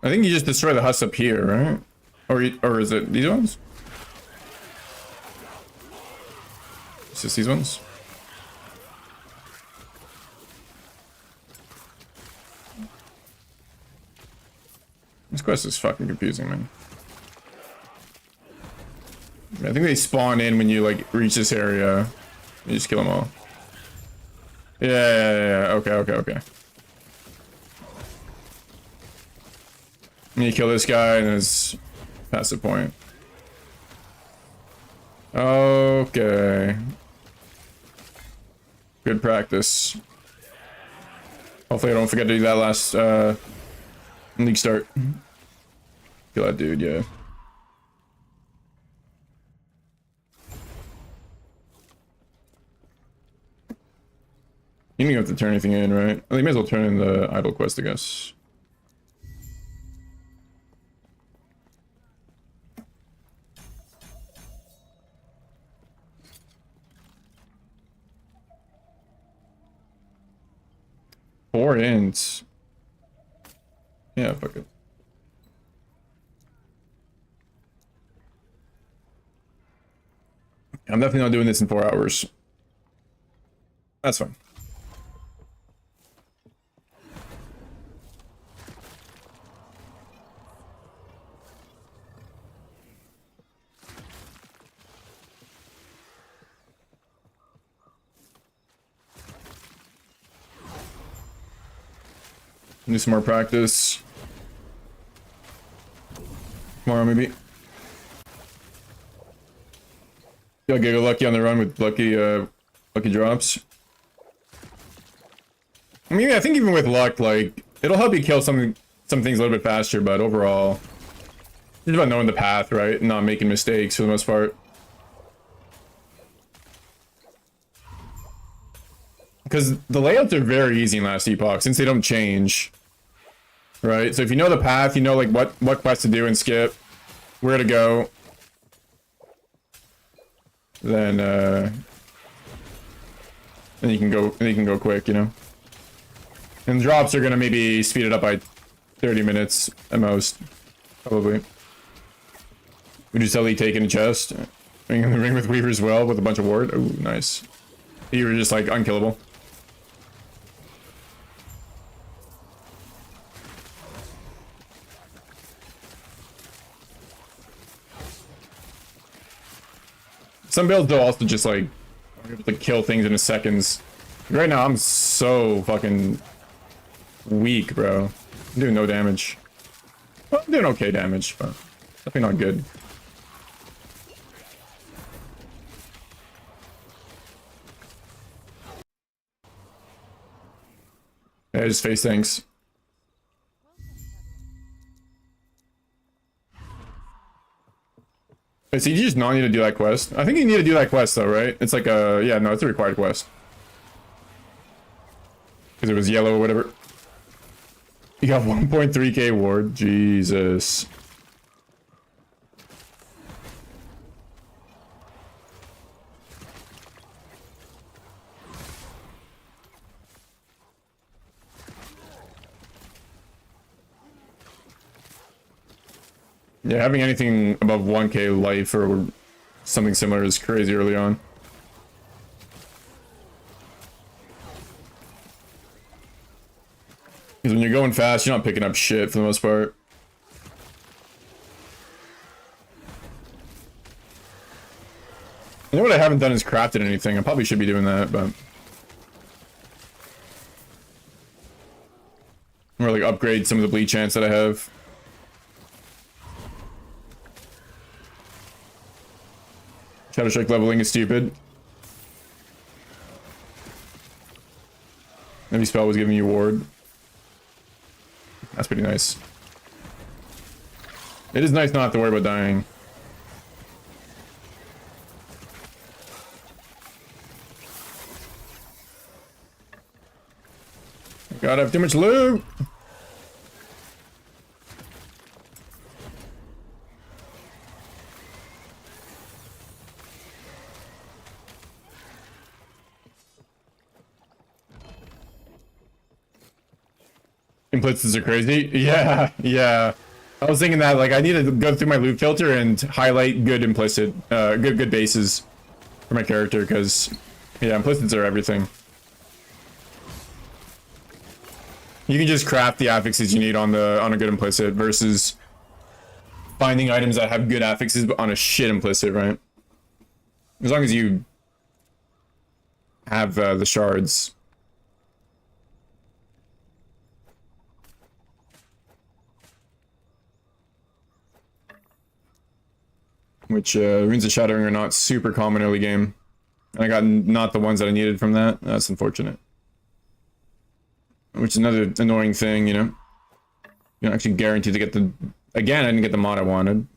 I think you just destroy the husks up here, right? Or is it these ones? It's just these ones? This quest is fucking confusing, man. I think they spawn in when you like reach this area. You just kill them all. Yeah. Okay. And you kill this guy and it's passive point. Okay. Good practice. Hopefully I don't forget to do that last league start. Kill that dude, yeah. You don't have to turn anything in, right? Well, you may as well turn in the idle quest, I guess. 4 ints. Yeah, fuck it. I'm definitely not doing this in 4 hours. That's fine. Do some more practice. Tomorrow, maybe. You'll get lucky on the run with lucky drops. I mean, I think even with luck, like, it'll help you kill some things a little bit faster, but overall, it's about knowing the path, right? And not making mistakes for the most part. Because the layouts are very easy in Last Epoch, since they don't change. Right? So if you know the path, you know, like, what quest to do and skip, where to go, then you can go quick, you know? And drops are gonna maybe speed it up by 30 minutes at most, probably. Would you sell taking a chest? Ring in the ring with Weaver as well with a bunch of ward. Ooh, nice. You were just like unkillable. Some builds though also just like able to kill things in a seconds. Right now I'm so fucking weak, bro. I'm doing no damage. Well, I'm doing okay damage, but definitely not good. Yeah, just face things. Wait, so you just not need to do that quest? I think you need to do that quest though, right? It's like a... yeah, no, it's a required quest. Because it was yellow or whatever. You got 1.3k ward. Jesus. Yeah, having anything above 1k life or something similar is crazy early on. Because when you're going fast, you're not picking up shit for the most part. You know what I haven't done is crafted anything. I probably should be doing that, but... or like upgrade some of the bleach ants that I have. Shadow Strike leveling is stupid. Every spell was giving you ward. That's pretty nice. It is nice not to have to worry about dying. God, I have too much loot! Implicites are crazy. Yeah, yeah. I was thinking that, like, I need to go through my loot filter and highlight good implicit, good bases for my character, because, yeah, implicits are everything. You can just craft the affixes you need on a good implicit versus finding items that have good affixes on a shit implicit, right? As long as you have the shards. Which, Runes of Shattering are not super common early game. And I got not the ones that I needed from that. That's unfortunate. Which is another annoying thing, you know? You're not actually guaranteed to get the... again, I didn't get the mod I wanted.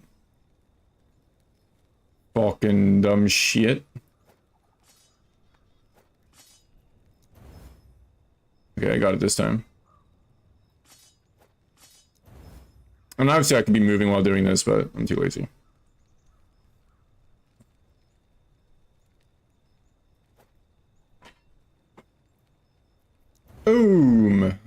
Fucking dumb shit. Okay, I got it this time. And obviously I could be moving while doing this, but I'm too lazy. Boom.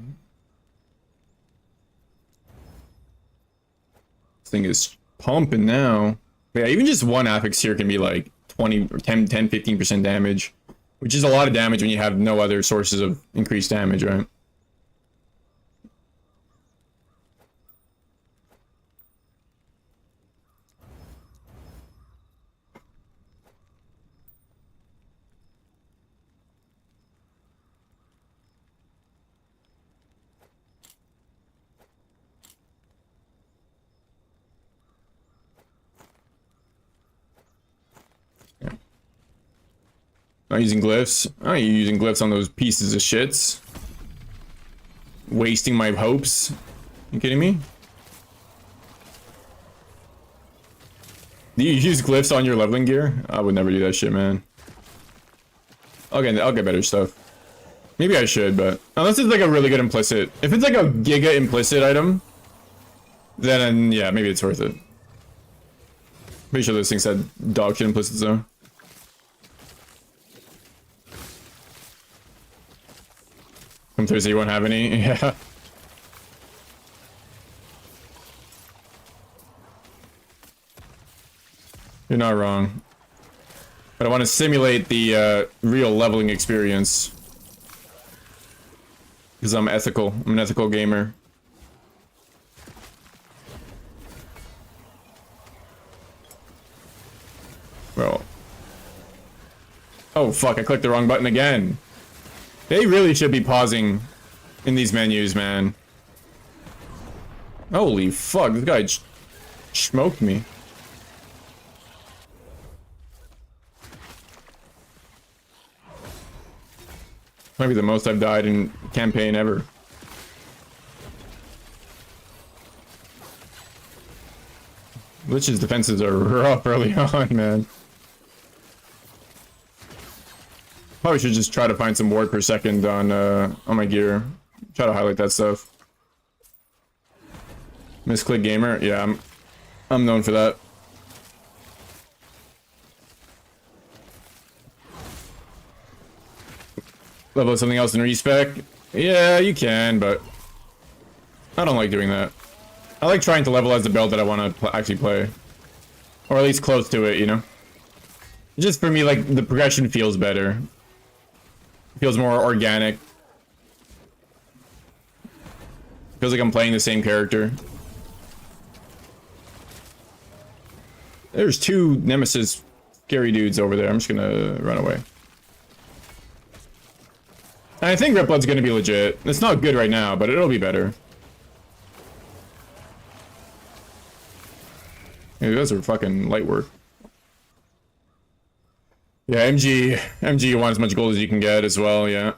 This thing is pumping now. Yeah, even just one affix here can be like 20 or 10, 15% damage, which is a lot of damage when you have no other sources of increased damage, right? Not using glyphs. I ain't using glyphs on those pieces of shits. Wasting my hopes. You kidding me? Do you use glyphs on your leveling gear? I would never do that shit, man. I'll get better stuff. Maybe I should, but unless it's like a really good implicit. If it's like a giga implicit item, then yeah, maybe it's worth it. Pretty sure those things had dog shit implicits though. Come Thursday, you won't have any? Yeah. You're not wrong. But I want to simulate the real leveling experience. Because I'm ethical. I'm an ethical gamer. Well. Oh fuck, I clicked the wrong button again. They really should be pausing in these menus, man. Holy fuck, this guy smoked me. Might be the most I've died in campaign ever. Lich's defenses are rough early on, man. Probably should just try to find some ward per second on my gear. Try to highlight that stuff. Misclick gamer, yeah, I'm known for that. Level something else in respec? Yeah, you can, but I don't like doing that. I like trying to level as the build that I want to actually play, or at least close to it, you know. Just for me, like the progression feels better. Feels more organic. Feels like I'm playing the same character. There's two Nemesis scary dudes over there. I'm just gonna run away. And I think Rip Blood's gonna be legit. It's not good right now, but it'll be better. Yeah, those are fucking light work. Yeah, MG, you want as much gold as you can get as well, yeah.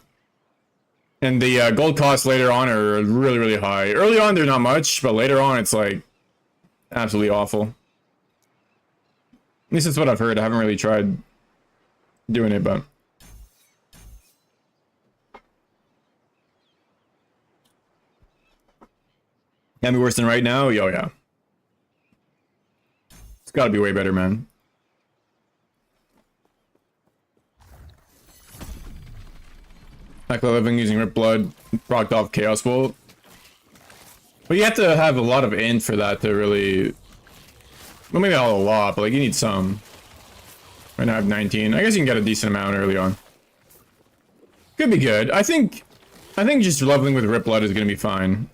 And the gold costs later on are really, really high. Early on, they're not much, but later on, it's like absolutely awful. At least that's what I've heard. I haven't really tried doing it, but can be worse than right now? Yo, yeah. It's gotta be way better, man. Like living using Rip Blood, procced off Chaos Bolt. But you have to have a lot of int for that to really... Well, maybe not a lot, but like you need some. Right now I have 19. I guess you can get a decent amount early on. Could be good. I think just leveling with Rip Blood is gonna be fine.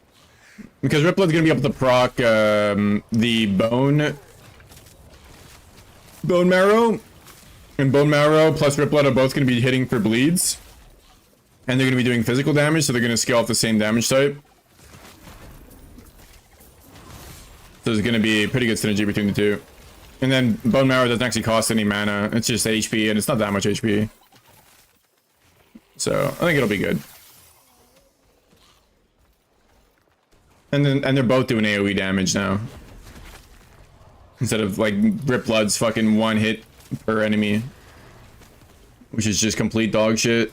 Because Rip Blood's gonna be able to proc the bone marrow. And bone marrow plus Rip Blood are both gonna be hitting for bleeds. And they're going to be doing physical damage, so they're going to scale off the same damage type. So there's going to be pretty good synergy between the two. And then Bone Marrow doesn't actually cost any mana. It's just HP, and it's not that much HP. So I think it'll be good. And they're both doing AoE damage now. Instead of like Rip Blood's fucking one hit per enemy. Which is just complete dog shit.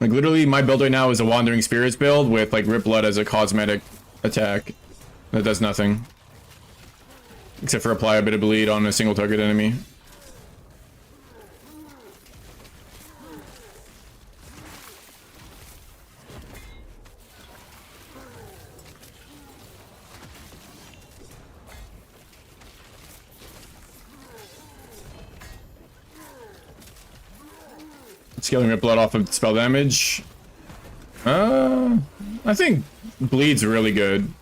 Like literally my build right now is a Wandering Spirits build with like Rip Blood as a cosmetic attack that does nothing. Except for apply a bit of bleed on a single target enemy. Scaling rip blood off of spell damage. I think bleed's really good.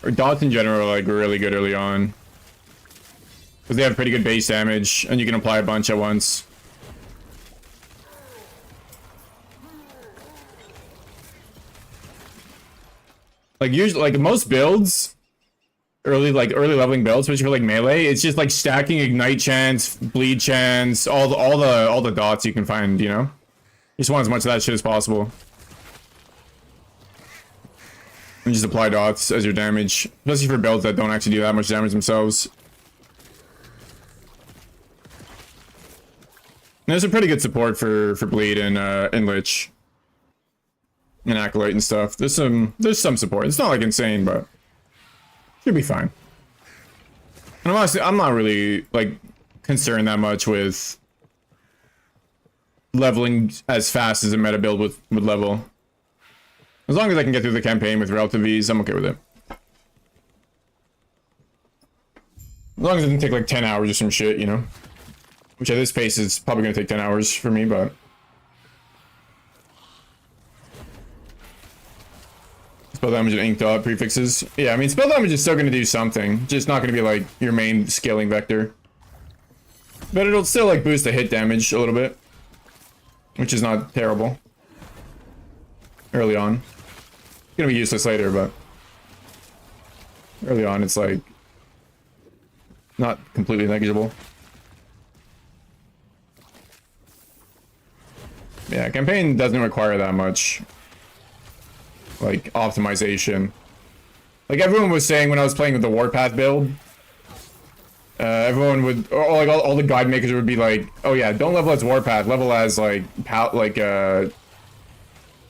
Or dots in general are like really good early on. Because they have pretty good base damage, and you can apply a bunch at once. Like usually, like most builds, early leveling builds, especially for like melee, it's just like stacking ignite chance, bleed chance, all the dots you can find. You know, you just want as much of that shit as possible. And just apply dots as your damage, especially for builds that don't actually do that much damage themselves. And there's a pretty good support for bleed and Lich. And Acolyte and stuff. There's some support. It's not like insane, but should be fine. And I'm not really like concerned that much with leveling as fast as a meta build would level. As long as I can get through the campaign with relative ease, I'm okay with it. As long as it doesn't take like 10 hours or some shit, you know? Which at this pace is probably gonna take 10 hours for me, but spell damage and ink dot prefixes. Yeah, I mean, spell damage is still going to do something. Just not going to be, like, your main scaling vector. But it'll still, like, boost the hit damage a little bit. Which is not terrible. Early on. It's going to be useless later, but early on, it's, like, not completely negligible. Yeah, campaign doesn't require that much like optimization. Like everyone was saying when I was playing with the Warpath build, everyone would, or like all the guide makers would be like, oh yeah, don't level as Warpath, level as like I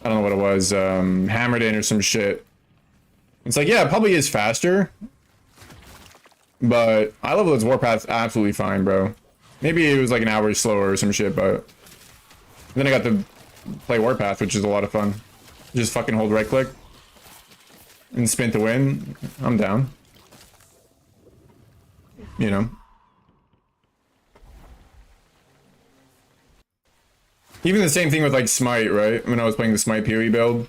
don't know what it was, Hammered In or some shit. It's like, yeah, it probably is faster, but I level as Warpath absolutely fine, bro. Maybe it was like an hour slower or some shit, but then I got to play Warpath, which is a lot of fun. Just fucking hold right click and spin to win. I'm down. You know. Even the same thing with like Smite, right? When I was playing the Smite PoE build.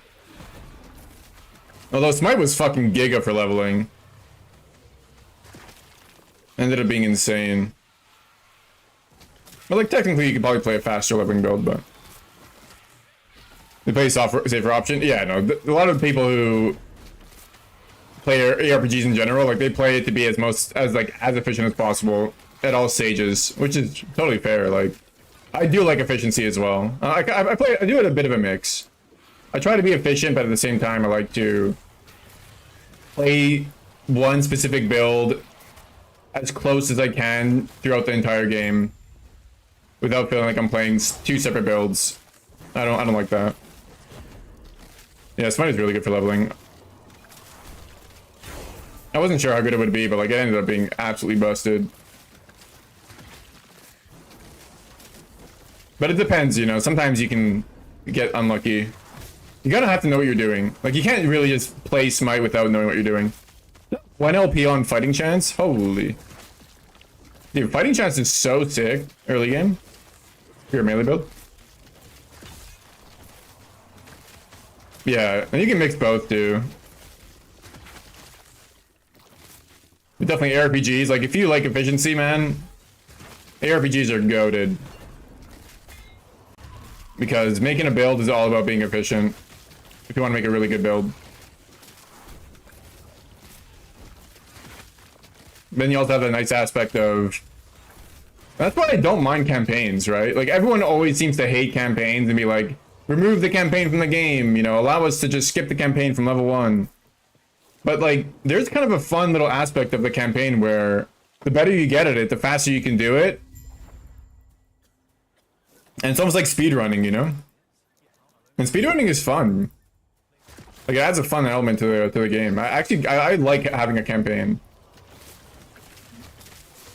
Although Smite was fucking giga for leveling. Ended up being insane. But like technically you could probably play a faster leveling build, but the play safer option? Yeah, no. A lot of people who play ARPGs in general, like they play it to be as efficient as possible at all stages, which is totally fair. Like, I do like efficiency as well. I do it a bit of a mix. I try to be efficient, but at the same time, I like to play one specific build as close as I can throughout the entire game, without feeling like I'm playing two separate builds. I don't like that. Yeah, Smite is really good for leveling. I wasn't sure how good it would be, but like it ended up being absolutely busted. But it depends, you know. Sometimes you can get unlucky. You gotta have to know what you're doing. Like you can't really just play Smite without knowing what you're doing. 1 LP on fighting chance? Holy. Dude, fighting chance is so sick early game. For your melee build. Yeah, and you can mix both too. But definitely ARPGs, like if you like efficiency, man, ARPGs are goated. Because making a build is all about being efficient. If you want to make a really good build. Then you also have the nice aspect of... That's why I don't mind campaigns, right? Like everyone always seems to hate campaigns and be like, remove the campaign from the game, you know, allow us to just skip the campaign from level 1. But like, there's kind of a fun little aspect of the campaign where the better you get at it, the faster you can do it. And it's almost like speedrunning, you know? And speedrunning is fun. Like, it adds a fun element to the game. I like having a campaign.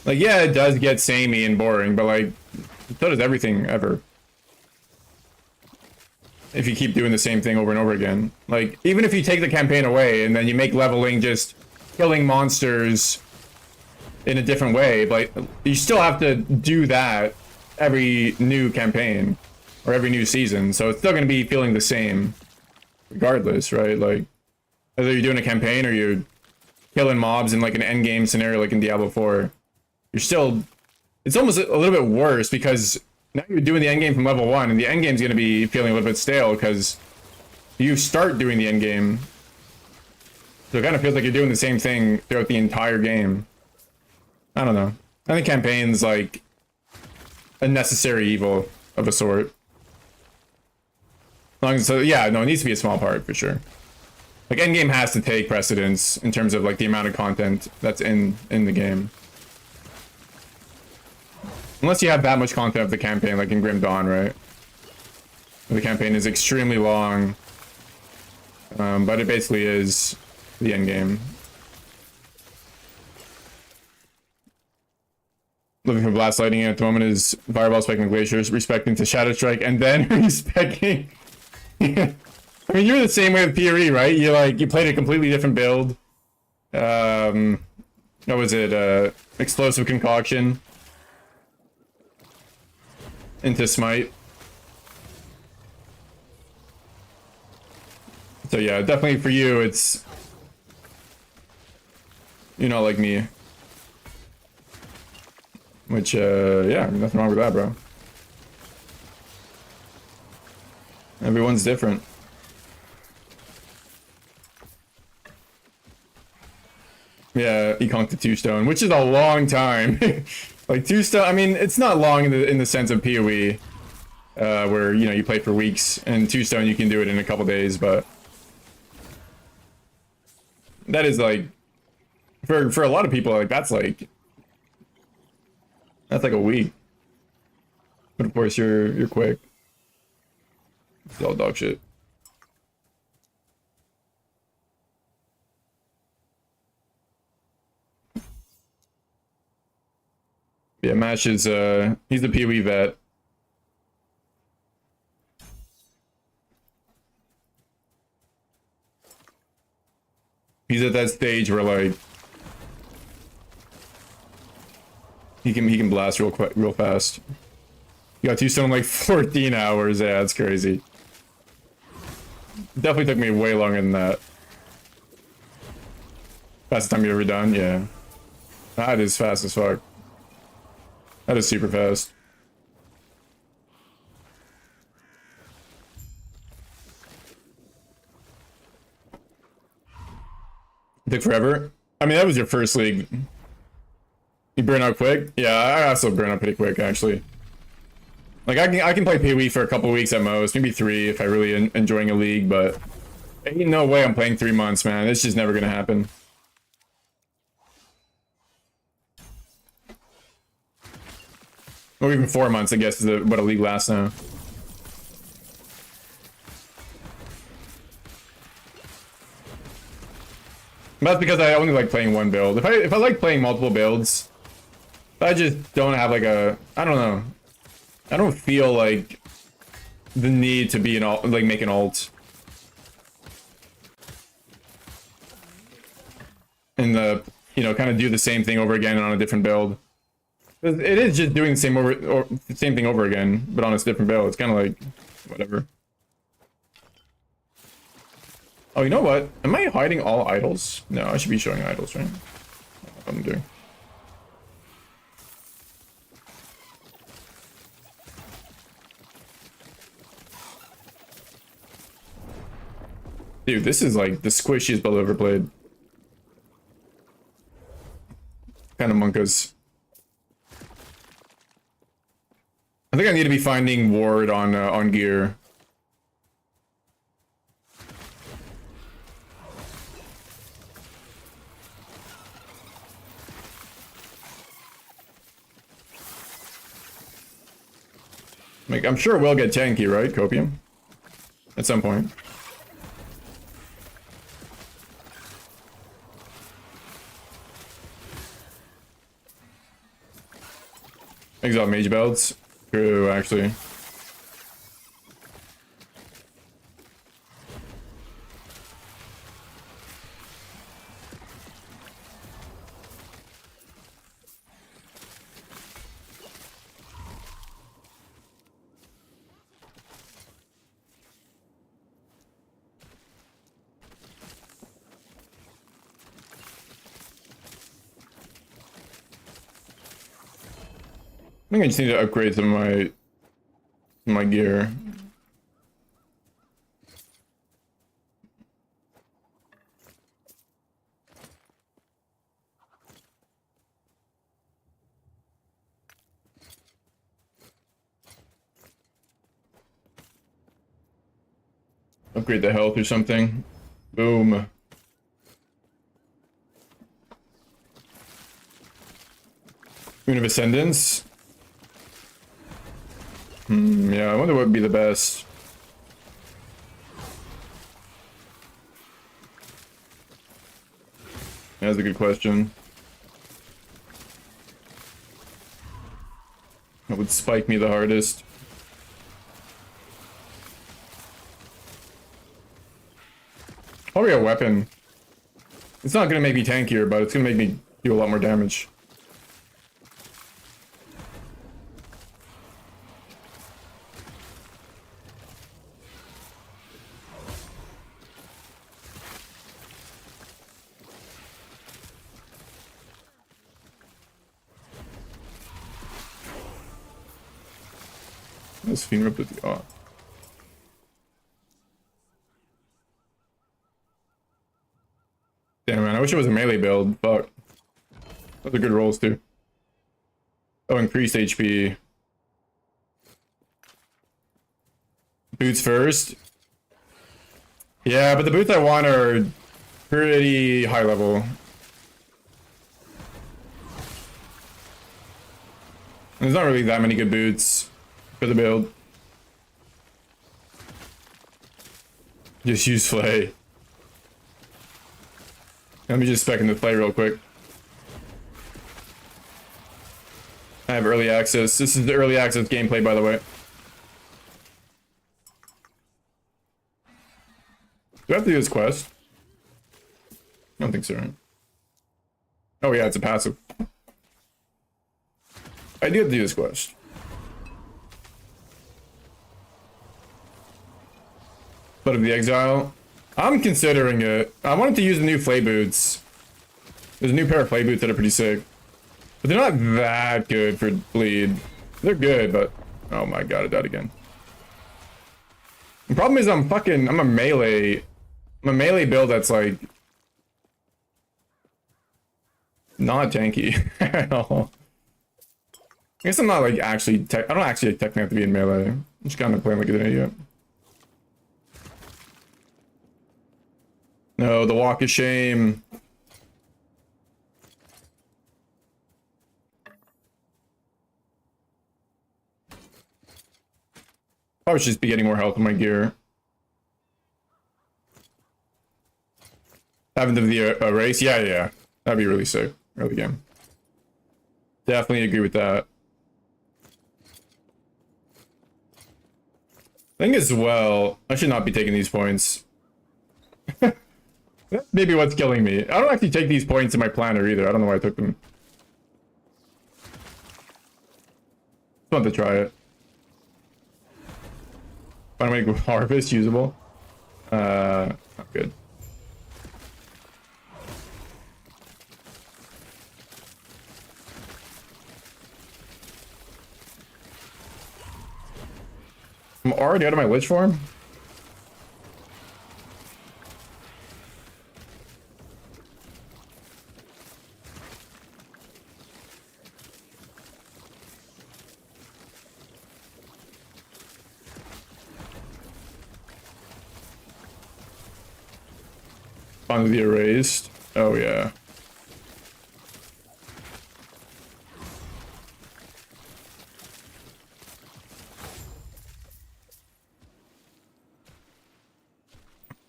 Like, yeah, it does get samey and boring, but like, so does everything ever. If you keep doing the same thing over and over again. Like, even if you take the campaign away and then you make leveling just killing monsters in a different way, but you still have to do that every new campaign or every new season, so it's still going to be feeling the same regardless, right? Like, whether you're doing a campaign or you're killing mobs in like an end game scenario like in Diablo 4, you're still, it's almost a little bit worse because now you're doing the end game from level 1, and the end game's going to be feeling a little bit stale because you start doing the end game, so it kind of feels like you're doing the same thing throughout the entire game. I don't know. I think campaign's like a necessary evil of a sort. Long as, so yeah, no, it needs to be a small part for sure. Like endgame has to take precedence in terms of like the amount of content that's in the game. Unless you have that much content of the campaign, like in Grim Dawn, right? The campaign is extremely long, but it basically is the end game. Looking for blast lightning at the moment is fireball spiking glaciers, respecting to shadow strike, and then respecting. I mean, you're the same way with PRE, right? You played a completely different build. What was it? Explosive concoction into smite. So yeah, definitely for you, it's, you're not like me. Which, yeah, nothing wrong with that, bro. Everyone's different. Yeah, he conked to 2 stone, which is a long time. Like 2 stone, I mean, it's not long in the sense of PoE, where, you know, you play for weeks, and 2 stone you can do it in a couple days, but that is like, for a lot of people, like that's like a week. But of course you're quick. It's all dog shit. Yeah, Mash is he's the PoE vet. He's at that stage where like he can blast real quick, real fast. You got 2 stone in like 14 hours. Yeah, that's crazy. Definitely took me way longer than that. Fastest time you ever done? Yeah. That is fast as fuck. That is super fast. It took forever. I mean, that was your first league. You burn out quick? Yeah, I also burn out pretty quick, actually. Like, I can play PoE for a couple weeks at most, maybe 3 if I really enjoying a league, but ain't no way I'm playing 3 months, man. It's just never gonna happen. Or even 4 months, I guess, is what a league lasts now. But that's because I only like playing one build. If I like playing multiple builds, I just don't have like a, I don't know. I don't feel like the need to be an alt, like make an alt. And you know, kind of do the same thing over again on a different build. It is just doing the same thing over again, but on a different build. It's kind of like, whatever. Oh, you know what? Am I hiding all idols? No, I should be showing idols, right? That's what I'm doing. Dude, this is like the squishiest build I've ever played. Kind of monkas. I think I need to be finding ward on gear. Like, I'm sure we'll get tanky, right, Copium? At some point. Exile mage belts. True, actually. I think I just need to upgrade some of my gear. Upgrade the health or something. Boom. Moon of Ascendance. Yeah, I wonder what would be the best. That's a good question. What would spike me the hardest? Probably a weapon. It's not gonna make me tankier, but it's gonna make me do a lot more damage. Let's fiend rip with the off. Damn man, I wish it was a melee build. Fuck. Those are good rolls too. Oh, increased HP. Boots first. Yeah, but the boots I want are pretty high level. There's not really that many good boots for the build. Just use Flay. Let me just spec into Flay real quick. I have early access. This is the early access gameplay, by the way. Do I have to do this quest? I don't think so, right? Oh yeah, it's a passive. I do have to do this quest. Blood of the Exile. I'm considering it. I wanted to use the new Flay boots. There's a new pair of Flay boots that are pretty sick. But they're not that good for bleed. They're good, but... Oh my god, I died again. The problem is I'm a melee... I'm a melee build that's like... not tanky at all. I guess I'm not like actually I don't actually technically have to be in melee. I'm just kind of playing like an idiot. No, the Walk of Shame. Probably should just be getting more health in my gear. Having the race? Yeah. That'd be really sick. Early game. Definitely agree with that. I think as well, I should not be taking these points. Maybe what's killing me. I don't actually take these points in my planner either. I don't know why I took them. Just want to try it. Find a way to make harvest usable. Not good. I'm already out of my Lich form? On the erased. Oh yeah.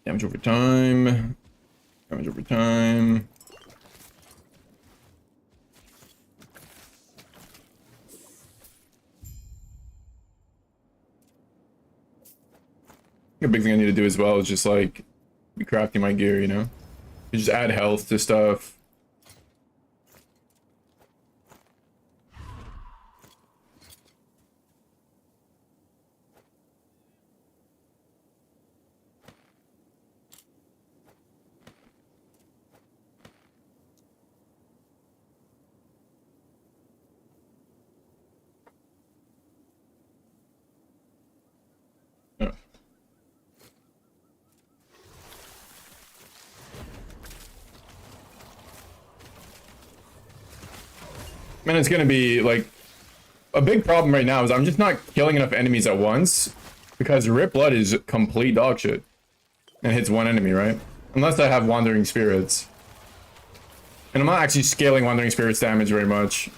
Damage over time. Damage over time. A big thing I need to do as well is just like be crafting my gear, you know? You just add health to stuff. And it's gonna be like a big problem right now is I'm just not killing enough enemies at once because Rip Blood is complete dog shit and hits one enemy, right? Unless I have Wandering Spirits. And I'm not actually scaling Wandering Spirits damage very much.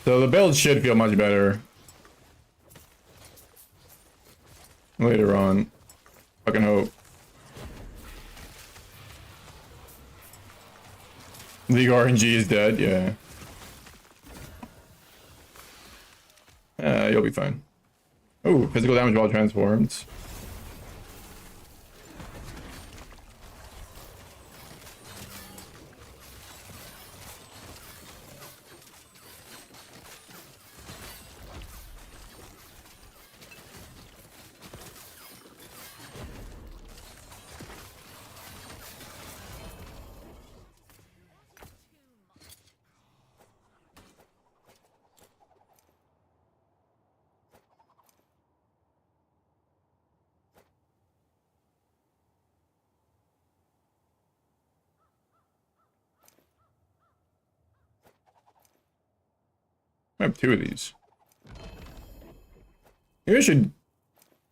So the build should feel much better later on. Fucking hope. League RNG is dead, yeah. You'll be fine. Oh, physical damage while transformed. I have 2 of these. Maybe I should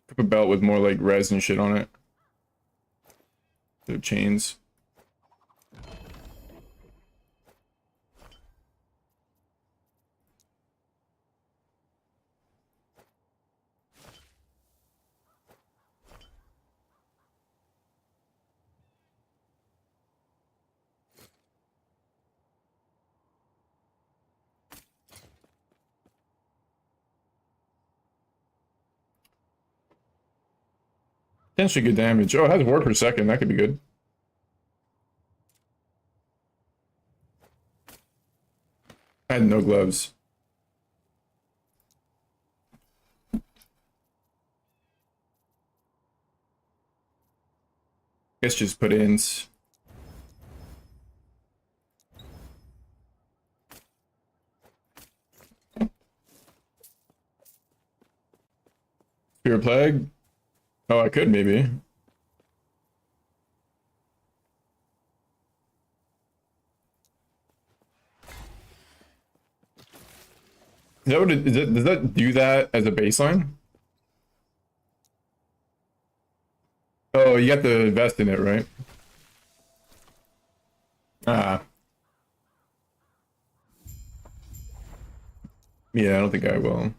equip a belt with more like res and shit on it. The chains. Potentially good damage. Oh, it has ward per second. That could be good. I had no gloves. Guess just put ins. Spear Plague? Oh, I could maybe. Is that what it, is it, does that do that as a baseline? Oh, you got to invest in it, right? Ah. Yeah, I don't think I will.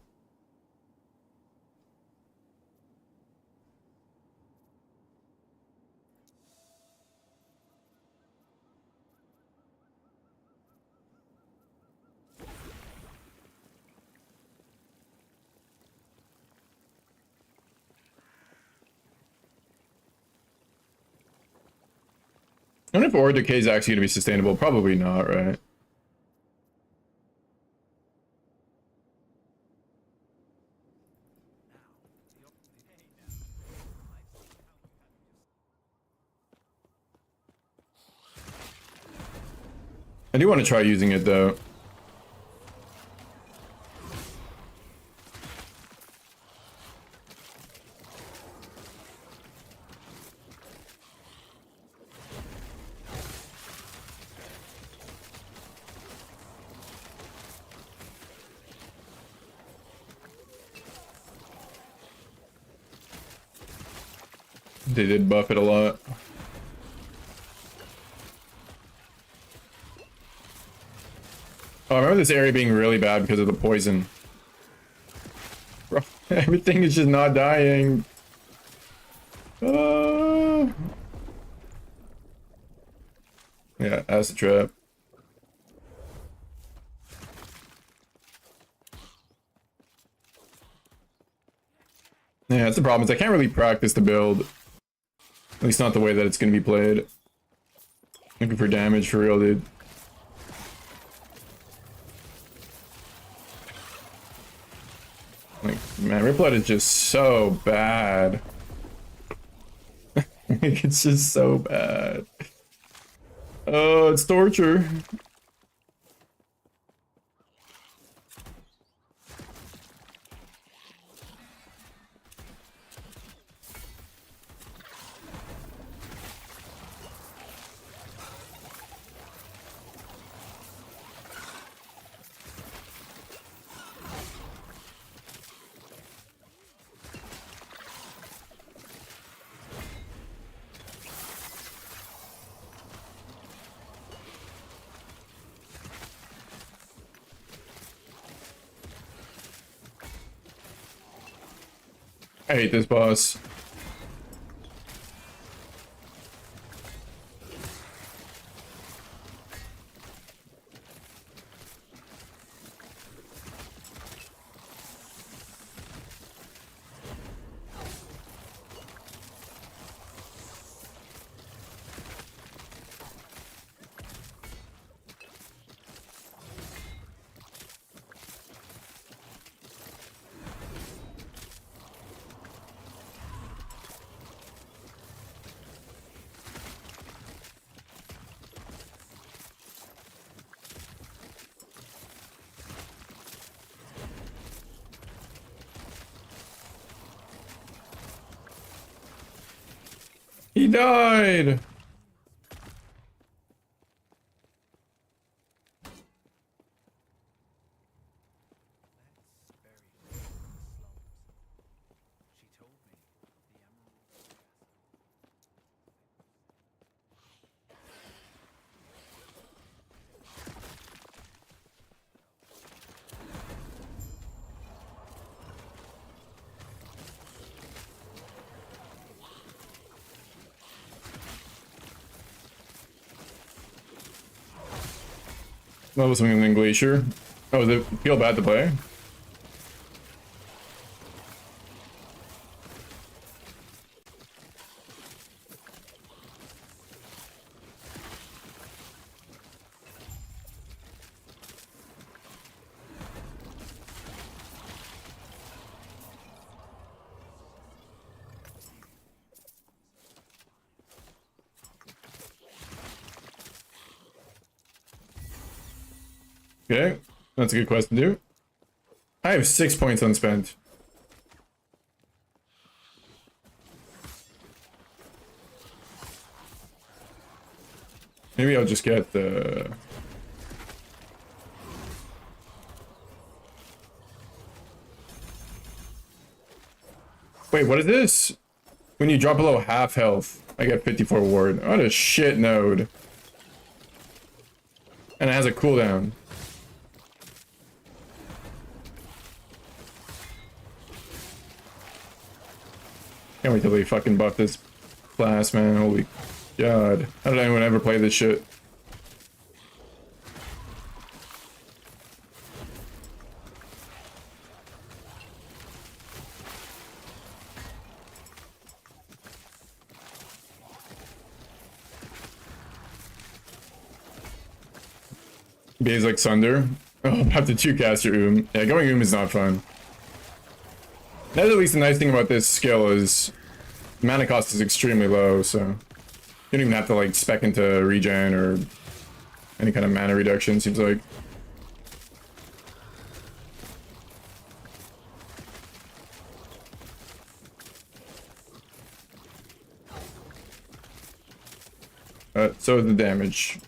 I wonder if Aura Decay is actually going to be sustainable. Probably not, right? I do want to try using it though. They did buff it a lot. Oh, I remember this area being really bad because of the poison. Bro, everything is just not dying. Yeah, that's the trap. Yeah, that's the problem, is I can't really practice the build. At least not the way that it's going to be played. Looking for damage for real, dude. Like, man, Rip Blood is just so bad. Like, it's just so bad. Oh, it's torture. I hate this boss. He died! Level something in Glacier. Oh, does it feel bad to play? Okay, that's a good quest to do. I have 6 points unspent. Maybe I'll just get the... Wait, what is this? When you drop below half health, I get 54 ward. What a shit node. And it has a cooldown. Can't wait till they fucking buff this class, man. Holy god. How did anyone ever play this shit? Days like Sunder. Oh, have to 2-caster Yeah, going is not fun. That's at least the nice thing about this skill is mana cost is extremely low, so you don't even have to like spec into regen or any kind of mana reduction, seems like. So is the damage.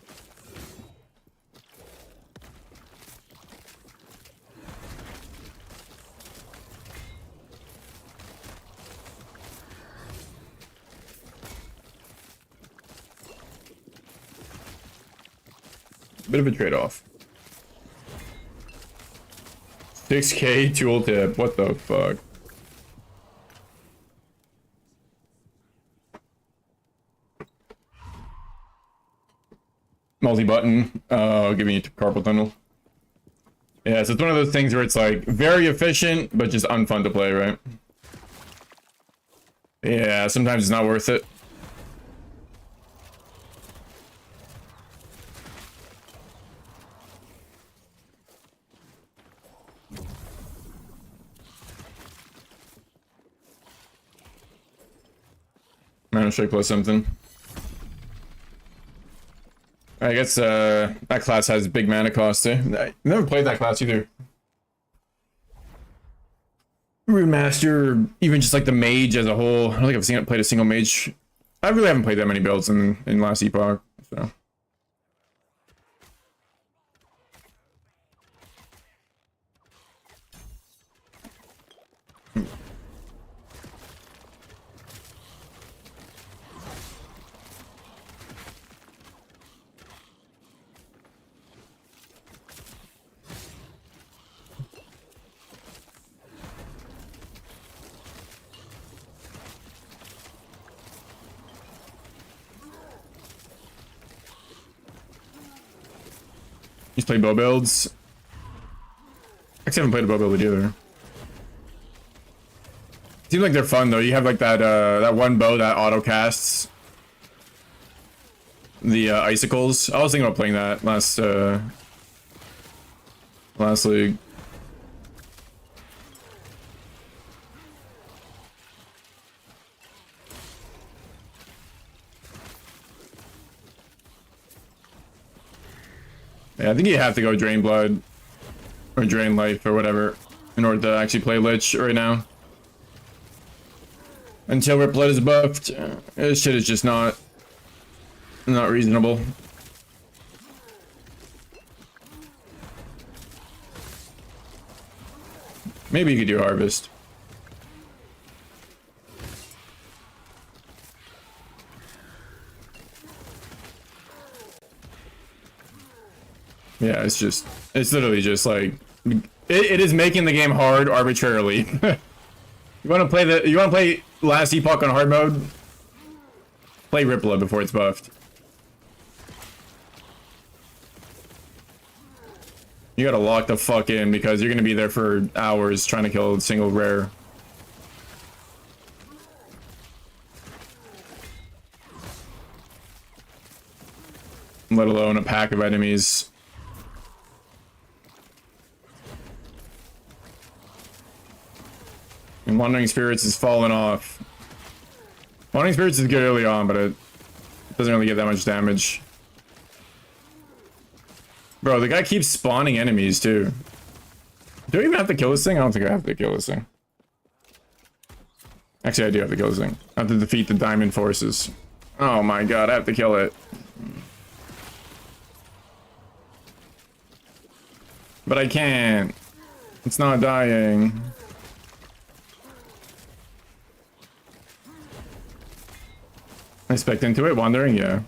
Bit of a trade-off. 6k tooltip, what the fuck? Multi-button, giving you carpal tunnel. Yeah, so it's one of those things where it's like very efficient, but just unfun to play, right? Yeah, sometimes it's not worth it. Mana strike plus something. I guess that class has big mana cost too. I never played that class either. Remaster, or even just like the mage as a whole. I don't think I've played a single mage. I really haven't played that many builds in last epoch, so. Just play bow builds. Actually, I haven't played a bow build either. Seems like they're fun though. You have like that one bow that auto casts the icicles. I was thinking about playing that last league. Yeah, I think you have to go Drain Blood or Drain Life or whatever in order to actually play Lich right now. Until Rip Blood is buffed, this shit is just not reasonable. Maybe you could do Harvest. Yeah, it's literally just like it is making the game hard arbitrarily. You want to play Last Epoch on hard mode? Play Rip Blood before it's buffed. You gotta lock the fuck in because you're gonna be there for hours trying to kill a single rare. Let alone a pack of enemies. And Wandering Spirits is falling off. Wandering Spirits is good early on, but it doesn't really get that much damage. Bro, the guy keeps spawning enemies too. Do I even have to kill this thing? I don't think I have to kill this thing. Actually, I do have to kill this thing. I have to defeat the diamond forces. Oh my god, I have to kill it. But I can't. It's not dying. I spec'd into it, wandering, yeah.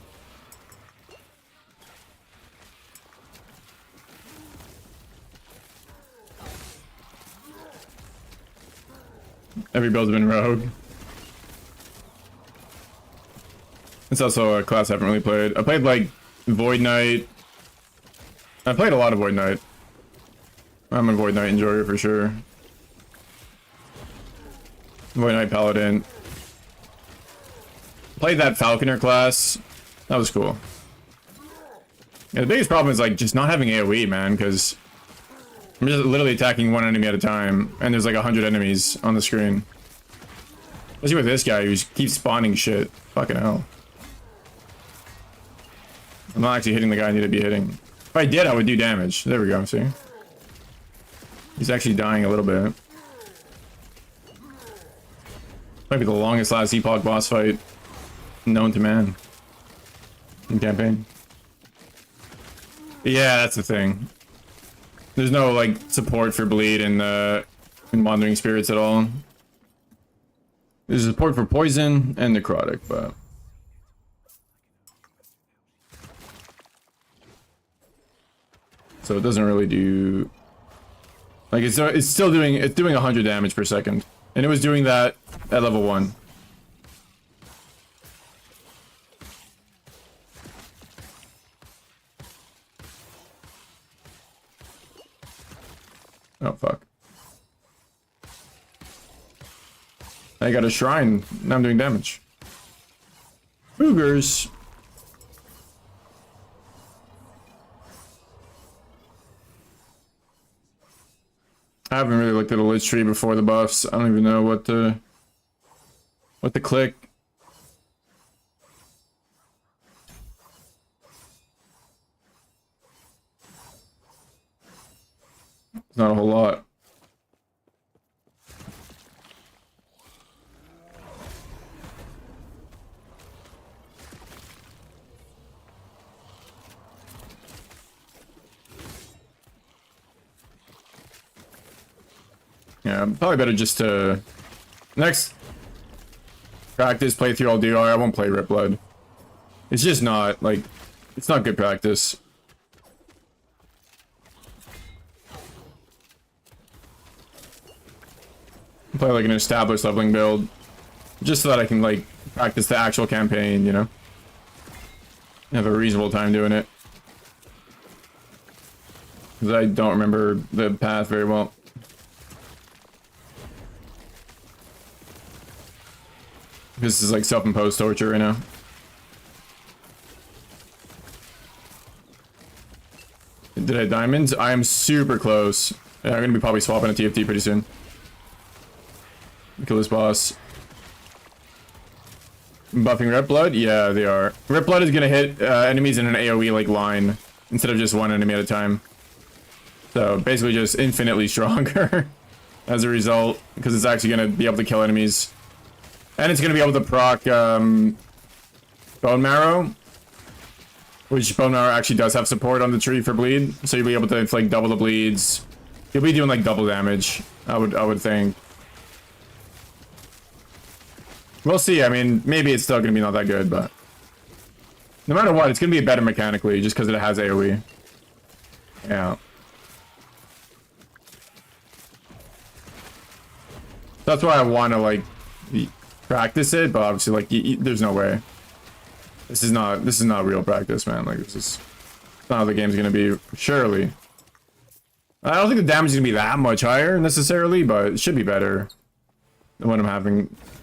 Every build's been rogue. It's also a class I haven't really played. I played like Void Knight. I played a lot of Void Knight. I'm a Void Knight enjoyer for sure. Void Knight Paladin. Played that Falconer class. That was cool. Yeah, the biggest problem is like just not having AoE, man, because I'm just literally attacking one enemy at a time, and there's like 100 enemies on the screen. Especially with this guy who keeps spawning shit. Fucking hell. I'm not actually hitting the guy I need to be hitting. If I did, I would do damage. There we go, see? He's actually dying a little bit. Might be the longest Last Epoch boss fight known to man in campaign. Yeah, that's the thing. There's no like support for bleed in Wandering Spirits at all. There's support for poison and necrotic, but so it doesn't really do like it's still doing 100 damage per second, and it was doing that at level 1. Oh, fuck. I got a shrine. Now I'm doing damage. Boogers. I haven't really looked at a Lich tree before the buffs. I don't even know what to click. Not a whole lot. Yeah, probably better just to next practice playthrough I'll do. I won't play Rip Blood. It's just not like it's not good practice. Play like an established leveling build, just so that I can like practice the actual campaign, you know? Have a reasonable time doing it. Because I don't remember the path very well. This is like self-imposed torture right now. Did I have diamonds? I am super close. Yeah, I'm gonna be probably swapping a TFT pretty soon. Kill this boss. Buffing Rep Blood? Yeah, they are. Rep Blood is gonna hit enemies in an AoE like line instead of just one enemy at a time. So basically just infinitely stronger as a result, because it's actually gonna be able to kill enemies. And it's gonna be able to proc Bone Marrow, which Bone Marrow actually does have support on the tree for bleed, so you'll be able to inflict double the bleeds. You'll be doing like double damage, I would think. We'll see. I mean, maybe it's still gonna be not that good, but no matter what, it's gonna be better mechanically just because it has AoE. Yeah. That's why I want to like practice it, but obviously like there's no way. This is not real practice, man. Like this is not how the game's gonna be. Surely. I don't think the damage is gonna be that much higher necessarily, but it should be better than what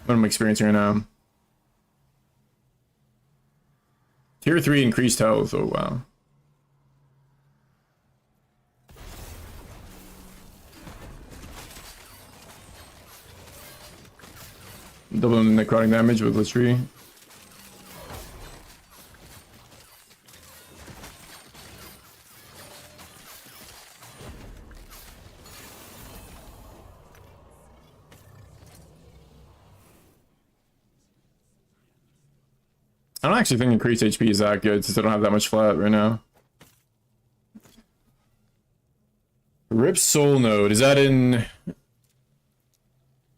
I'm experiencing right now. Tier 3 increased health. Oh wow. Doubling the necrotic damage with Lich. I don't actually think increased HP is that good since I don't have that much flat right now. Rip Soul Node, is that in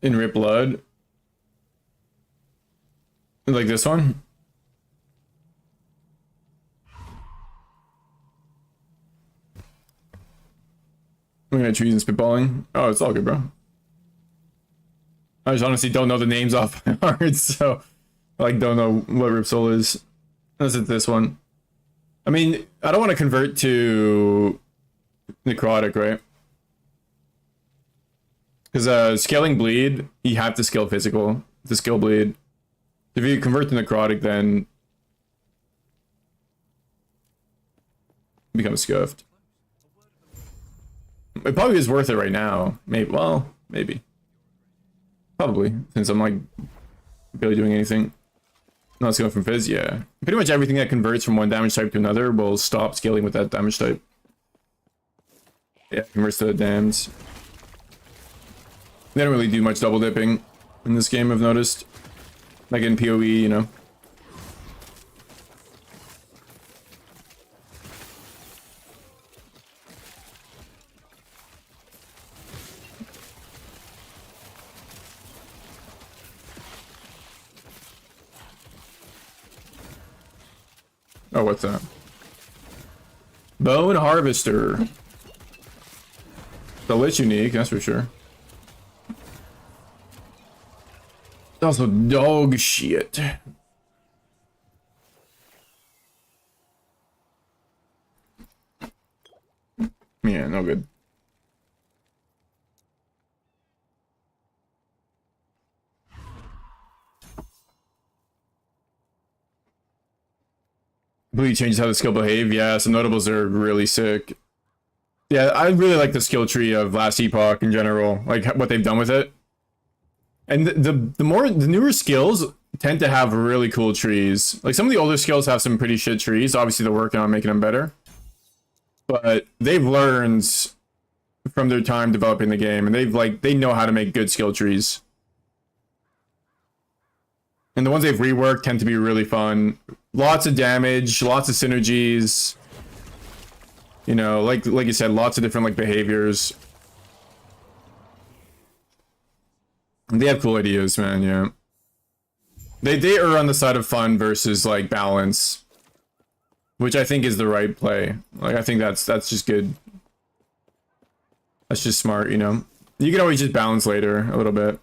Rip Blood? Like this one? I'm gonna trees and spitballing. Oh, it's all good, bro. I just honestly don't know the names off my heart, so I like don't know what Rip Soul is. Unless it's this one. I mean, I don't want to convert to necrotic, right? Because scaling bleed, you have to scale physical to scale bleed. If you convert to necrotic, then it becomes scuffed. It probably is worth it right now. Maybe. Well, maybe. Probably, since I'm like barely doing anything. No, it's going from Fizz, yeah. Pretty much everything that converts from one damage type to another will stop scaling with that damage type. Yeah, converts to the dams. They don't really do much double dipping in this game, I've noticed. Like in PoE, you know. Oh, what's that? Bone Harvester. The Lich unique, that's for sure. Also dog shit. Yeah, no good. Bleed changes how the skill behave. Yeah, some notables are really sick. Yeah, I really like the skill tree of Last Epoch in general, like what they've done with it. And the newer skills tend to have really cool trees. Like some of the older skills have some pretty shit trees. Obviously, they're working on making them better. But they've learned from their time developing the game, and they know how to make good skill trees. And the ones they've reworked tend to be really fun. Lots of damage, lots of synergies. You know, like you said, lots of different like behaviors. They have cool ideas, man, yeah. They err on the side of fun versus like balance, which I think is the right play. Like I think that's just good. That's just smart, you know. You can always just balance later a little bit.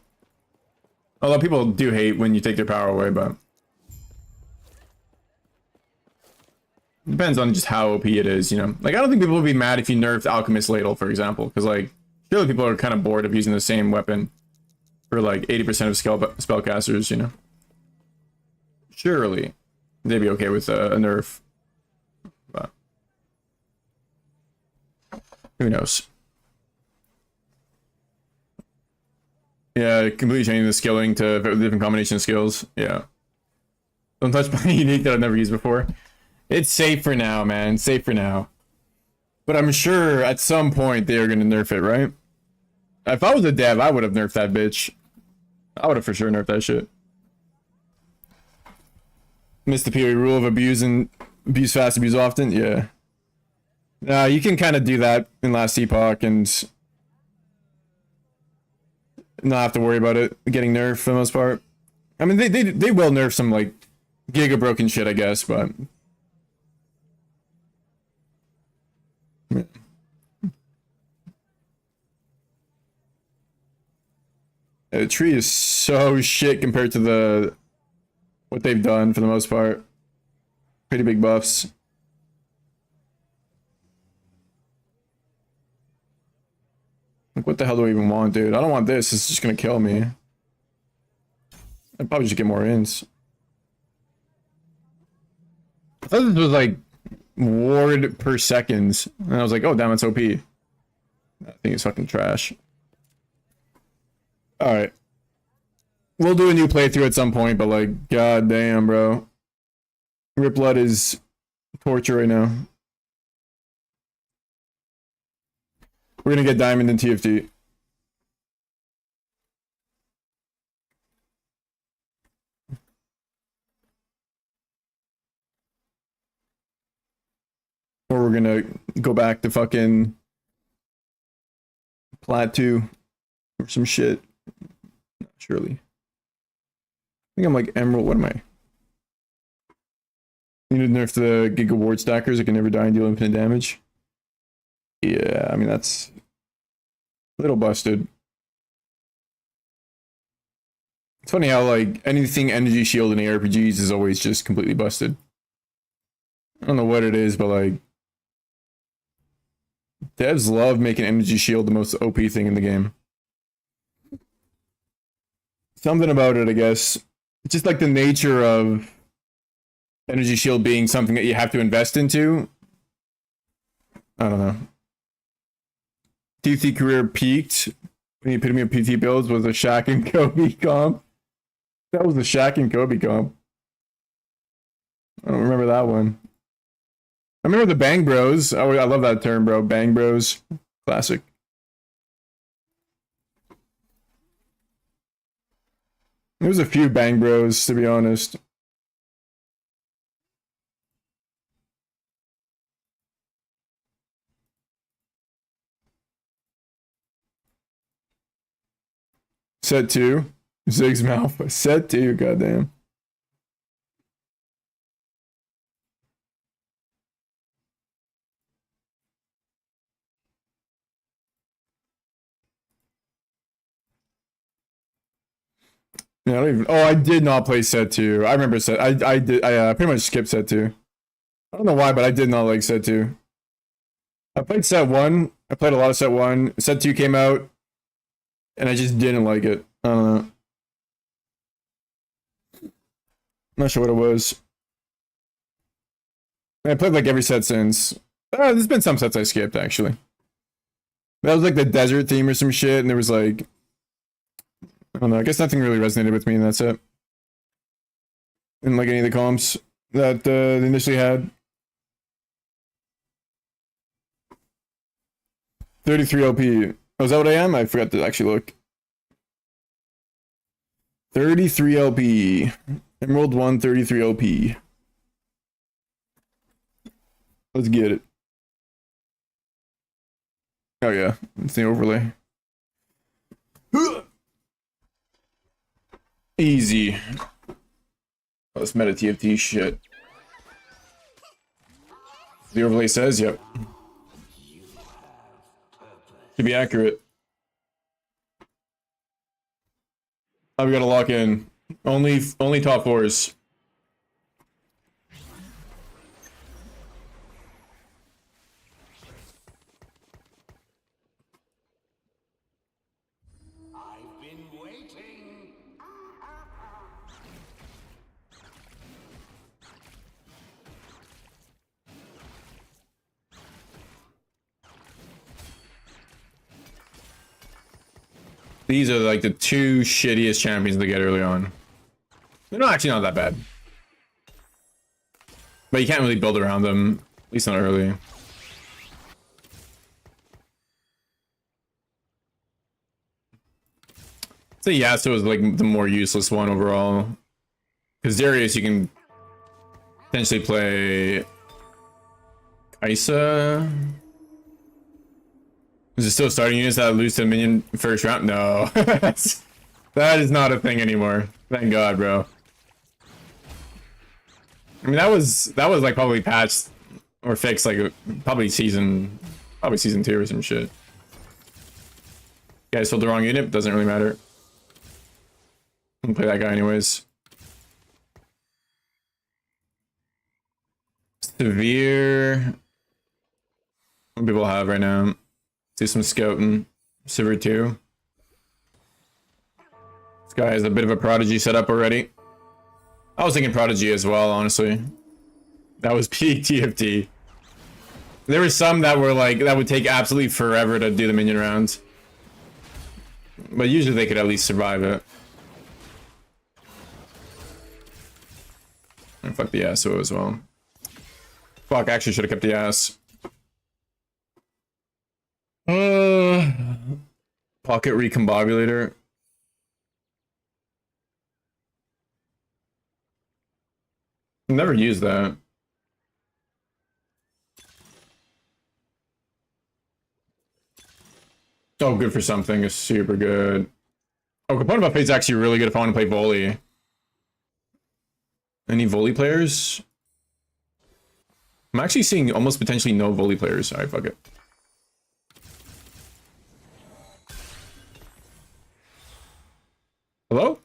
Although people do hate when you take their power away, but Depends on just how OP it is, you know. Like, I don't think people would be mad if you nerfed Alchemist Ladle, for example, because like, surely people are kind of bored of using the same weapon for like 80% of spellcasters, you know. Surely they'd be okay with a nerf, but who knows? Yeah, completely changing the skilling to a different combination of skills. Yeah. Don't touch my unique that I've never used before. It's safe for now, man. Safe for now. But I'm sure at some point they are going to nerf it, right? If I was a dev, I would have nerfed that bitch. I would have for sure nerfed that shit. Missed the PoE rule of abuse fast, abuse often? Yeah. You can kind of do that in Last Epoch and not have to worry about it getting nerfed for the most part. I mean, they will nerf some, like, giga broken shit, I guess, but... The tree is so shit compared to what they've done for the most part. Pretty big buffs. Like, what the hell do I even want, dude? I don't want this. It's just gonna kill me. I'd probably just get more ins. I thought this was like ward per seconds, and I was like, oh damn, it's OP. I think it's fucking trash. Alright. We'll do a new playthrough at some point, but like, god damn, bro. Rip Blood is torture right now. We're gonna get Diamond in TFT. Or we're gonna go back to fucking Plat 2 or some shit. Surely. I think I'm like Emerald. What am I? You need to nerf the Giga Ward Stackers that can never die and deal infinite damage. Yeah, I mean, that's a little busted. It's funny how, like, anything energy shield in ARPGs is always just completely busted. I don't know what it is, but, like, devs love making energy shield the most OP thing in the game. Something about it, I guess. It's just like the nature of energy shield being something that you have to invest into. I don't know. TT career peaked when the epitome of PT builds was a Shaq and Kobe comp. That was the Shaq and Kobe comp. I don't remember that one. I remember the Bang Bros. Oh, I love that term, bro. Bang Bros. Classic. There was a few Bang Bros, to be honest. Set 2. Zig's mouth. Set 2, goddamn. Yeah, I don't even. Oh, I did not play set 2. I remember set. I did. I pretty much skipped set 2. I don't know why, but I did not like set 2. I played set 1. I played a lot of set 1. Set 2 came out, and I just didn't like it. I don't know. Not sure what it was. I played like every set since. There's been some sets I skipped actually. That was like the desert theme or some shit, and there was like, I don't know. I guess nothing really resonated with me in that set. Didn't like any of the comps that they initially had. 33 LP. Oh, is that what I am? I forgot to actually look. 33 LP. Emerald 1, 33 LP. Let's get it. Oh yeah, it's the overlay. Easy. Oh, this meta TFT shit. The overlay says, yep. To be accurate. Oh, we gotta lock in. Only top 4s. These are like the two shittiest champions to get early on. They're not actually not that bad. But you can't really build around them, at least not early. So Yasuo is like the more useless one overall. Because Darius you can potentially play Isa. Is it still starting units that lose to a minion first round? No. That is not a thing anymore. Thank God, bro. I mean that was like probably patched or fixed like probably season 2 or some shit. Guys sold the wrong unit, doesn't really matter. I'm gonna play that guy anyways. Severe. What people have right now? Do some scouting. Severe 2. This guy has a bit of a prodigy set up already. I was thinking prodigy as well, honestly. That was peak TFT. There were some that were like that would take absolutely forever to do the minion rounds, but usually they could at least survive it. And fuck the Yasuo as well. Fuck, actually should have kept the ass. Pocket recombobulator. Never used that. Oh, good for something. Is super good. Oh, component buffet is actually really good if I want to play volley. Any volley players? I'm actually seeing almost potentially no volley players. Alright, fuck it. Hello?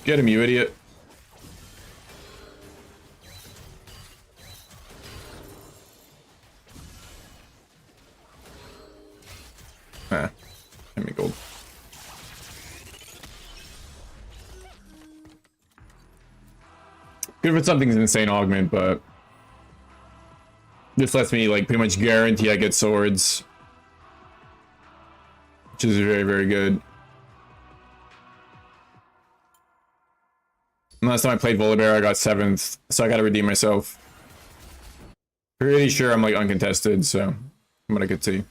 Get him, you idiot. Ah, give me gold. Good for something's insane augment, but this lets me like pretty much guarantee I get swords, which is very, very good. Last time I played Volibear, I got 7th, so I gotta redeem myself. Pretty sure I'm like uncontested, so I'm gonna get to.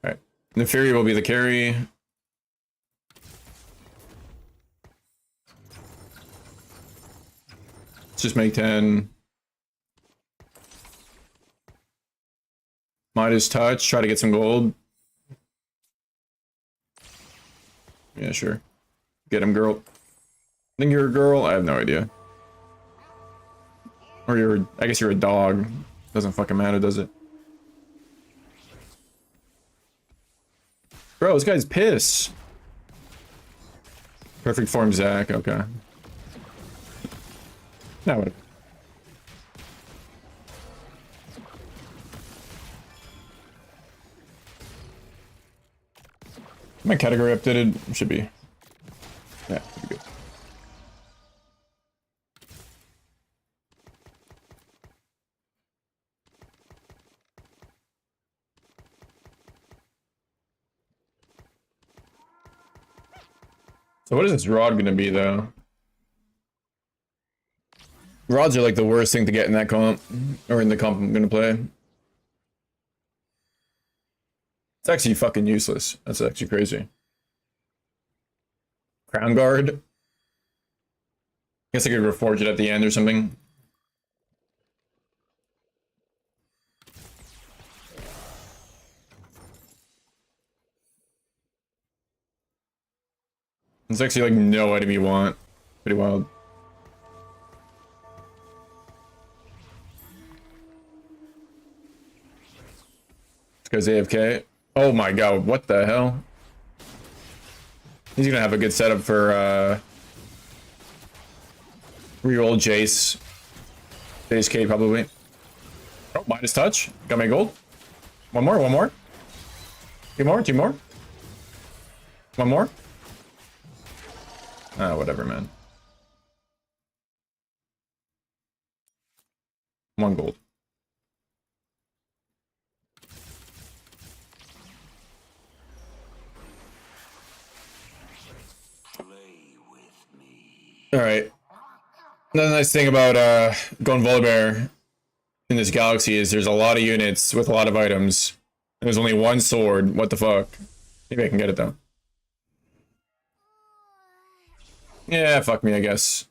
Alright. The Fury will be the carry. Let's just make 10. Midas touch, try to get some gold. Yeah, sure. Get him, girl. Think you're a girl? I have no idea. Or you're, I guess you're a dog. Doesn't fucking matter, does it? Bro, this guy's pissed. Perfect form, Zach. Okay. Now what? My category updated should be. Yeah, should be good. So what is this rod gonna be though? Rods are like the worst thing to get in that comp, or in the comp I'm gonna play. It's actually fucking useless. That's actually crazy. Crown guard. Guess I could reforge it at the end or something. It's actually like no item you want. Pretty wild. This guy's AFK. Oh my god, what the hell? He's gonna have a good setup for reroll Jace. Jace K probably. Oh, minus touch. Got my gold. One more, one more. Two more, two more. One more. Ah, whatever, man. One gold. All right. Another nice thing about going Volibear in this galaxy is there's a lot of units with a lot of items. And there's only one sword. What the fuck? Maybe I can get it though. Yeah, fuck me, I guess.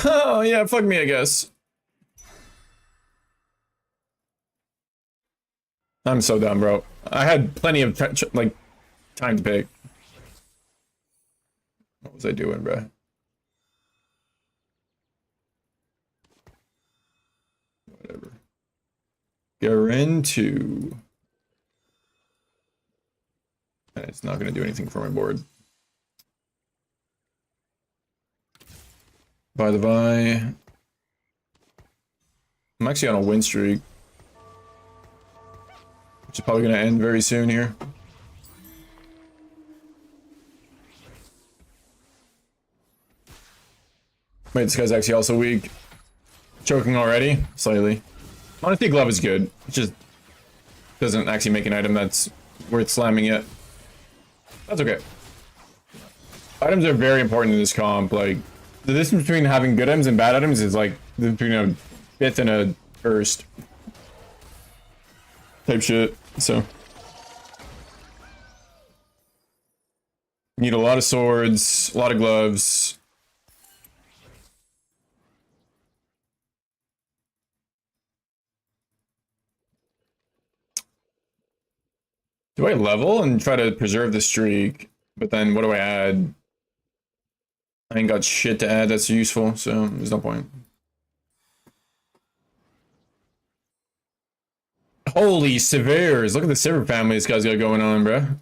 Oh, yeah, fuck me, I guess. I'm so dumb, bro. I had plenty of like time to pick. What was I doing, bro? Whatever. Guarantee. It's not going to do anything for my board. By the by, I'm actually on a win streak, which is probably going to end very soon here. Wait, this guy's actually also weak. Choking already? Slightly. Honesty Glove is good. It just doesn't actually make an item that's worth slamming yet. That's okay. Items are very important in this comp. Like, the distance between having good items and bad items is like between a fifth and a first type shit. So need a lot of swords, a lot of gloves. Do I level and try to preserve the streak? But then what do I add? I ain't got shit to add that's useful, so there's no point. Holy Severes! Look at the Sever family this guy's got going on, bruh.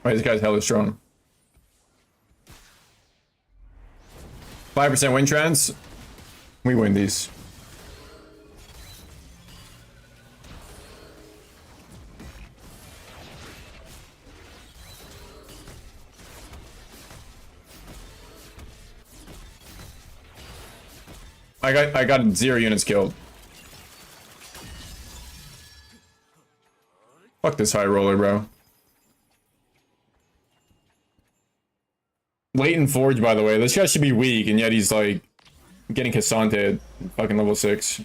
Right, this guy's hella strong. 5% win trans. We win these. I got 0 units killed. Fuck this high roller, bro. Latent Forge, by the way. This guy should be weak, and yet he's like getting Cassante at fucking level 6.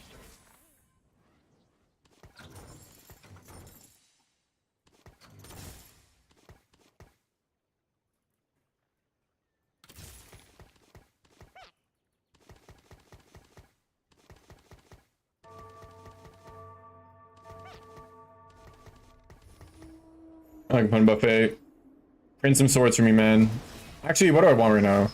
I like Pun Buffet. Print some swords for me, man. Actually, what do I want right now?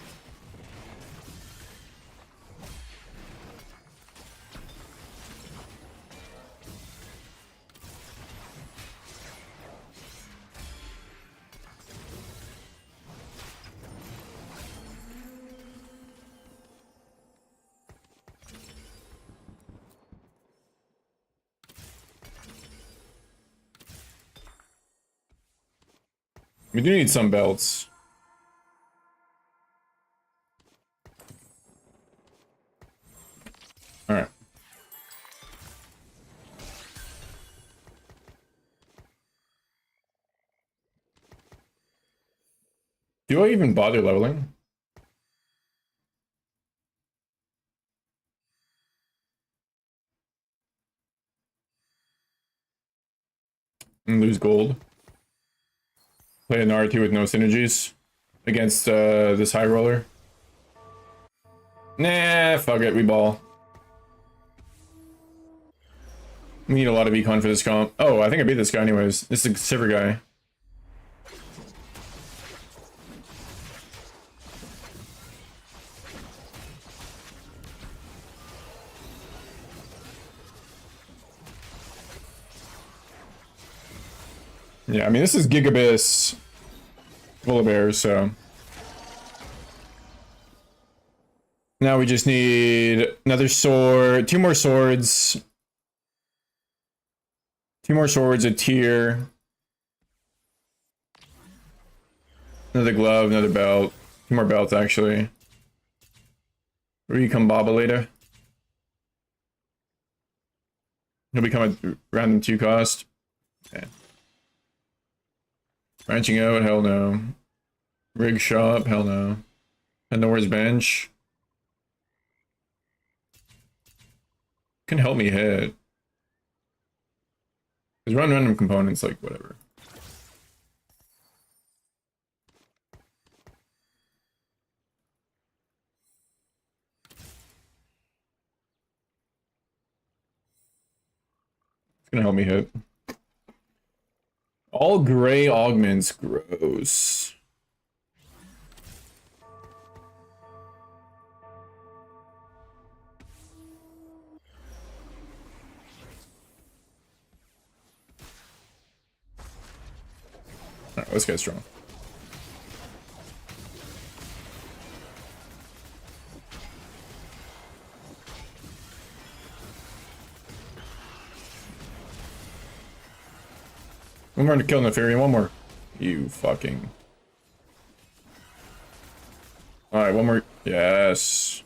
We do need some belts. Alright. Do I even bother leveling? And lose gold. Play an R2 with no synergies against this high roller. Nah, fuck it, we ball. We need a lot of econ for this comp. Oh, I think I beat this guy anyways. This is a Sivir guy. Yeah, I mean, this is Gigabis full of bears, so. Now we just need another sword, 2 more swords. 2 more swords, a tier. Another glove, another belt. 2 more belts, actually. Recome Baba later. He'll become a random 2 cost. Okay. Branching out, hell no. Rig shop, hell no. Pandora's bench. Can help me hit. Just run random components, like whatever. It's gonna help me hit. All gray augments, gross. Alright, this guy's strong. One more to kill Nefarian, one more. You fucking. Alright, one more. Yes.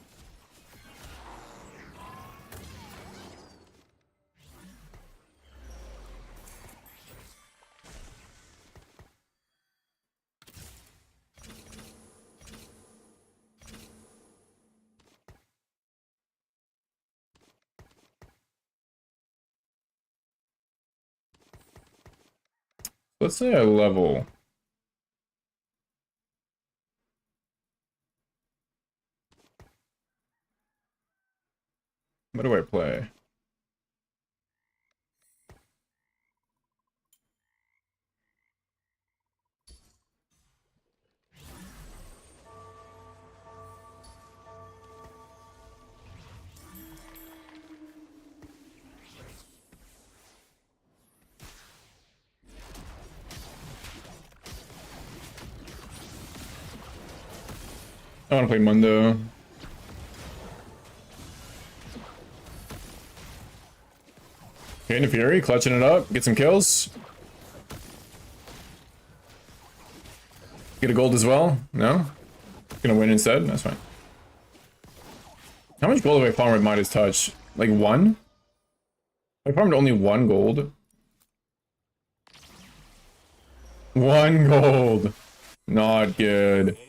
Let's say I level. What do I play? I want to play Mundo. Okay, Nefari, clutching it up, get some kills. Get a gold as well? No? Gonna win instead? That's fine. How much gold have I farmed with Midas Touch? Like 1? I farmed only 1 gold. 1 gold. Not good.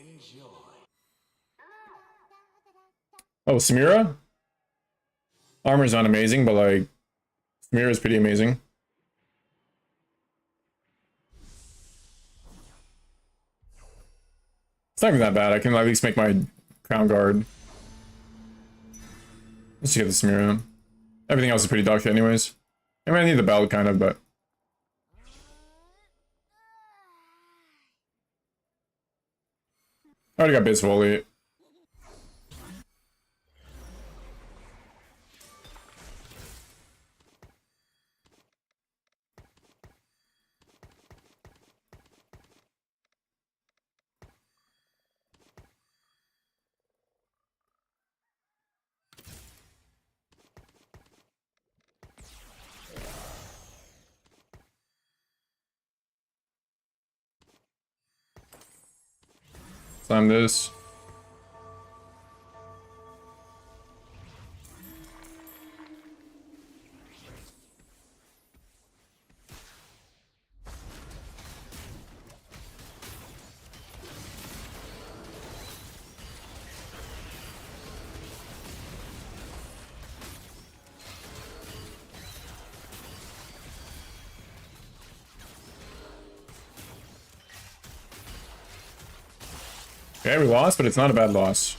Oh, Samira? Armor's not amazing, but like, Samira's pretty amazing. It's not even that bad. I can at least make my crown guard. Let's just get the Samira. Everything else is pretty dog shit anyways. I mean, I need the belt kind of, but... I already got base volley. Slam this. Okay, we lost, but it's not a bad loss.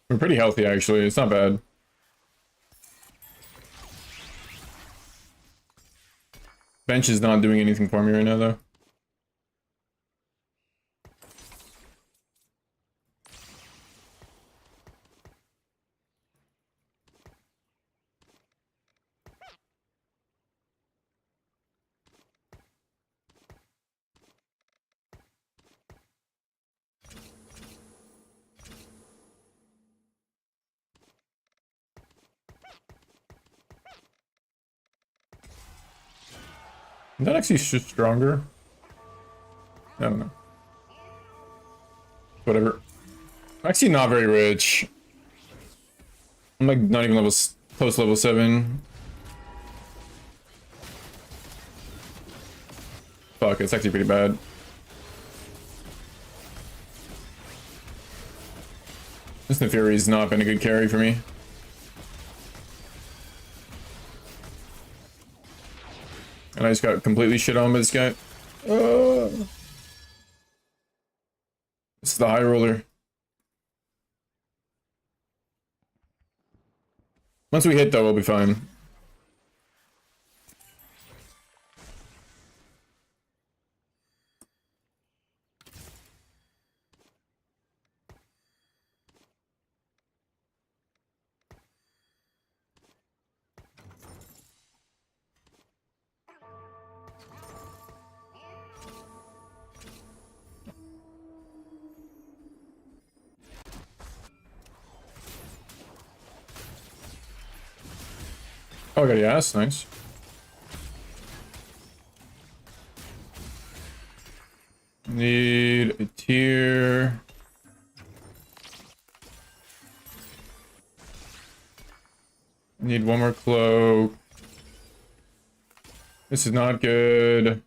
We're pretty healthy, actually. It's not bad. Bench is not doing anything for me right now, though. Is that actually stronger? I don't know. Whatever. I'm actually not very rich. I'm like not even close to level 7. Fuck, it's actually pretty bad. This Fury's not been a good carry for me. And I just got completely shit on by this guy. This is the high roller. Once we hit though, we'll be fine. Oh, I got a ass, nice. Need a tier. Need one more cloak. This is not good.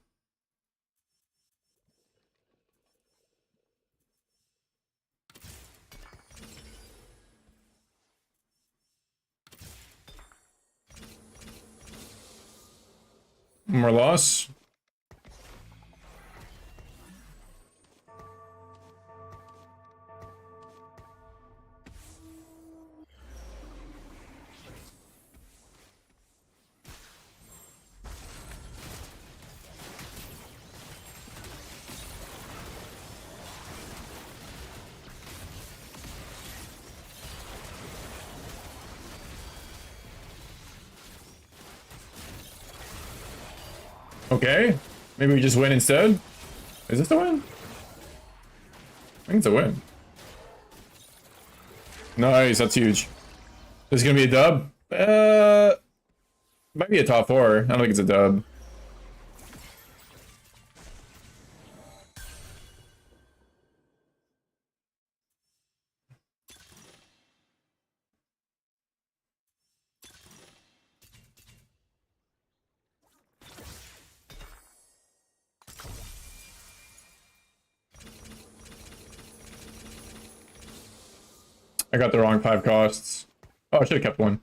One more loss. Okay, maybe we just win instead. Is this a win? I think it's a win. Nice, that's huge. This is gonna be a dub. Might be a top 4. I don't think it's a dub. I got the wrong 5 costs. Oh, I should have kept 1.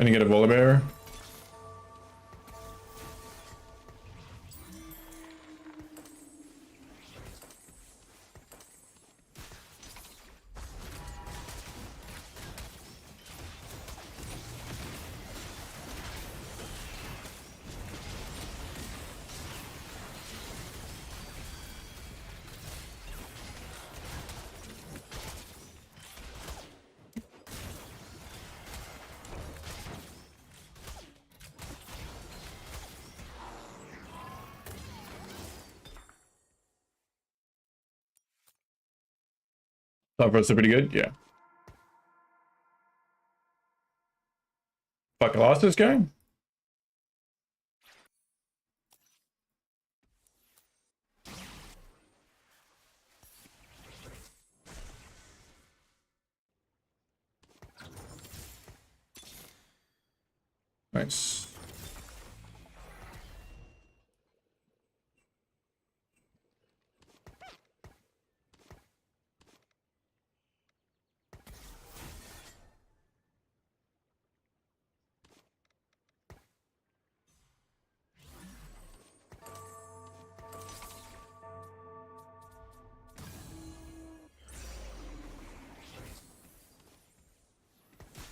I didn't get a Volibear. Top rows are pretty good, yeah. Fuck, I lost this guy? Nice.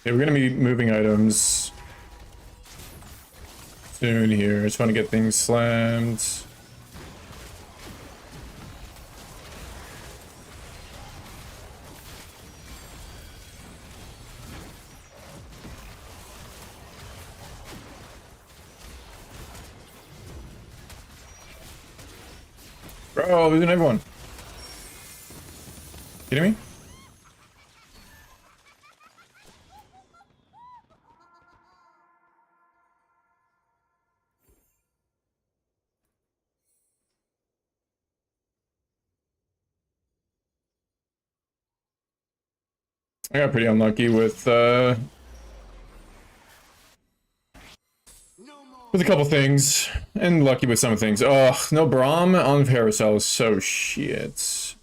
Yeah, we're gonna be moving items soon here. I just want to get things slammed. Bro, losing everyone. Kidding me? I got pretty unlucky with a couple things, and lucky with some things. Oh, no Braum on Paracel is so shit.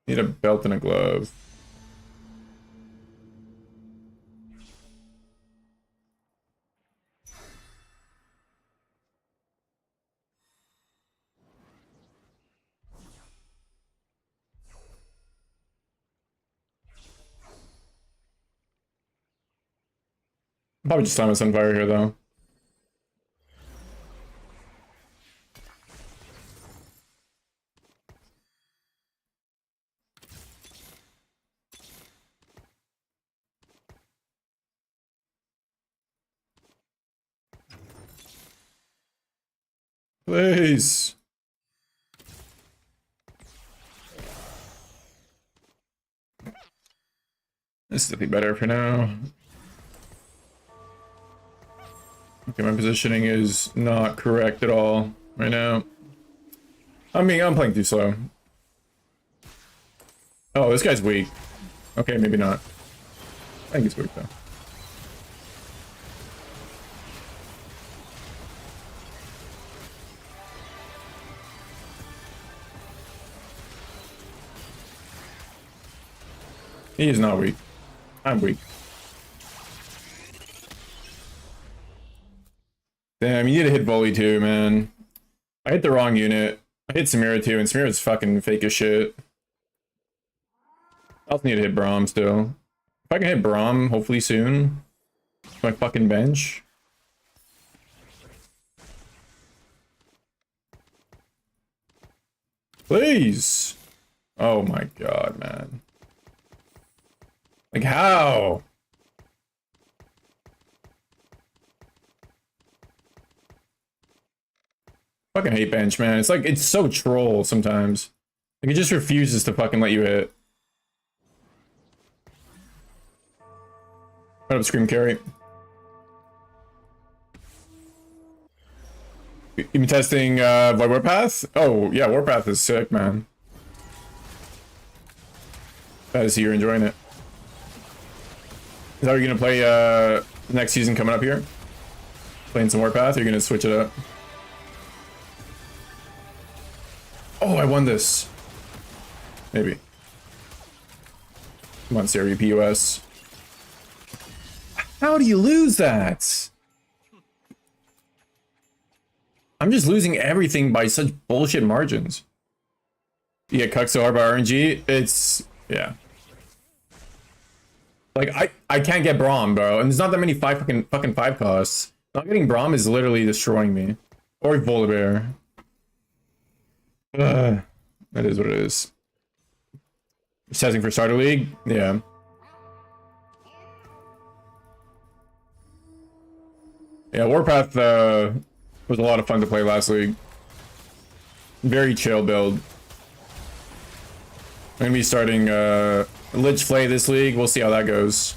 Need a belt and a glove. Probably just time us on fire here though. Please. This is definitely better for now. Okay, my positioning is not correct at all right now. I mean, I'm playing too slow. Oh, this guy's weak. Okay, maybe not. I think he's weak though. He is not weak. I'm weak. Damn, you need to hit volley too, man. I hit the wrong unit. I hit Samira too, and Samira's fucking fake as shit. I also need to hit Braum still. If I can hit Braum, hopefully soon. My fucking bench. Please! Oh my god, man. Like, how? Fucking hate bench, man. It's like, it's so troll sometimes. Like, it just refuses to fucking let you hit. What up, Scream Carry? You been testing Void Warpath? Oh, yeah, Warpath is sick, man. Glad to see you're enjoying it. Is that how you're gonna play next season coming up here? Playing some Warpath, or you're gonna switch it up? Oh, I won this. Maybe. Come on, Siri, POS. How do you lose that? I'm just losing everything by such bullshit margins. You get cucked so hard by RNG, it's... yeah. Like, I can't get Braum, bro. And there's not that many fucking 5 costs. Not getting Braum is literally destroying me. Or Volibear. That is what it is. Just testing for Starter League? Yeah. Yeah, Warpath was a lot of fun to play last league. Very chill build. I'm gonna be starting Lich Flay this league. We'll see how that goes.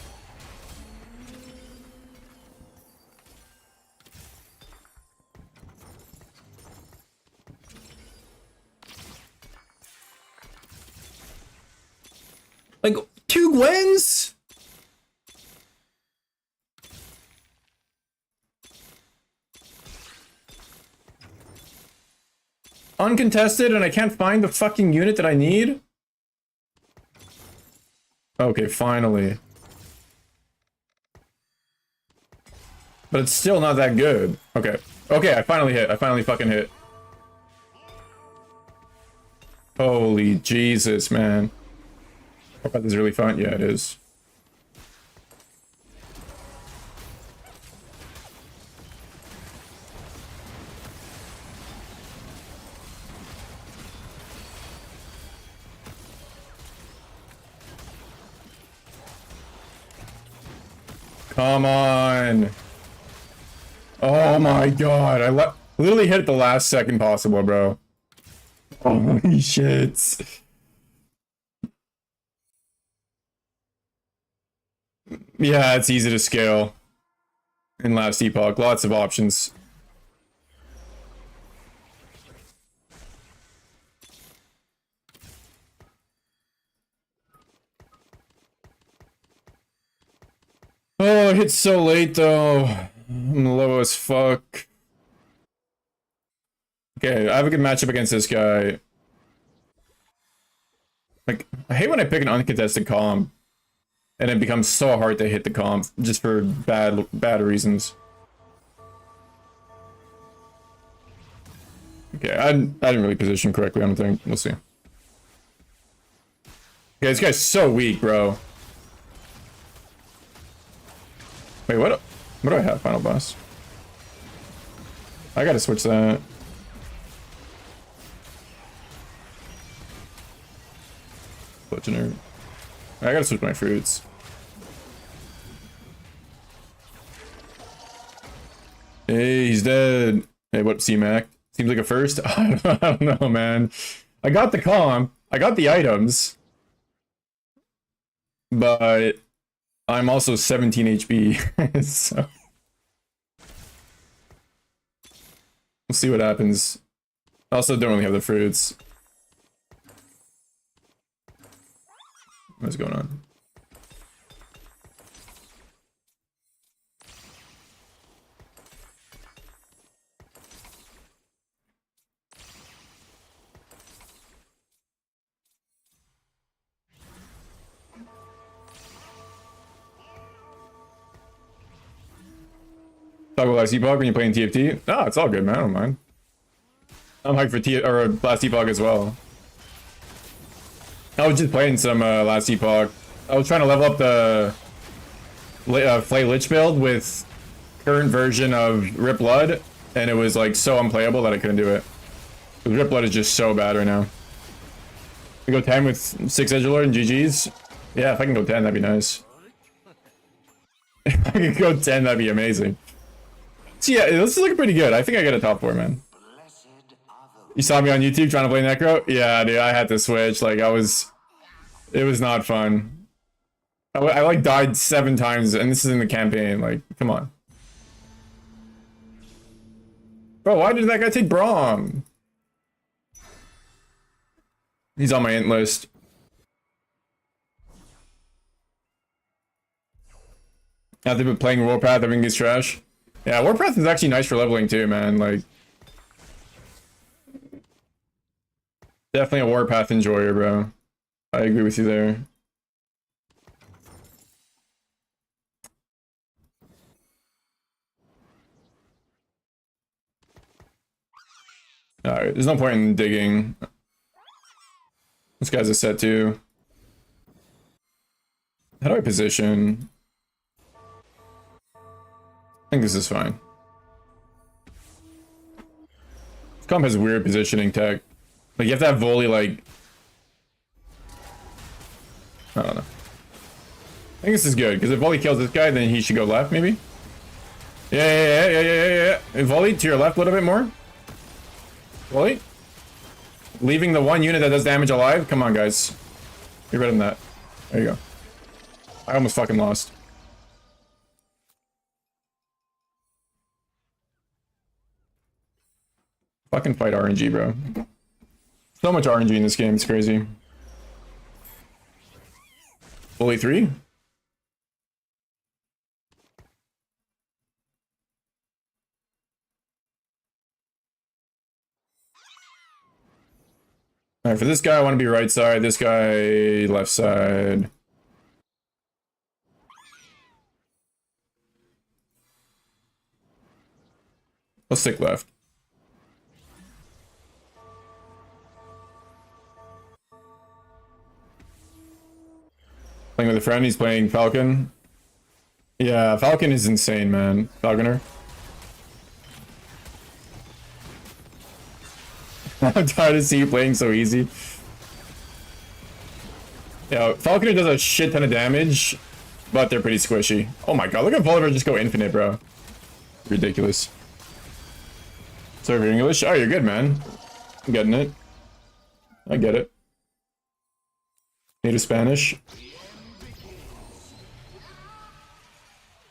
Like, 2 Gwens? Uncontested, and I can't find the fucking unit that I need? Okay, finally. But it's still not that good. Okay. Okay, I finally hit. I finally fucking hit. Holy Jesus, man. Warpath is really fun. Yeah, it is. Come on. Oh my god. Literally hit it the last second possible, bro. Holy shit. Yeah, it's easy to scale in last epoch. Lots of options. Oh, it hit so late though. I'm low as fuck. Okay, I have a good matchup against this guy. Like, I hate when I pick an uncontested comp and it becomes so hard to hit the comp just for bad reasons. Okay, I didn't really position correctly, I don't think. We'll see. Okay, this guy's so weak, bro. Wait, what do I have, Final Boss? I gotta switch that. Bludgeoner. I gotta switch my fruits. Hey, he's dead. Hey, what, C-Mac? Seems like a first? I don't know, man. I got the comp. I got the items. But I'm also 17 HP. So we'll see what happens. I also don't really have the fruits. What's going on? Talk about last epoch when you're playing TFT? No, it's all good, man. I don't mind. I'm hyped for last epoch as well. I was just playing some last epoch. I was trying to level up the Flay Lich build with current version of Rip Blood, and it was like so unplayable that I couldn't do it. Rip Blood is just so bad right now. We go 10 with 6 Edgelord and GG's. Yeah, if I can go 10, that'd be nice. If I could go 10, that'd be amazing. So yeah, this is looking pretty good. I think I got a top 4, man. You saw me on YouTube trying to play Necro? Yeah, dude, I had to switch. Like, it was not fun. I like died 7 times, and this is in the campaign. Like, come on. Bro, why did that guy take Braum? He's on my int list. After been playing Warpath, everything gets trash. Yeah, Warpath is actually nice for leveling too, man. Like, definitely a Warpath enjoyer, bro. I agree with you there. Alright, there's no point in digging. This guy's a set too. How do I position? I think this is fine. This comp has weird positioning tech. Like, you have to have volley, like... I don't know. I think this is good, because if volley kills this guy, then he should go left, maybe? Yeah. Volley to your left a little bit more. Volley. Leaving the one unit that does damage alive. Come on, guys. You're better than that. There you go. I almost fucking lost. Fucking fight RNG, bro. So much RNG in this game, it's crazy. Fully 3? Alright, for this guy, I want to be right side. This guy, left side. I'll stick left. Playing with a friend, he's playing Falcon. Yeah, Falcon is insane, man. Falconer. I'm tired to see you playing so easy. Yeah, Falconer does a shit ton of damage, but they're pretty squishy. Oh my god, look at Volibear just go infinite, bro. Ridiculous. Sorry for English. Oh, you're good, man. I'm getting it. I get it. Native Spanish.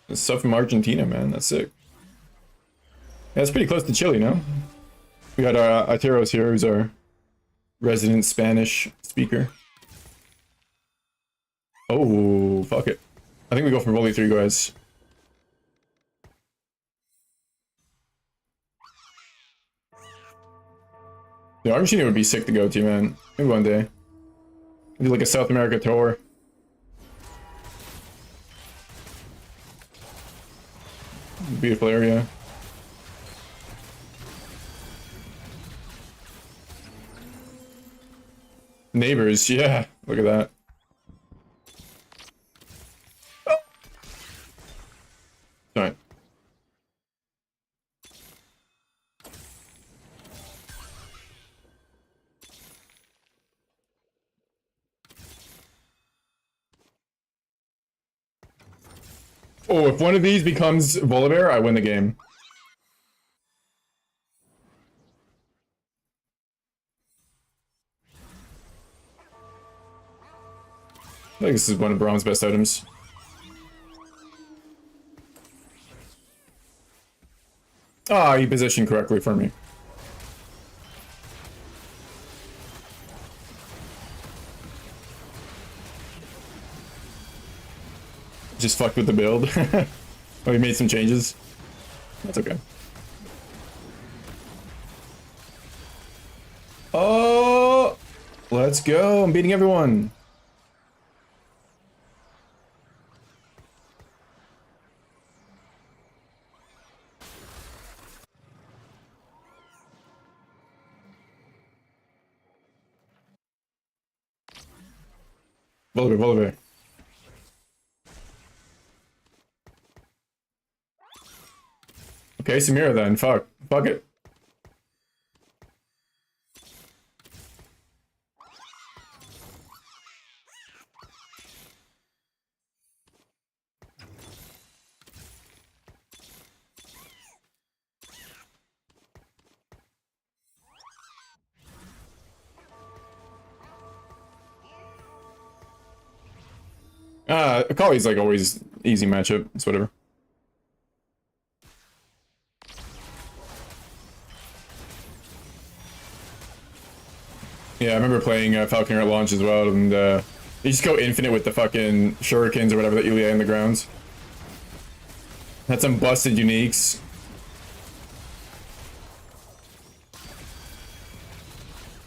It's stuff from Argentina, man. That's sick. Yeah, it's pretty close to Chile, no? We got Ateros here, who's our resident Spanish speaker. Oh, fuck it. I think we go for volley 3, guys. Yeah, Argentina would be sick to go to, man. Maybe one day. Do like a South America tour. Beautiful area. Neighbors, yeah. Look at that. Oh. Sorry. Oh, if one of these becomes Volibear, I win the game. I think this is one of Braum's best items. Ah, he positioned correctly for me. Just fucked with the build. Oh, he made some changes. That's okay. Oh, let's go. I'm beating everyone. Volibear, Volibear. Okay, Samira then. Fuck. Fuck it. Akali's like always easy matchup. It's whatever. Yeah, I remember playing Falconer at launch as well, and you just go infinite with the fucking shurikens or whatever that you lay in the grounds. Had some busted uniques.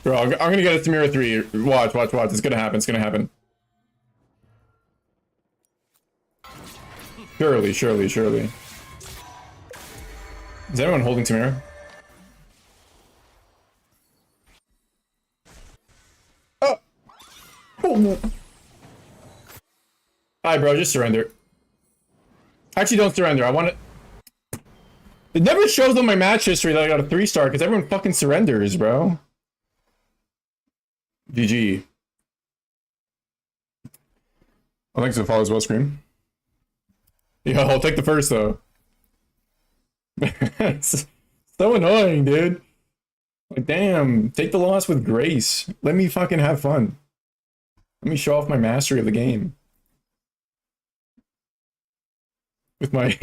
Bro, I'm gonna get a Samira 3. Watch, watch, watch. It's gonna happen. It's gonna happen. Surely, surely, surely. Is anyone holding Tamira? Oh! Oh no. Alright, bro, just surrender. Actually, don't surrender. I want it. It never shows on my match history that I got a 3-star because everyone fucking surrenders, bro. GG. Oh, thanks for the follow as well, Scream. Yeah, I'll take the first, though. It's so annoying, dude. Like, damn, take the loss with grace. Let me fucking have fun. Let me show off my mastery of the game. With my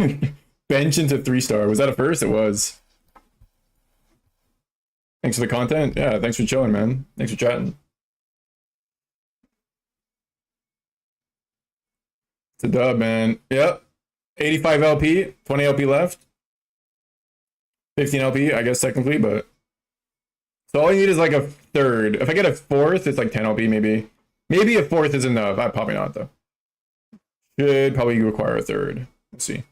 bench into 3-star. Was that a first? It was. Thanks for the content. Yeah, thanks for chilling, man. Thanks for chatting. It's a dub, man. Yep. 85 LP, 20 LP left. 15 LP, I guess, technically, but... So all you need is like a third. If I get a fourth, it's like 10 LP, maybe. Maybe a fourth is enough. Probably not, though. Should probably require a third. Let's see.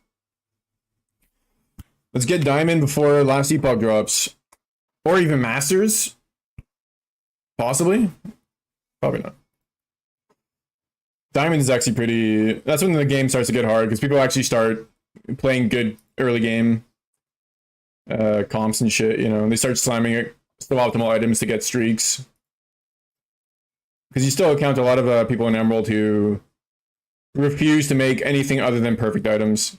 Let's get Diamond before last Epoch drops. Or even Masters. Possibly. Probably not. Diamond is actually pretty... That's when the game starts to get hard, because people actually start playing good early game comps and shit, you know. They start slamming it, suboptimal items to get streaks. Because you still encounter a lot of people in Emerald who refuse to make anything other than perfect items.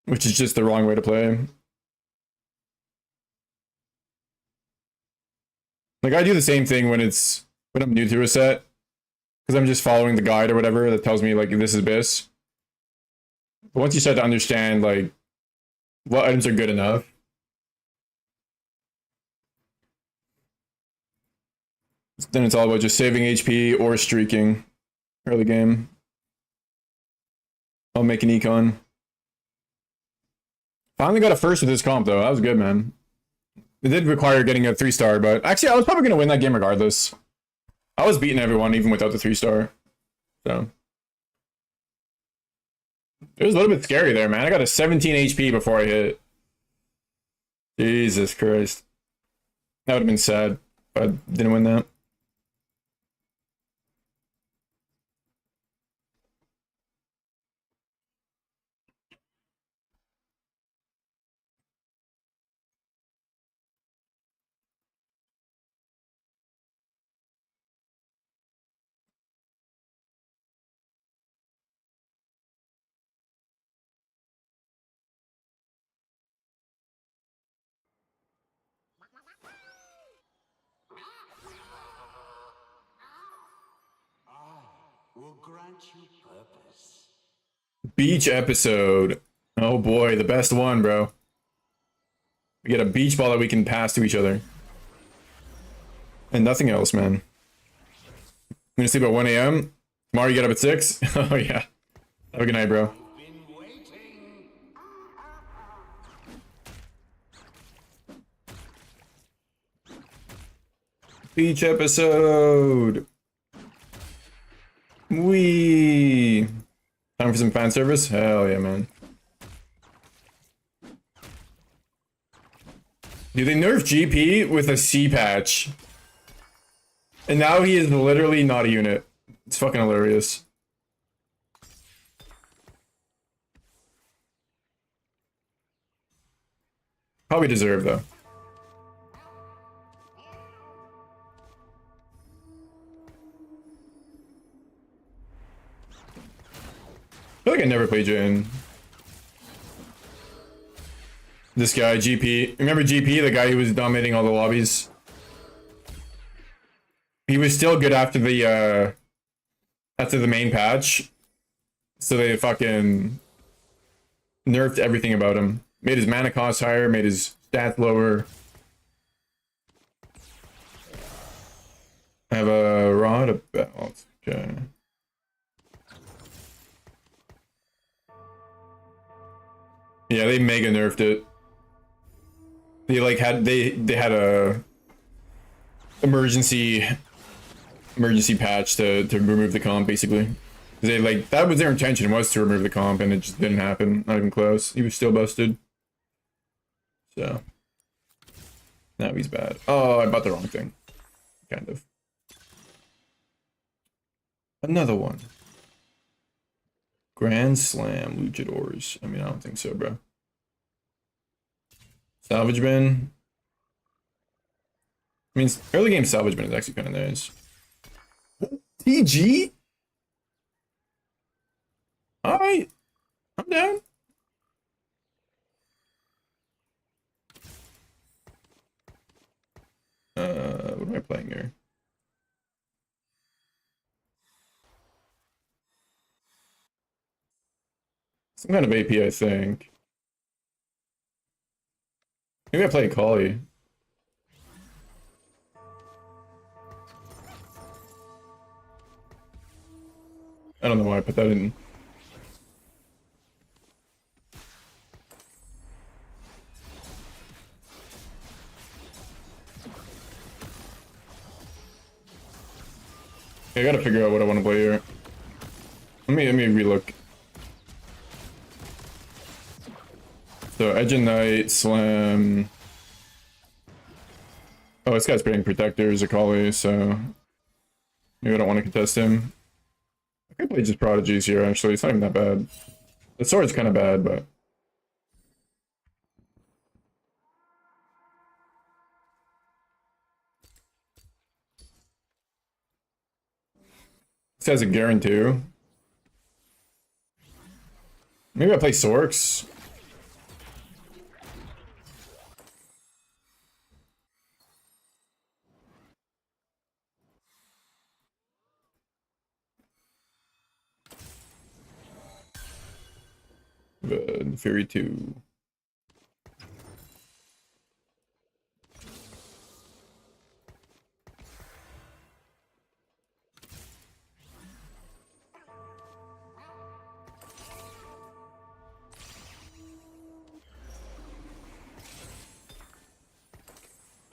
Which is just the wrong way to play. Like I do the same thing when I'm new to a set, because I'm just following the guide or whatever that tells me like this is BIS. But once you start to understand like what items are good enough, then it's all about just saving HP or streaking early game. I'll make an econ. Finally got a first with this comp though. That was good, man. It did require getting a 3-star, but actually I was probably gonna win that game regardless. I was beating everyone even without the 3-star. So it was a little bit scary there, man. I got a 17 HP before I hit. Jesus Christ. That would have been sad if I didn't win that. Will grant you purpose. Beach episode. Oh boy, the best one, bro. We get a beach ball that we can pass to each other. And nothing else, man. I'm gonna sleep at 1 a.m. Tomorrow you get up at 6? Oh yeah. Have a good night, bro. Been waiting. Beach episode. Wee. Time for some fan service? Hell yeah, man. Dude, they nerfed GP with a C patch. And now he is literally not a unit. It's fucking hilarious. Probably deserved, though. I feel like I never played Jhin. This guy, GP. Remember GP, the guy who was dominating all the lobbies? He was still good after the main patch. So they fucking nerfed everything about him. Made his mana cost higher, made his stats lower. I have a rod, a belt. Okay. Yeah, they mega nerfed it. They like had they had a emergency patch to remove the comp basically. They like that was their intention, was to remove the comp, and it just didn't happen. Not even close. He was still busted. So now he's bad. Oh, I bought the wrong thing. Kind of. Another one. Grand Slam luchadors. I mean, I don't think so, bro. Salvage bin. I mean, early game salvage bin is actually kind of nice. TG? Alright. I'm down. What am I playing here? Some kind of AP, I think. Maybe I play Kali. I don't know why I put that in. I gotta figure out what I want to play here. Let me relook. So Edge and Knight, Slam. Oh, this guy's playing Protectors, Akali, so maybe I don't want to contest him. I could play just Prodigies here, actually. It's not even that bad. The sword's kind of bad, but... This has a guarantee. Maybe I play Sorks. Fury 2.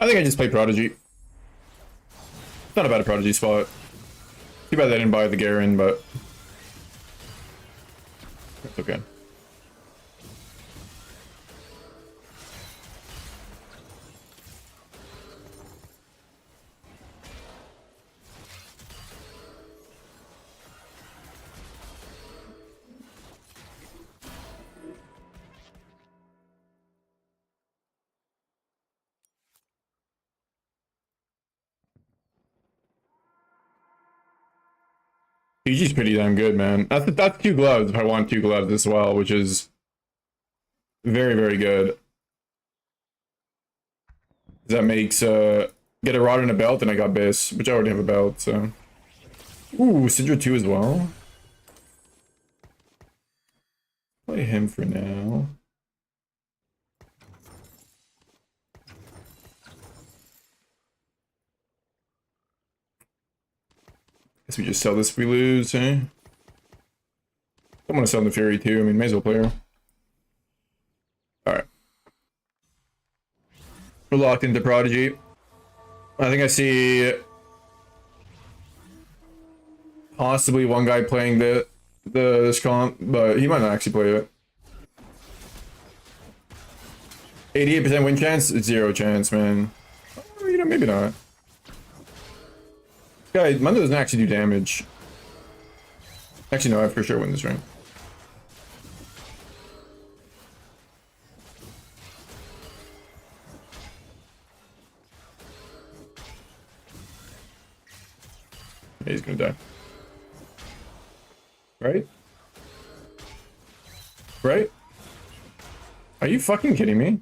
I think I just play Prodigy. It's not a bad Prodigy spot. Too bad I didn't buy the Garen, but it's okay. PG's pretty damn good, man. That's 2 gloves if I want 2 gloves as well, which is very, very good. That makes get a rod and a belt, and I got Biss, which I already have a belt, so. Ooh, Sidra 2 as well. Play him for now. Guess we just sell this if we lose, eh? I want to sell the Fury too. I mean, may as well play her. Alright. We're locked into Prodigy. I think I see possibly one guy playing this comp, but he might not actually play it. 88% win chance? 0 chance, man. Oh, you know, maybe not. Guy, Mundo doesn't actually do damage. Actually, no, I for sure win this ring. Yeah, he's gonna die. Right? Right? Are you fucking kidding me?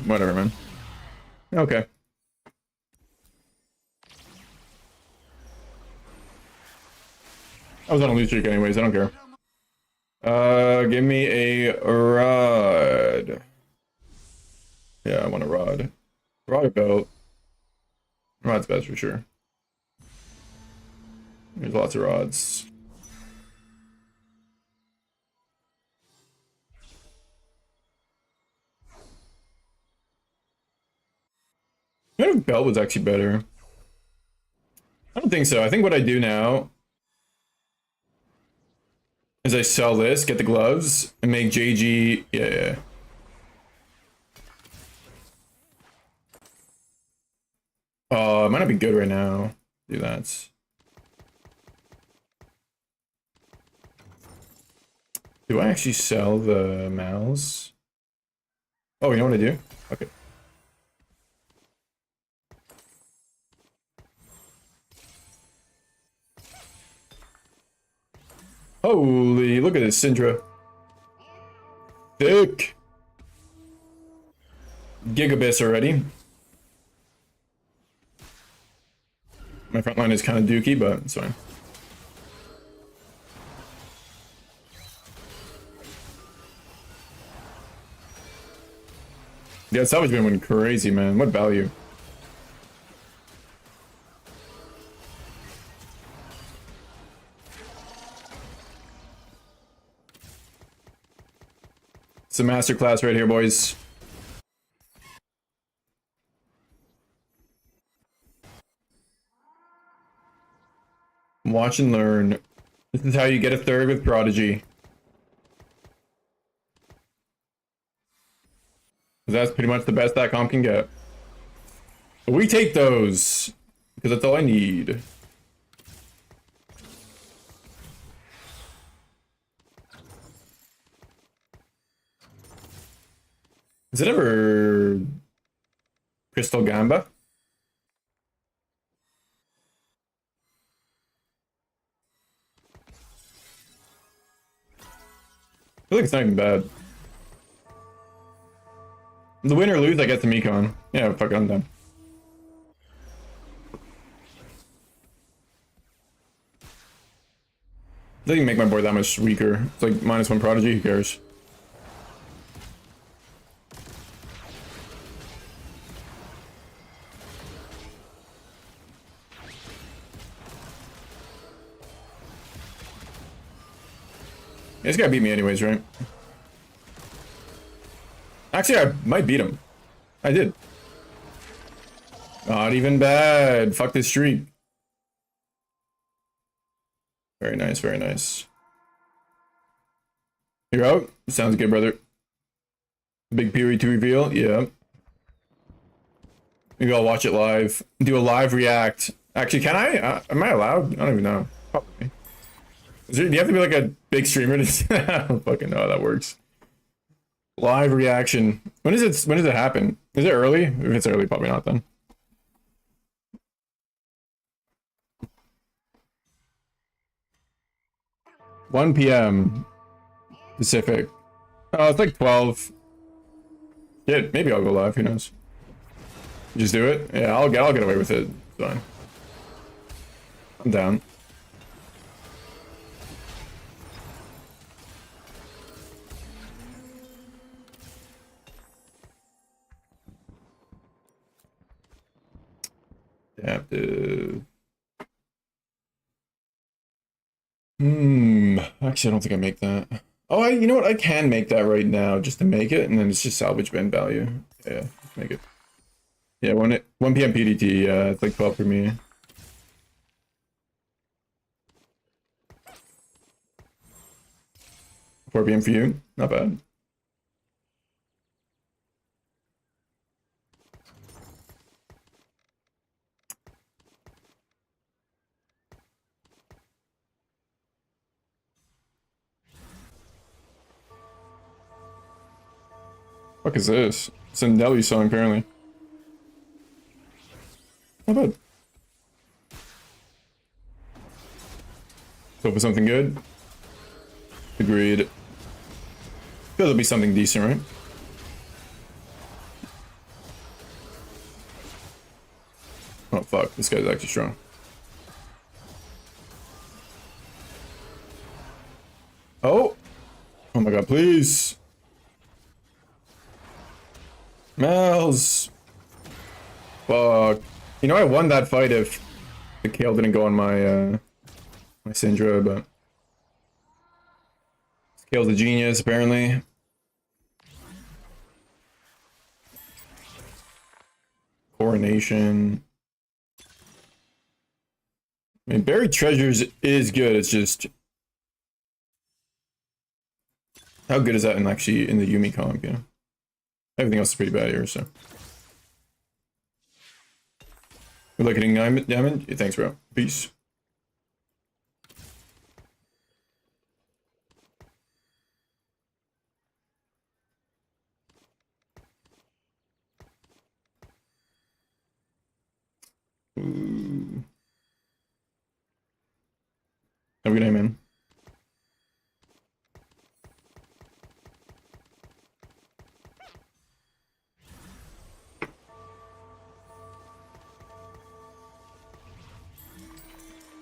Whatever, man. Okay. I was on a loose streak anyways, I don't care. Give me a rod. Yeah, I want a rod. Rod or belt. Rod's best for sure. There's lots of rods. I think belt was actually better. I don't think so. I think what I do now is I sell this, get the gloves, and make JG. Yeah. It might not be good right now. Do that. Do I actually sell the mouse? Oh, you know what I do? Okay. Holy, look at this Syndra. Thick. Gigabits already. My front line is kind of dookie, but it's fine. Yeah, Salvage been went crazy, man. What value? It's a masterclass right here, boys. Watch and learn. This is how you get a third with Prodigy. That's pretty much the best that comp can get. But we take those, because that's all I need. Is it ever Crystal Gamba? I feel like it's not even bad. The win or lose, I get the Mekon. Yeah, fuck it, I'm done. Doesn't make my board that much weaker. It's like -1 prodigy, who cares? He's gotta beat me anyways, right? Actually, I might beat him. I did. Not even bad. Fuck this streak. Very nice, very nice. You're out? Sounds good, brother. Big period to reveal? Yeah. Maybe I'll watch it live. Do a live react. Actually, can I? Am I allowed? I don't even know. Probably. Do you have to be like a big streamer to I don't fucking know how that works. Live reaction. When does it happen? Is it early? If it's early, probably not then. $1 p.m. Pacific. Oh, it's like 12. Yeah, maybe I'll go live, who knows. Just do it? Yeah, I'll get away with it. It's fine. I'm down. Adaptive. Actually, I don't think I make that. Oh, you know what? I can make that right now just to make it, and then it's just salvage bin value. Yeah, make it. Yeah, 1 p.m. PDT. Yeah, it's like 12 for me. $4 p.m. for you. Not bad. Fuck is this? It's a Nelly song, apparently. Not bad. So for something good? Agreed. Feel there'll be something decent, right? Oh fuck, this guy's actually strong. Oh! Oh my god, please! Mel's! Fuck. You know, I won that fight if the Kale didn't go on my, my Syndra, but... Kale's a genius, apparently. Coronation. I mean, Buried Treasures is good, it's just... How good is that in actually in the Yumi comp, you know? Everything else is pretty bad here, so. Good luck hitting diamond. Yeah, thanks, bro. Peace. Ooh. Have a good night, man.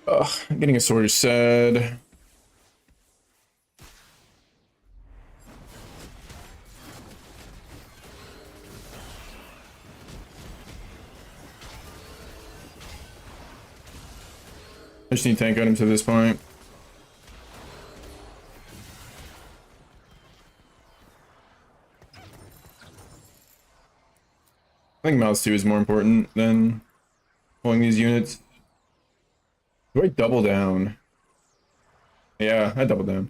Ugh, getting a sword is sad. I just need tank items at this point. I think mouse 2 is more important than pulling these units. Do I double down? Yeah, I double down.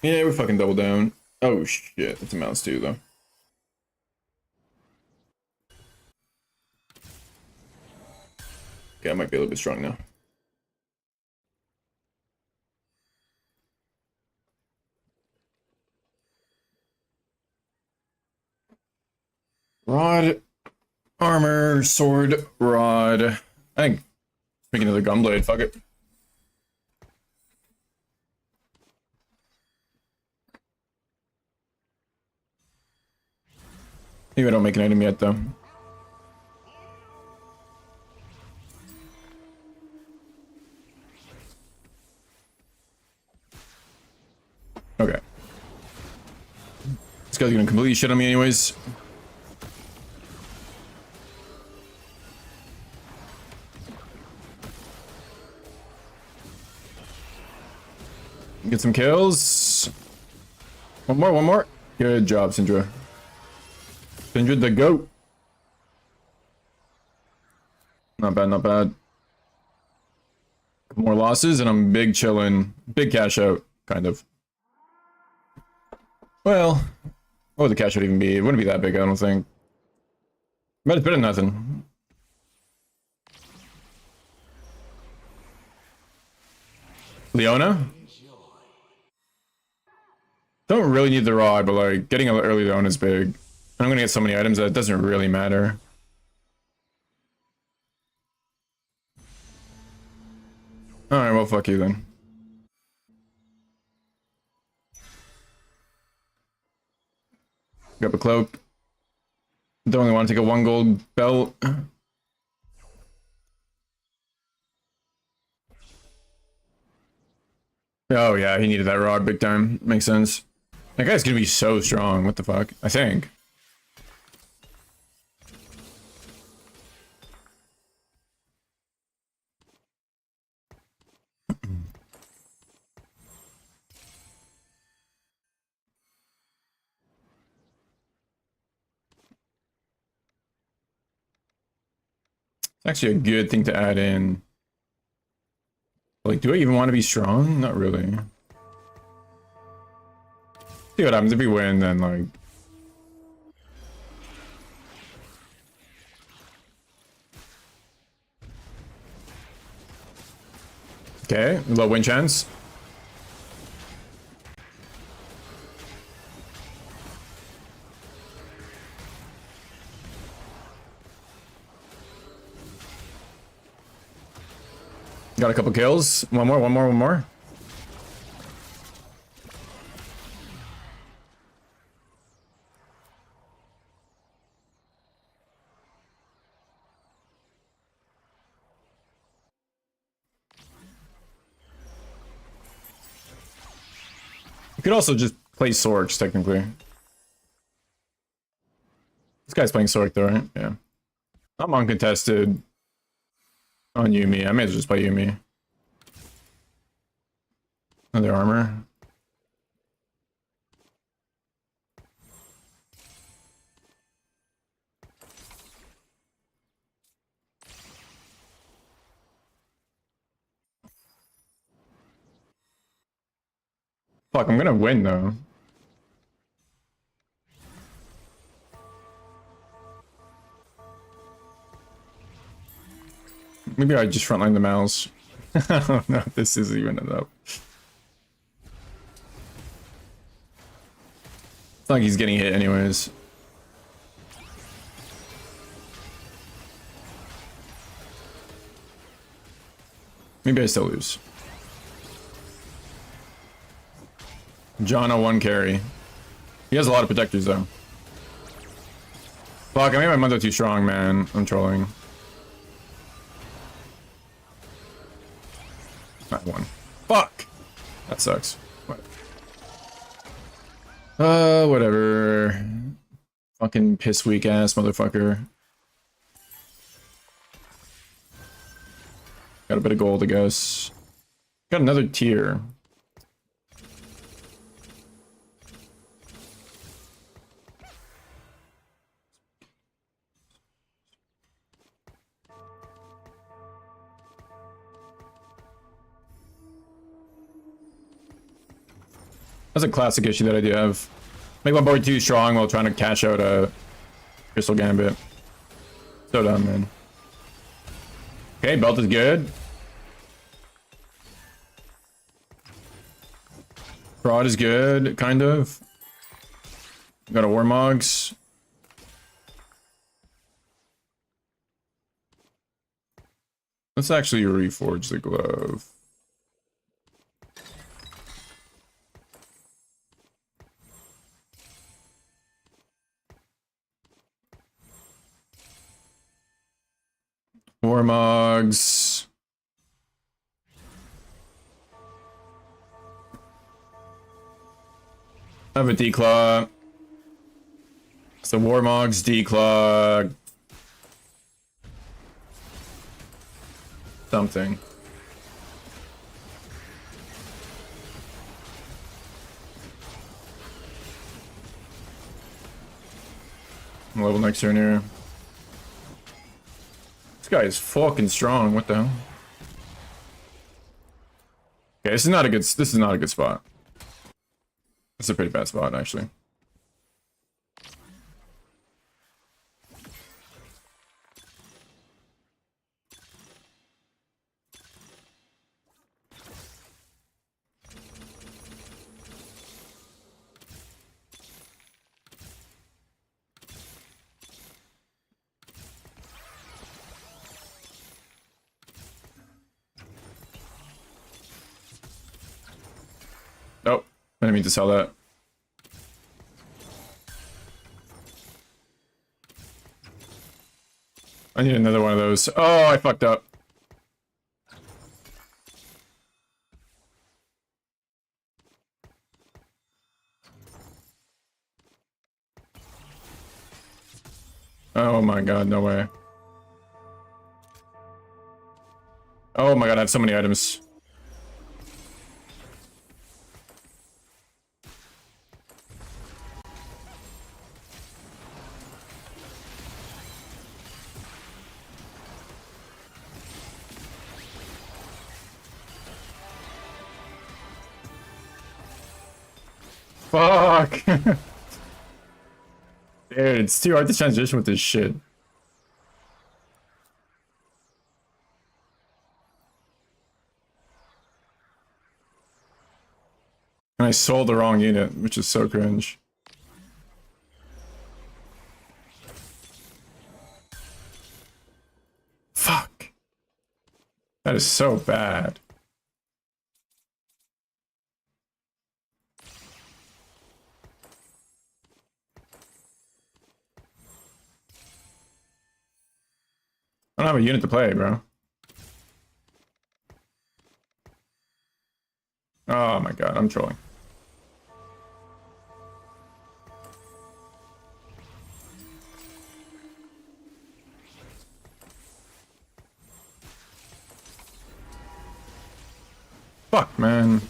Yeah, we fucking double down. Oh shit, it's a mouse 2 though. Okay, I might be a little bit strong now. Rod, armor, sword, rod. I think make another gunblade, fuck it. Maybe I don't make an item yet, though. Okay. This guy's gonna completely shit on me anyways. Get some kills. One more, one more. Good job, Syndra. Syndra the GOAT. Not bad, not bad. More losses and I'm big chillin'. Big cash out, kind of. Well, what would the cash out even be? It wouldn't be that big, I don't think. But it's better than nothing. Leona? Don't really need the rod, but like getting an early Leona is big. I'm gonna get so many items that it doesn't really matter. Alright, well fuck you then. Grab a cloak. Don't really want to take a 1 gold belt. Oh yeah, he needed that rod big time. Makes sense. That guy's gonna be so strong. What the fuck? I think. It's actually a good thing to add in. Like, do I even want to be strong? Not really. See what happens if we win, then like... Okay, low win chance. Got a couple kills. One more, one more, one more. You could also just play Sorks, technically. This guy's playing Sork though, right? Yeah. I'm uncontested on Yuumi. I may as well just play Yuumi. Another armor. Fuck, I'm gonna win though. Maybe I just frontline the mouse. I don't know if this is even enough. It's not like he's getting hit anyways. Maybe I still lose. Janna 1 carry. He has a lot of protectors though. Fuck, I made my Mundo too strong, man. I'm trolling. Not one. Fuck! That sucks. What? Whatever. Fucking piss weak ass motherfucker. Got a bit of gold, I guess. Got another tier. That's a classic issue that I do have. Make my board too strong while trying to cash out a Crystal Gambit. So dumb, man. Okay, belt is good. Prod is good, kind of. Got a Warmogs. Let's actually reforge the glove. Warmogs. I have a declaw. So Warmogs, declaw. Something. I'm level next turn here. This guy is fucking strong. What the hell? Okay, this is not a good spot. It's a pretty bad spot, actually. Nope, I didn't mean to sell that. I need another one of those. Oh, I fucked up. Oh my god, no way. Oh my god, I have so many items. Fuck! Dude, it's too hard to transition with this shit. And I sold the wrong unit, which is so cringe. Fuck. That is so bad. I don't have a unit to play, bro. Oh my god, I'm trolling. Fuck, man.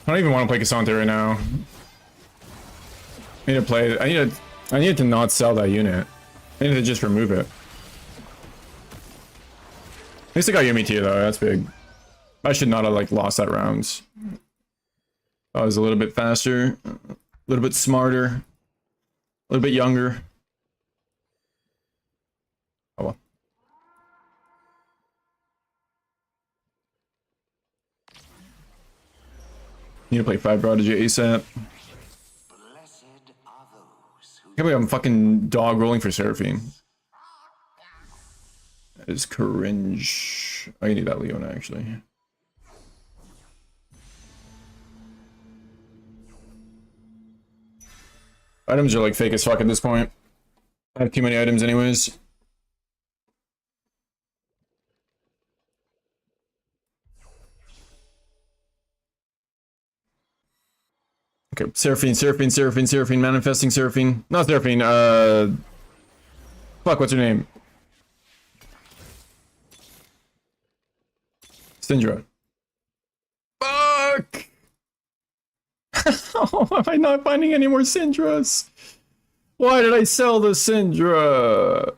I don't even want to play Cassandra right now. I need to play. I need to not sell that unit. I need to just remove it. At least I got Yumi too, though. That's big. I should not have like lost that round. I was a little bit faster, a little bit smarter, a little bit younger. Oh well. Need to play 5 Prodigy ASAP. I can't believe I'm fucking dog rolling for Seraphine. That is cringe. I need that Leona actually. Items are like fake as fuck at this point. I have too many items anyways. Okay, Seraphine, manifesting Seraphine. Not Seraphine, fuck, what's her name? Syndra. Fuck! How am I not finding any more Syndras? Why did I sell the Syndra?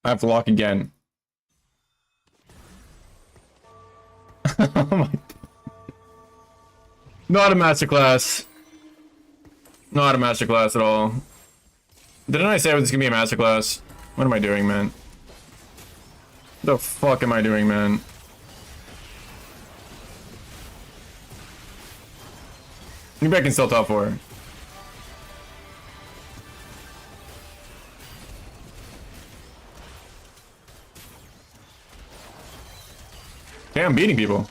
I have to lock again. Oh my. Not a masterclass. Not a masterclass at all. Didn't I say it was gonna be a masterclass? What am I doing, man? The fuck am I doing, man? Maybe I can still top 4. Okay, I'm beating people.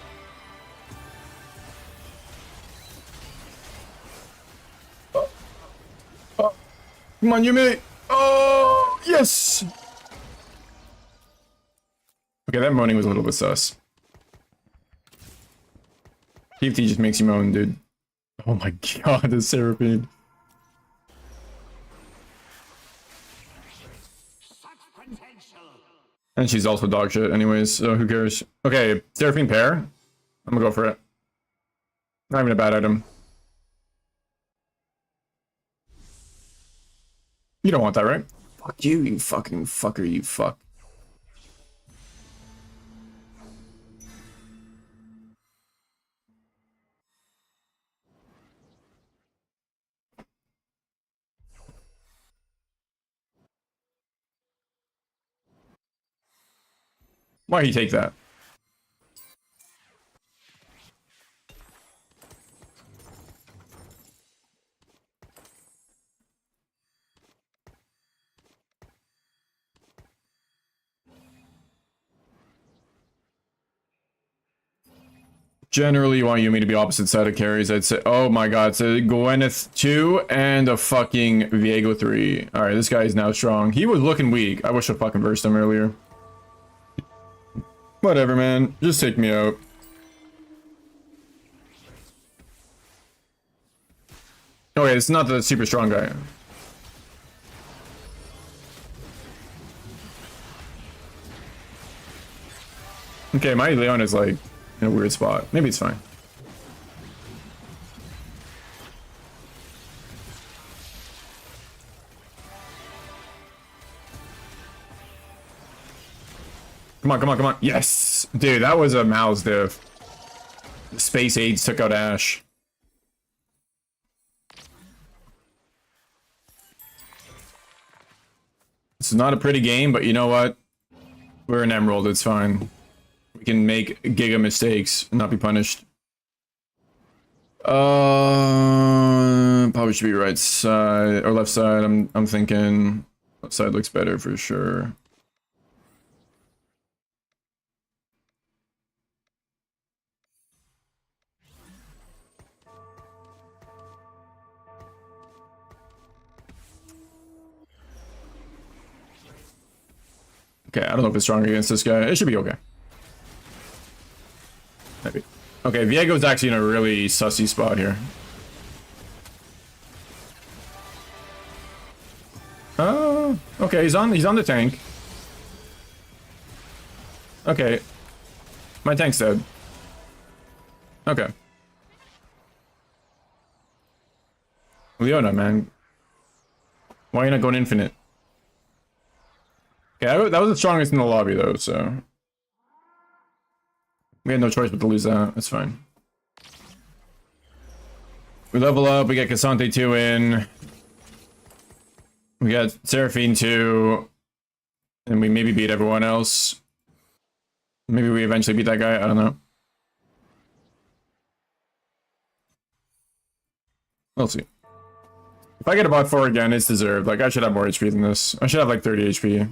Come on, Yumi. Oh, yes. Okay, that moaning was a little bit sus. TFT just makes you moan, dude. Oh my god, the Seraphine. And she's also dog shit anyways, so who cares? Okay, Seraphine pair. I'm gonna go for it. Not even a bad item. You don't want that, right? Fuck you, you fucking fucker, you fuck. Why'd he take that? Generally, you want Yumi to be opposite side of carries. I'd say, oh my god, so Gwyneth 2 and a fucking Viego 3. Alright, this guy is now strong. He was looking weak. I wish I fucking versed him earlier. Whatever, man. Just take me out. Okay, it's not the super strong guy. Okay, my Leon is like in a weird spot. Maybe it's fine. Come on, come on, come on. Yes! Dude, that was a mouse div. Space AIDS took out Ash. This is not a pretty game, but you know what? We're an Emerald, it's fine. We can make giga mistakes and not be punished. Probably should be right side or left side. I'm thinking left side looks better for sure. Okay, I don't know if it's strong against this guy. It should be okay. Maybe. Okay, Viego's actually in a really sussy spot here. Oh, okay, he's on the tank. Okay. My tank's dead. Okay. Leona, man. Why are you not going infinite? Okay, that was the strongest in the lobby, though, so... We had no choice but to lose that. That's fine. We level up, we get Cassante 2 in. We got Seraphine 2. And we maybe beat everyone else. Maybe we eventually beat that guy, I don't know. We'll see. If I get a bot 4 again, it's deserved. Like, I should have more HP than this. I should have like 30 HP.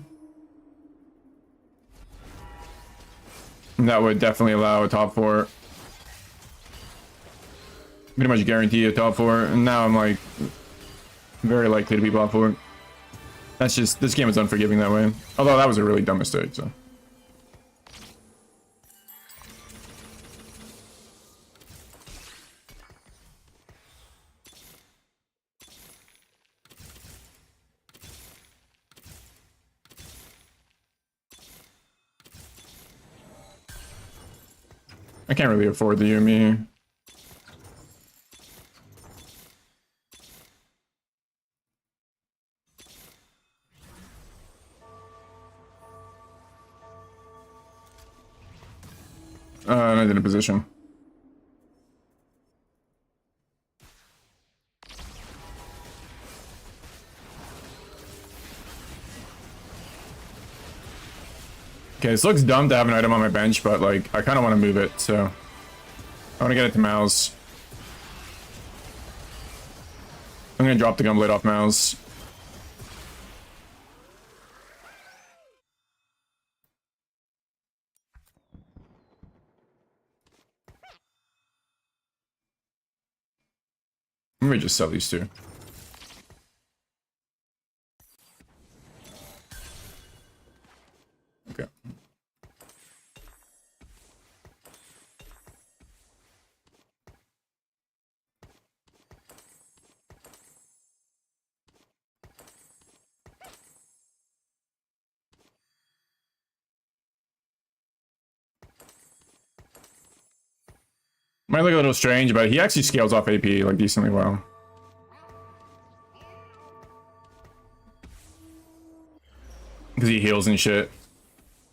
That would definitely allow a top 4. Pretty much guarantee a top 4. And now I'm like very likely to be bot 4. That's just, this game is unforgiving that way. Although that was a really dumb mistake, so. I can't really afford the Yumi. Not in a position. Okay, this looks dumb to have an item on my bench, but like, I kind of want to move it, so... I want to get it to Mouse. I'm gonna drop the gunblade off Mouse. Let me just sell these two. Okay. Might look a little strange, but he actually scales off AP like decently well. Because he heals and shit.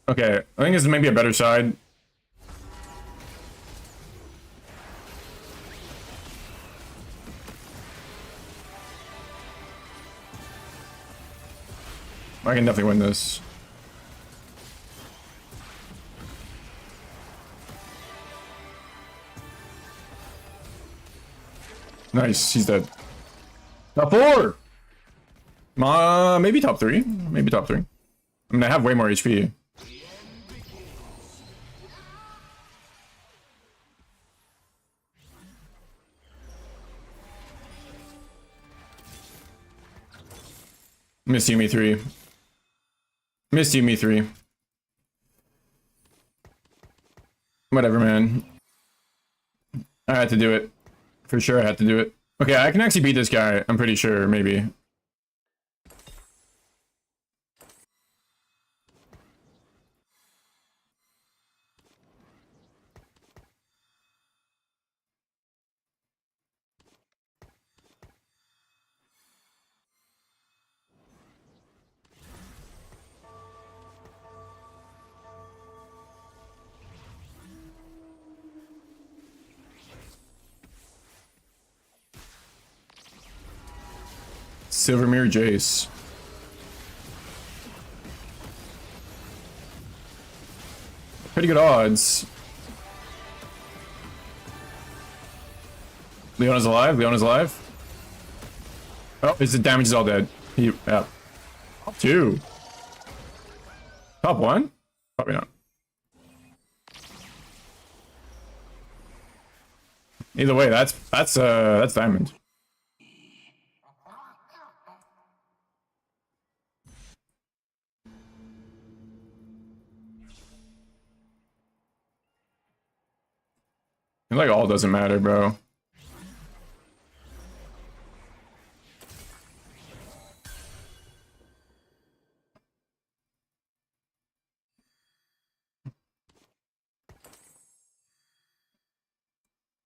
Okay, I think this is maybe a better side. I can definitely win this. Nice, he's dead. Top 4! Maybe top 3. Maybe top 3. I mean, I have way more HP. Missed you, me 3. Missed you, me 3. Whatever, man. I had to do it. For sure, I had to do it. Okay, I can actually beat this guy. I'm pretty sure, maybe. Silvermere Jace. Pretty good odds. Leona's alive. Leona's alive. Oh, the damage is all dead. Yeah. Top 2. Top 1? Probably not. Either way, that's diamond. Like all doesn't matter, bro.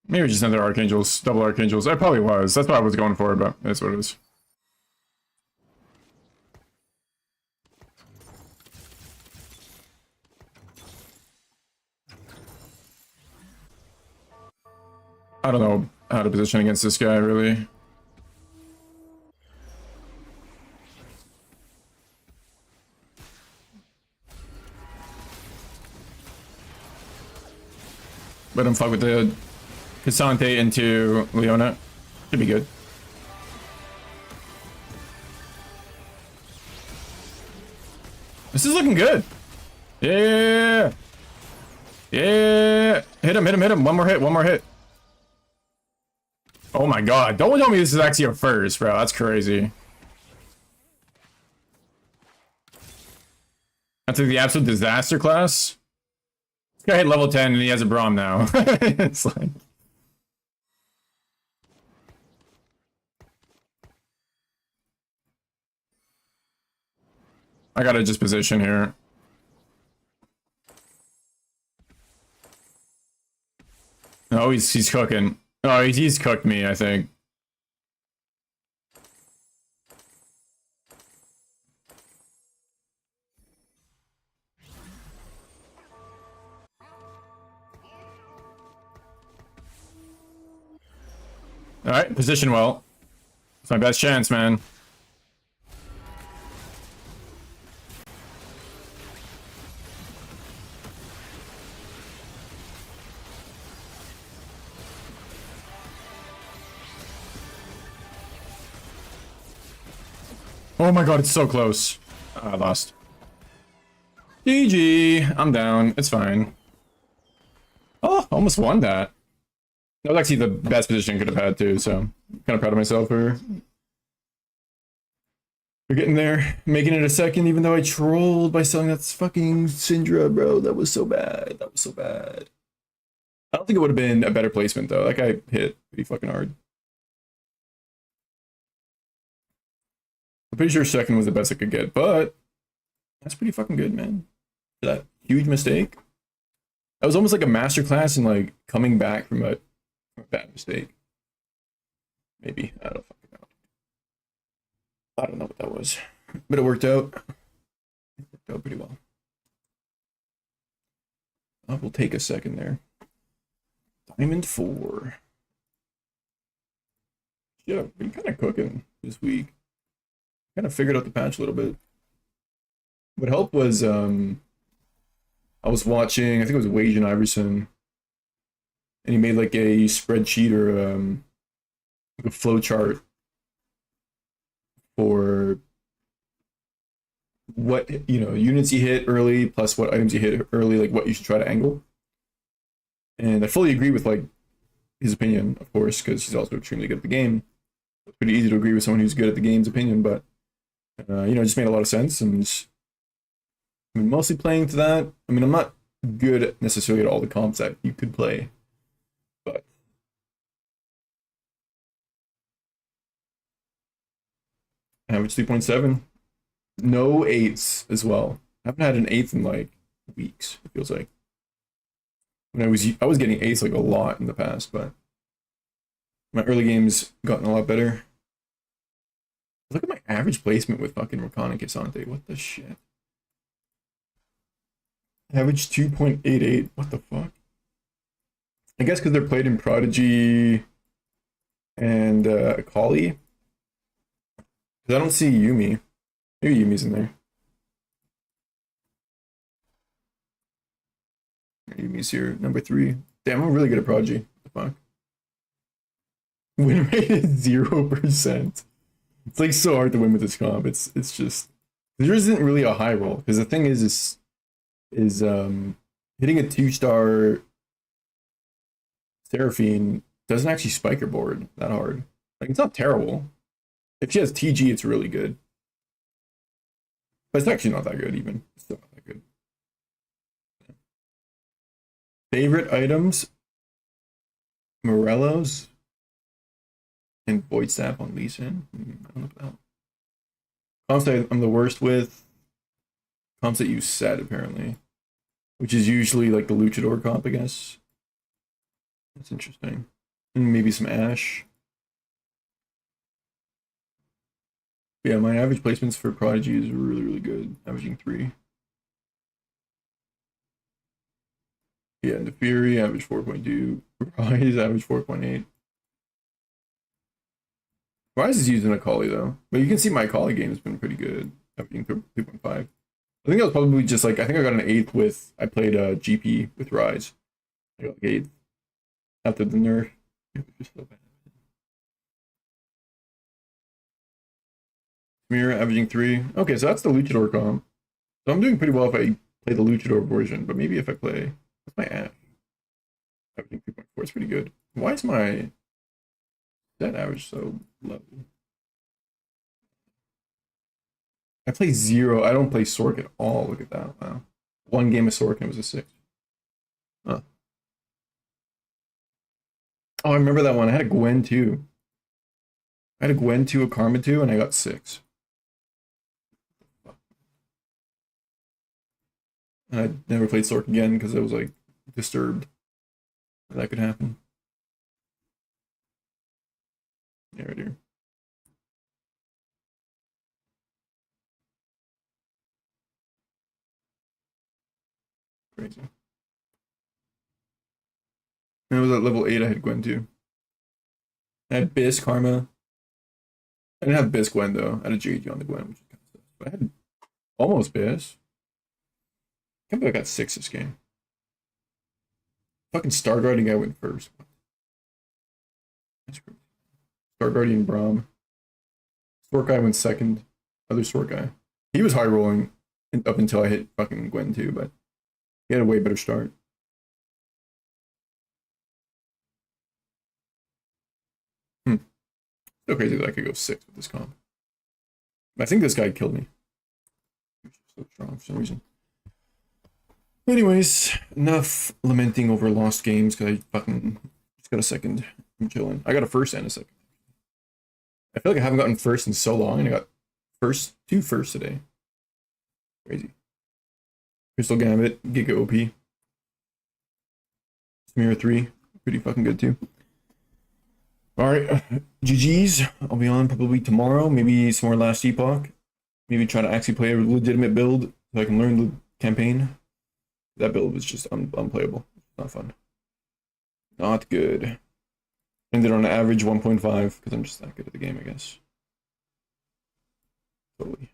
Maybe just another Archangels, double Archangels. I probably was. That's what I was going for, but that's what it is. I don't know how to position against this guy, really. Let him fuck with the Cassante into Leona. Should be good. This is looking good. Yeah. Yeah. Hit him, hit him, hit him. One more hit, one more hit. Oh my god. Don't tell me this is actually a first, bro. That's crazy. That's like the absolute disaster class. This guy hit level 10 and he has a Braum now. It's like... I gotta just position here. Oh, he's cooking. Oh, he's cooked me, I think. Alright, position well. It's my best chance, man. Oh my god, it's so close. I lost. GG. I'm down. It's fine. Oh, almost won that. That was actually the best position I could have had too, so I'm kind of proud of myself for We're getting there. Making it a second, even though I trolled by selling that fucking Syndra, bro. That was so bad. That was so bad. I don't think it would have been a better placement, though. That guy hit pretty fucking hard. I'm pretty sure second was the best I could get, but that's pretty fucking good, man. That huge mistake. That was almost like a masterclass in like coming back from a bad mistake. Maybe. I don't fucking know. I don't know what that was. But it worked out. It worked out pretty well. We'll take a second there. Diamond 4. Yeah, been kind of cooking this week. Kind of figured out the patch a little bit. What helped was I was watching, I think it was Wage and Iverson, and he made like a spreadsheet or like a flow chart for what, you know, units you hit early plus what items you hit early, like what you should try to angle. And I fully agree with like his opinion, of course, because he's also extremely good at the game. It's pretty easy to agree with someone who's good at the game's opinion, but you know, it just made a lot of sense. And I mean, mostly playing to that. I mean, I'm not good necessarily at all the comps that you could play, but average 3.7. No 8s as well. I haven't had an 8th in like weeks, it feels like. When I was getting 8s like a lot in the past, but my early games gotten a lot better. Look at my average placement with fucking Rakana Kisante. What the shit? Average 2.88. What the fuck? I guess because they're played in Prodigy and Akali. Because I don't see Yumi. Maybe Yumi's in there. Yumi's here. Number 3. Damn, I'm really good at Prodigy. What the fuck? Win rate is 0%. It's like so hard to win with this comp. It's just there isn't really a high roll because the thing is hitting a 2-star Seraphine doesn't actually spike her board that hard. Like, it's not terrible. If she has TG, it's really good. But it's actually not that good even. It's still not that good. Favorite items? Morello's and Void Sap on Lee Sin. I don't know about that. Comps that I'm the worst with. Comps that use Sat apparently. Which is usually like the Luchador comp, I guess. That's interesting. And maybe some Ash. Yeah, my average placements for Prodigy is really, really good. Averaging 3. Yeah, and the Fury, average 4.2. Rise, average 4.8. Rise is using Akali though. But you can see my Akali game has been pretty good. Averaging 3.5. I think that was probably just like, I think I got an 8th with, I played GP with Rise. I got like 8th. After the nerf. It was just so bad. Mirror averaging 3. Okay, so that's the Luchador comp. So I'm doing pretty well if I play the Luchador version, but maybe if I play, what's my Ash? Averaging 3.4 is pretty good. Why is my that average so low? I play 0. I don't play Sork at all. Look at that. Wow. One game of Sork and it was a 6. Huh. Oh, I remember that one. I had a Gwen too. I had a Gwen 2, a Karma 2, and I got 6. And I never played Sork again because I was like disturbed that could happen. Yeah, right here. Crazy. And it was at level 8 I had Gwen too. I had Biss, Karma. I didn't have Biss Gwen though. I had a JG on the Gwen, which is kind of stuff. But I had almost Biss. I can't believe I got 6 this game. Fucking Star Guardian guy went first. That's crazy. Star Guardian Braum. Sork guy went second. Other Sork guy. He was high rolling up until I hit fucking Gwen too, but he had a way better start. Still crazy that I could go 6 with this comp. I think this guy killed me. So strong for some reason. Anyways, enough lamenting over lost games because I fucking just got a second. I'm chilling. I got a first and a second. I feel like I haven't gotten first in so long, and I got two firsts today. Crazy. Crystal Gambit, Giga OP. Smear 3, pretty fucking good too. Alright, GG's. I'll be on probably tomorrow, maybe some more Last Epoch. Maybe try to actually play a legitimate build so I can learn the campaign. That build was just unplayable. Not fun. Not good. Ended on an average 1.5 because I'm just not good at the game, I guess. Totally.